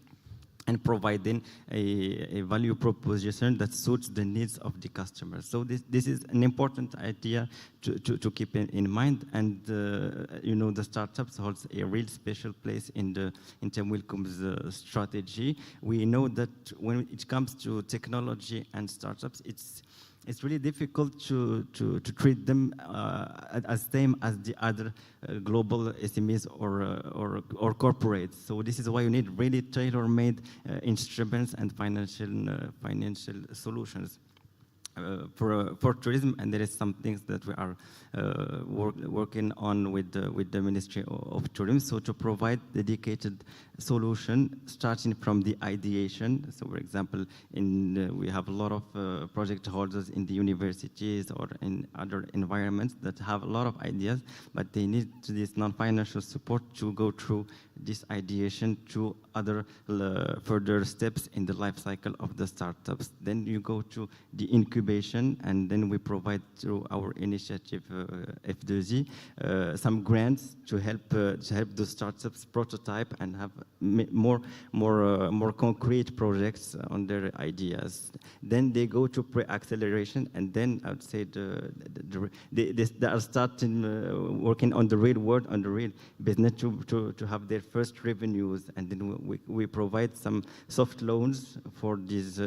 and providing a value proposition that suits the needs of the customer. So this is an important idea to keep in mind. And you know, the startups holds a real special place in Wilcom's strategy. We know that when it comes to technology and startups, it's really difficult to treat them as same as the other global SMEs or corporates. So this is why you need really tailor-made instruments and financial solutions. For tourism, and there is some things that we are working on with the Ministry of Tourism, so to provide dedicated solution starting from the ideation. So for example, we have a lot of project holders in the universities or in other environments that have a lot of ideas, but they need this non-financial support to go through this ideation to other further steps in the life cycle of the startups. Then you go to the incubation, and then we provide through our initiative F2Z some grants to help the startups prototype and have more concrete projects on their ideas. Then they go to pre-acceleration, and then I would say they are starting working on the real world, on the real business to have their first revenues, and then we provide some soft loans for these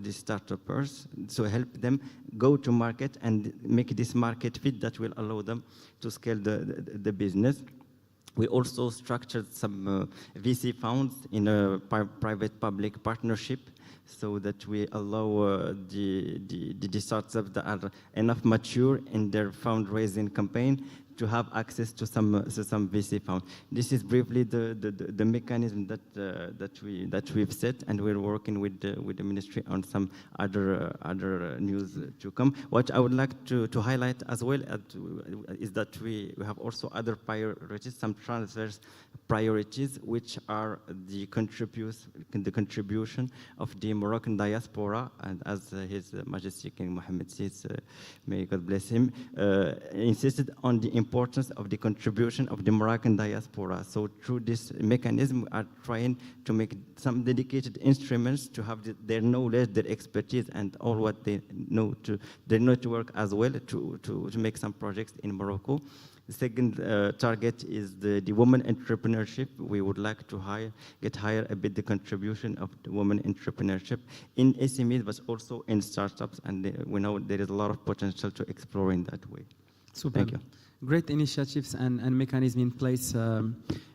startups to help them go to market and make this market fit that will allow them to scale the business. We also structured some VC funds in a private-public partnership, so that we allow the startups that are enough mature in their fundraising campaign to have access to some VC fund. This is briefly the mechanism that we've set, and we're working with the ministry on some other news to come. What I would like to highlight as well is that we have also other priorities, some transverse priorities, which are the contribution of the Moroccan diaspora, and as His Majesty King Mohammed says, may God bless him, insisted on the importance of the contribution of the Moroccan diaspora. So through this mechanism, we are trying to make some dedicated instruments to have their knowledge, their expertise, and all what they know to their network as well to make some projects in Morocco. The second target is the women entrepreneurship. We would like to get higher a bit the contribution of the women entrepreneurship in SMEs, but also in startups, and we know there is a lot of potential to explore in that way. Super. Thank you. Great initiatives and mechanisms in place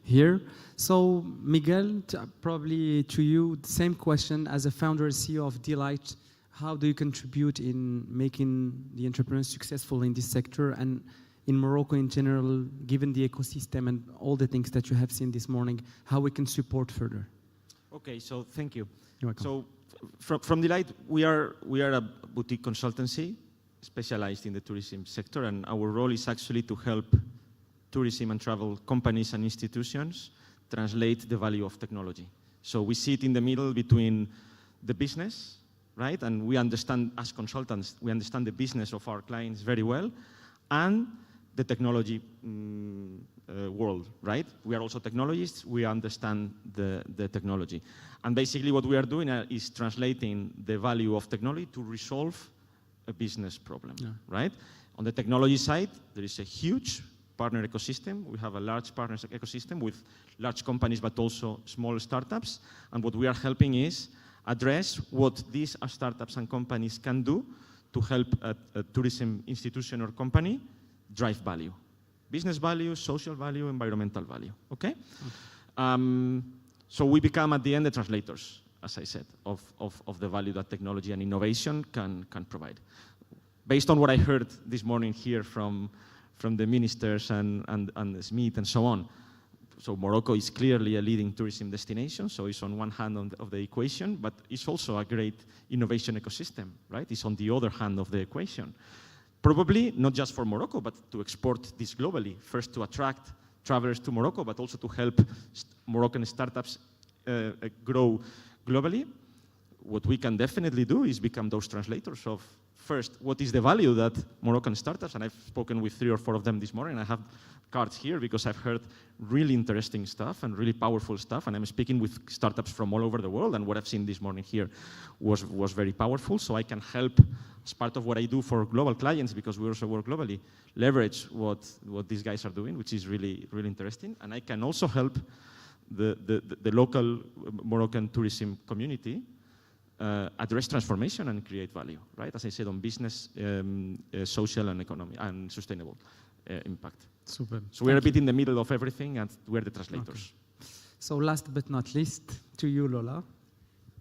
here. So Miguel, probably to you, the same question as a founder and CEO of Delight. How do you contribute in making the entrepreneurs successful in this sector and in Morocco in general, given the ecosystem and all the things that you have seen this morning, how we can support further? Okay, so thank you. You're welcome. So from Delight, we are a boutique consultancy specialized in the tourism sector, and our role is actually to help tourism and travel companies and institutions translate the value of technology. So we sit in the middle between the business, right? And we understand, as consultants, we understand the business of our clients very well, and the technology world, right? We are also technologists, we understand the technology. And basically what we are doing is translating the value of technology to resolve a business problem, right? On the technology side, there is a huge partner ecosystem. We have a large partner ecosystem with large companies, but also small startups. And what we are helping is address what these startups and companies can do to help a tourism institution or company drive value. Business value, social value, environmental value, okay? So we become, at the end, the translators, as I said, of the value that technology and innovation can provide. Based on what I heard this morning here from the ministers and Smith and so on, so Morocco is clearly a leading tourism destination, so it's on one hand of the equation, but it's also a great innovation ecosystem, right? It's on the other hand of the equation. Probably not just for Morocco, but to export this globally. First, to attract travelers to Morocco, but also to help Moroccan startups grow globally. What we can definitely do is become those translators of, first, what is the value that Moroccan startups, and I've spoken with 3 or 4 of them this morning, I have cards here because I've heard really interesting stuff and really powerful stuff, and I'm speaking with startups from all over the world, and what I've seen this morning here was very powerful, so I can help, as part of what I do for global clients, because we also work globally, leverage what these guys are doing, which is really, really interesting, and I can also help the local Moroccan tourism community address transformation and create value, right? As I said, on business, social and economic and sustainable impact. Super. So we're a bit in the middle of everything, and we're the translators. Okay. So last but not least, to you, Lola.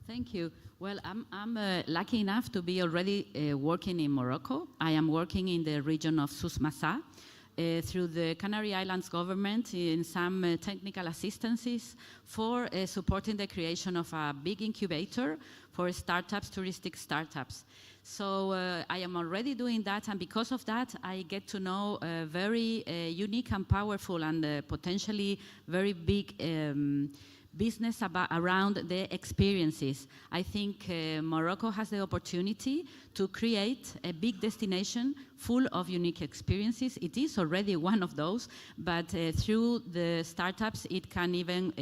Thank you. Well, I'm lucky enough to be already working in Morocco. I am working in the region of Souss Massa through the Canary Islands government in some technical assistances for supporting the creation of a big incubator for startups, touristic startups. So I am already doing that, and because of that, I get to know very unique and powerful and potentially very big business around the experiences. I think Morocco has the opportunity to create a big destination full of unique experiences. It is already one of those, but through the startups, it can even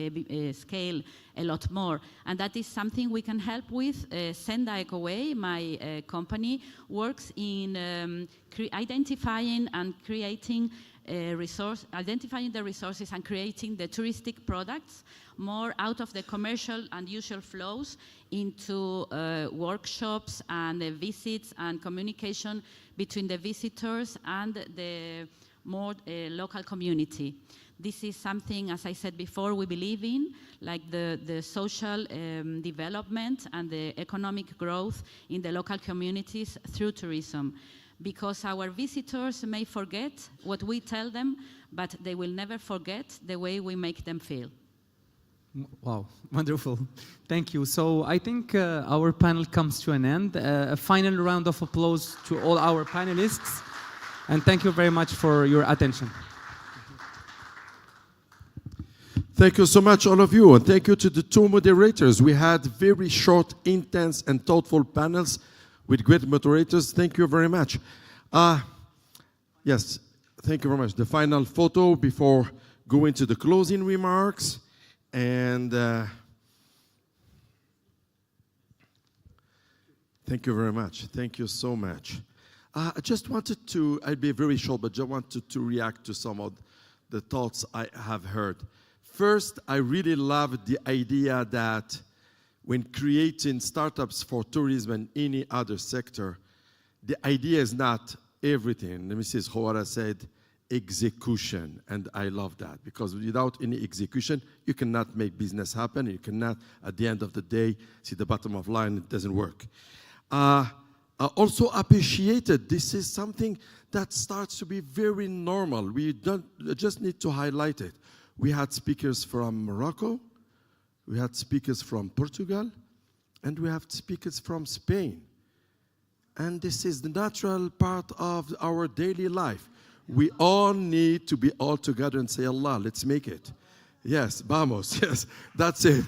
scale a lot more. And that is something we can help with. Senda Ecoway, my company, works in identifying and creating identifying the resources and creating the touristic products more out of the commercial and usual flows into workshops and visits and communication between the visitors and the more local community. This is something, as I said before, we believe in, like the social development and the economic growth in the local communities through tourism. Because our visitors may forget what we tell them, but they will never forget the way we make them feel. Wow, wonderful. Thank you. So I think our panel comes to an end. A final round of applause to all our panelists. And thank you very much for your attention. Thank you so much, all of you. And thank you to the 2 moderators. We had very short, intense, and thoughtful panels with great moderators. Thank you very much. Yes, thank you very much. The final photo before going to the closing remarks. And thank you very much. Thank you so much. I just wanted to, I'll be very short, but just wanted to react to some of the thoughts I have heard. First, I really love the idea that when creating startups for tourism and any other sector, the idea is not everything. Let me say, as Hawara said, execution. And I love that, because without any execution, you cannot make business happen. You cannot, at the end of the day, see the bottom of line. It doesn't work. Also appreciated, this is something that starts to be very normal. We don't just need to highlight it. We had speakers from Morocco, we had speakers from Portugal, and we have speakers from Spain. And this is the natural part of our daily life. We all need to be all together and say, Allah, let's make it. Yes, vamos, yes, that's it.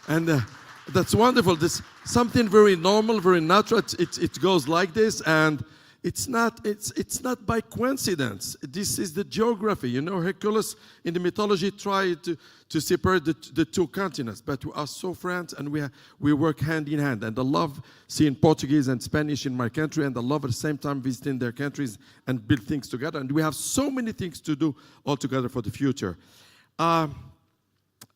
And that's wonderful. This something very normal, very natural. It goes like this, and It's not by coincidence. This is the geography. You know, Hercules in the mythology tried to separate the two continents, but we are so friends and we work hand in hand. And I love seeing Portuguese and Spanish in my country, and I love at the same time visiting their countries and build things together. And we have so many things to do all together for the future. I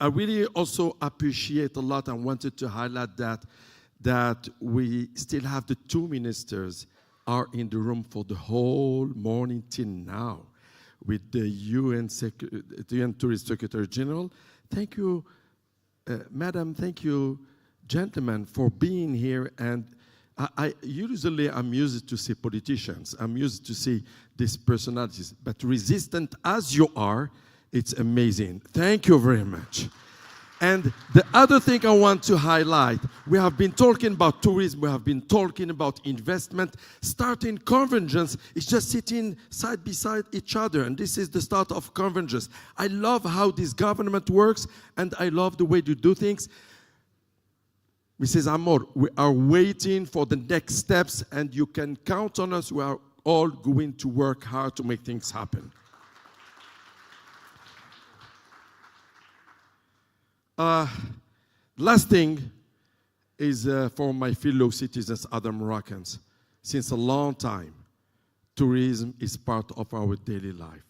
really also appreciate a lot and wanted to highlight that we still have the two ministers are in the room for the whole morning till now with the UN Tourist Secretary General. Thank you, Madam, thank you, gentlemen, for being here. And I'm used to see politicians. I'm used to see these personalities. But resistant as you are, it's amazing. Thank you very much. And the other thing I want to highlight, we have been talking about tourism, we have been talking about investment. Starting convergence is just sitting side beside each other, and this is the start of convergence. I love how this government works, and I love the way you do things. Mrs. Amor, we are waiting for the next steps, and you can count on us. We are all going to work hard to make things happen. Last thing is for my fellow citizens, other Moroccans. Since a long time, tourism is part of our daily life.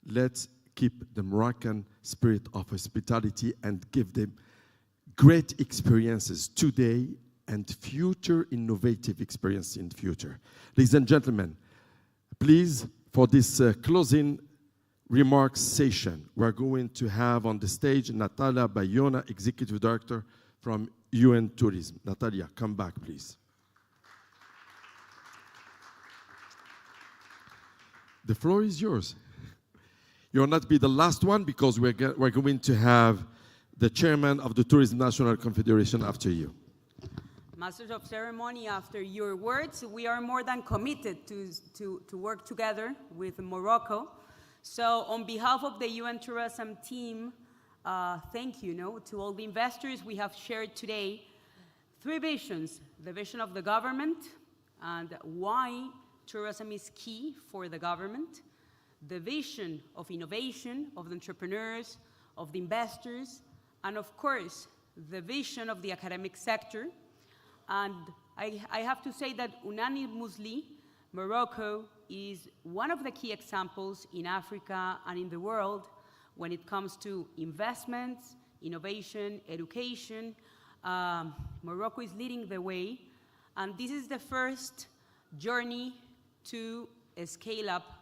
Let's keep the Moroccan spirit of hospitality and give them great experiences today and future innovative experience in the future. Ladies and gentlemen, please, for this closing remarks session, we're going to have on the stage Natalia Bayona, Executive Director from UN Tourism. Natalia, come back, please. The floor is yours. You'll not be the last one because we're going to have the chairman of the Tourism National Confederation after you. Masters of Ceremony, after your words, we are more than committed to work together with Morocco. So on behalf of the UN Tourism team, thank you to all the investors we have shared today. 3 visions: the vision of the government and why tourism is key for the government, the vision of innovation, of the entrepreneurs, of the investors, and of course, the vision of the academic sector. And I have to say that unanimously, Morocco is one of the key examples in Africa and in the world when it comes to investments, innovation, education. Morocco is leading the way, and this is the first journey to scale up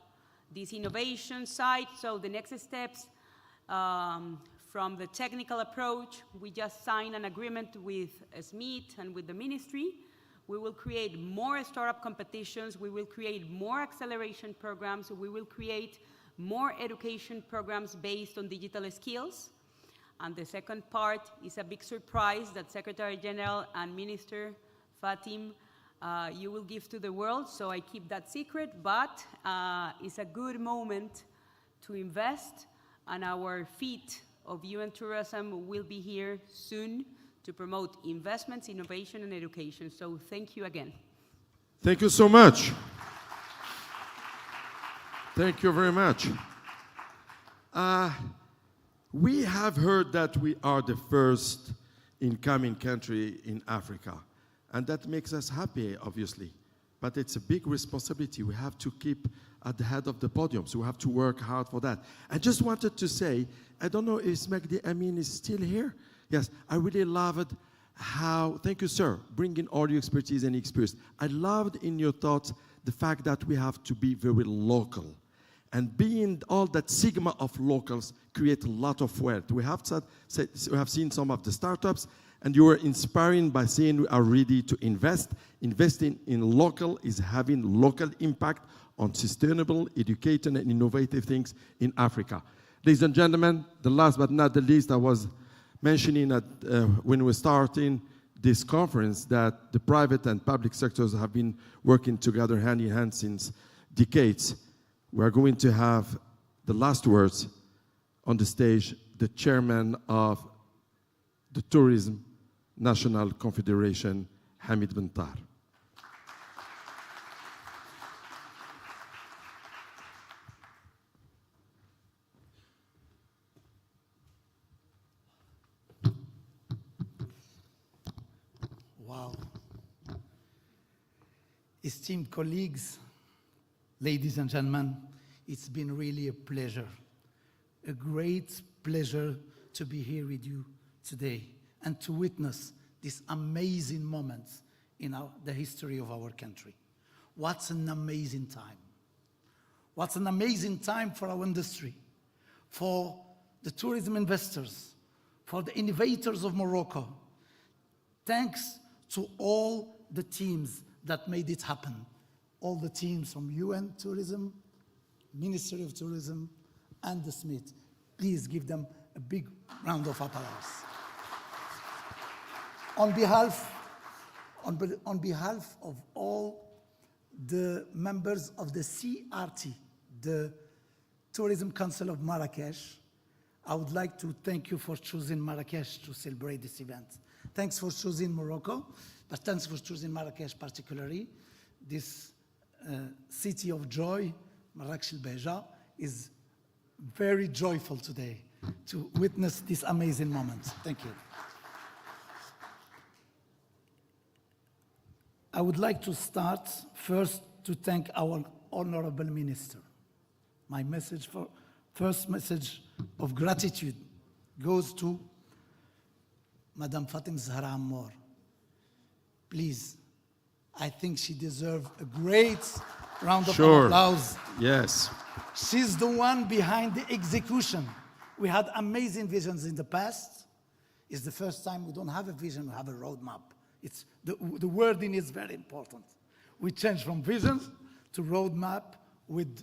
this innovation side. So the next steps from the technical approach, we just signed an agreement with SMIT and with the ministry. We will create more startup competitions. We will create more acceleration programs. We will create more education programs based on digital skills. And the second part is a big surprise that Secretary General and Minister Fatim, you will give to the world, so I keep that secret, but it's a good moment to invest, and our feet of UN Tourism will be here soon to promote investments, innovation, and education. So thank you again. Thank you so much. Thank you very much. We have heard that we are the first incoming country in Africa, and that makes us happy, obviously. But it's a big responsibility. We have to keep at the head of the podium, so we have to work hard for that. I just wanted to say, I don't know if Magdi Amin is still here. Yes, I really loved how, thank you, sir, bringing all your expertise and experience. I loved in your thoughts the fact that we have to be very local. And being all that sigma of locals create a lot of wealth. We have seen some of the startups, and you were inspiring by saying we are ready to invest. Investing in local is having local impact on sustainable, educated, and innovative things in Africa. Ladies and gentlemen, the last but not the least, I was mentioning that when we were starting this conference that the private and public sectors have been working together hand in hand since decades. We are going to have the last words on the stage, the chairman of the Tourism National Confederation, Hamid Ben Tar. Wow. Esteemed colleagues, ladies and gentlemen, it's been really a pleasure, a great pleasure to be here with you today and to witness these amazing moments in the history of our country. What an amazing time. What an amazing time for our industry, for the tourism investors, for the innovators of Morocco. Thanks to all the teams that made it happen. All the teams from UN Tourism, Ministry of Tourism, and the Smith. Please give them a big round of applause. On behalf of all the members of the CRT, the Tourism Council of Marrakesh, I would like to thank you for choosing Marrakesh to celebrate this event. Thanks for choosing Morocco, but thanks for choosing Marrakesh particularly. This city of joy, Marrakech al-Beja, is very joyful today to witness this amazing moment. Thank you. I would like to start first to thank our Honorable Minister. My first message of gratitude goes to Madame Fatim Zahra Ammar. Please, I think she deserves a great round of applause. Yes. She's the one behind the execution. We had amazing visions in the past. It's the first time we don't have a vision, we have a roadmap. It's the wording is very important. We changed from vision to roadmap with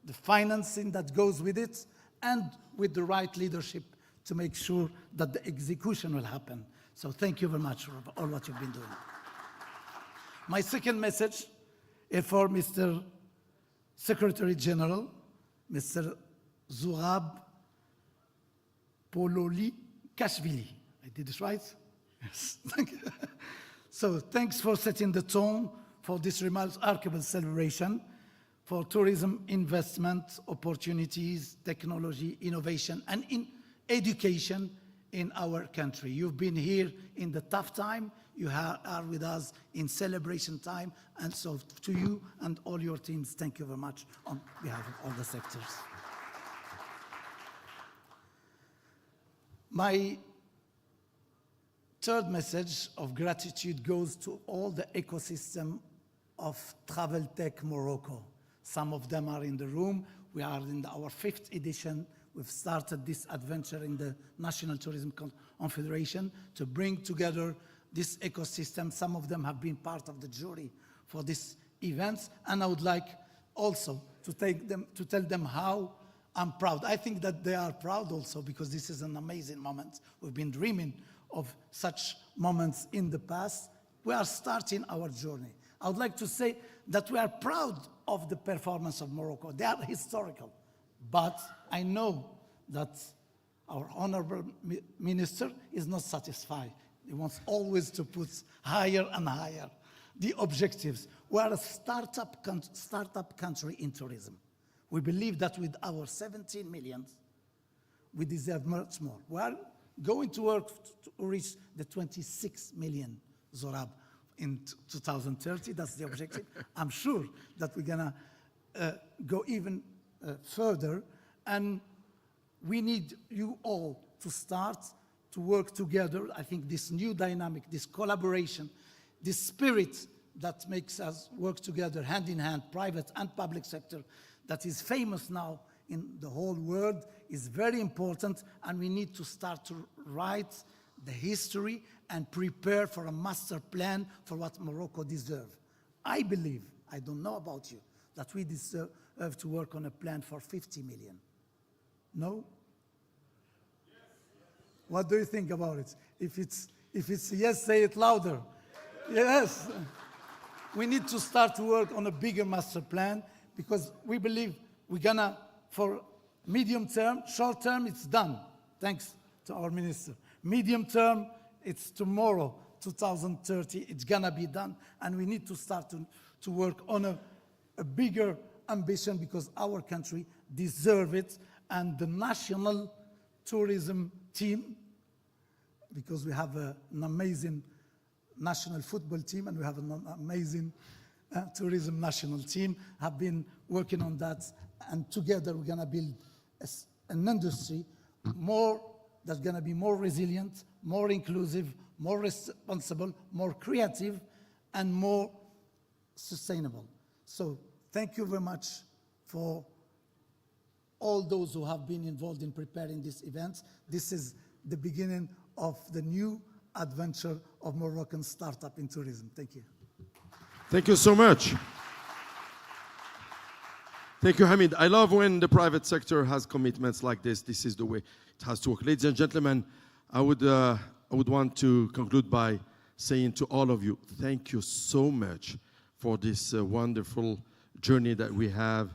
the financing that goes with it and with the right leadership to make sure that the execution will happen. So thank you very much for all what you've been doing. My second message is for Mr. Secretary General, Mr. Zourab Pololi Kashvili. I did this right? Yes. Thank you. So thanks for setting the tone for this remarkable celebration for tourism investment opportunities, technology, innovation, and in education in our country. You've been here in the tough time, you are with us in celebration time, and so to you and all your teams, thank you very much on behalf of all the sectors. My third message of gratitude goes to all the ecosystem of Travel Tech Morocco. Some of them are in the room. We are in our 5th edition. We've started this adventure in the National Tourism Confederation to bring together this ecosystem. Some of them have been part of the jury for these events, and I would like also to tell them how I'm proud. I think that they are proud also because this is an amazing moment. We've been dreaming of such moments in the past. We are starting our journey. I would like to say that we are proud of the performance of Morocco. They are historical. But I know that our Honorable Minister is not satisfied. He wants always to put higher and higher the objectives. We are a startup country in tourism. We believe that with our 17 million, we deserve much more. We are going to work to reach the 26 million Zourab in 2030. That's the objective. I'm sure that we're gonna go even further, and we need you all to start to work together. I think this new dynamic, this collaboration, this spirit that makes us work together hand in hand, private and public sector, that is famous now in the whole world, is very important, and we need to start to write the history and prepare for a master plan for what Morocco deserves. I believe, I don't know about you, that we deserve to work on a plan for 50 million. No? What do you think about it? If it's yes, say it louder. Yes. We need to start to work on a bigger master plan because we believe we're gonna, for medium term, short term, it's done. Thanks to our minister. Medium term, it's tomorrow, 2030, it's gonna be done. And we need to start to work on a bigger ambition because our country deserves it. And the national tourism team, because we have an amazing national football team, and we have an amazing tourism national team, have been working on that, and together we're going to build an industry that's going to be more resilient, more inclusive, more responsible, more creative, and more sustainable. So thank you very much for all those who have been involved in preparing this event. This is the beginning of the new adventure of Moroccan startup in tourism. Thank you. Thank you so much. Thank you, Hamid. I love when the private sector has commitments like this. This is the way it has to work. Ladies and gentlemen, I would want to conclude by saying to all of you, thank you so much for this wonderful journey that we have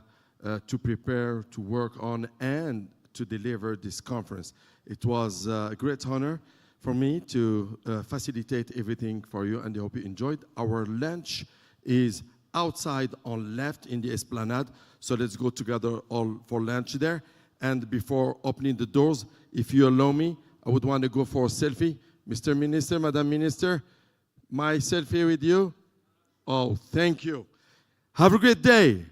to prepare, to work on, and to deliver this conference. It was a great honor for me to facilitate everything for you, and I hope you enjoyed. Our lunch is outside on left in the esplanade, so let's go together all for lunch there. And before opening the doors, if you allow me, I would want to go for a selfie. Mr. Minister, Madam Minister, my selfie with you. Oh, thank you. Have a great day.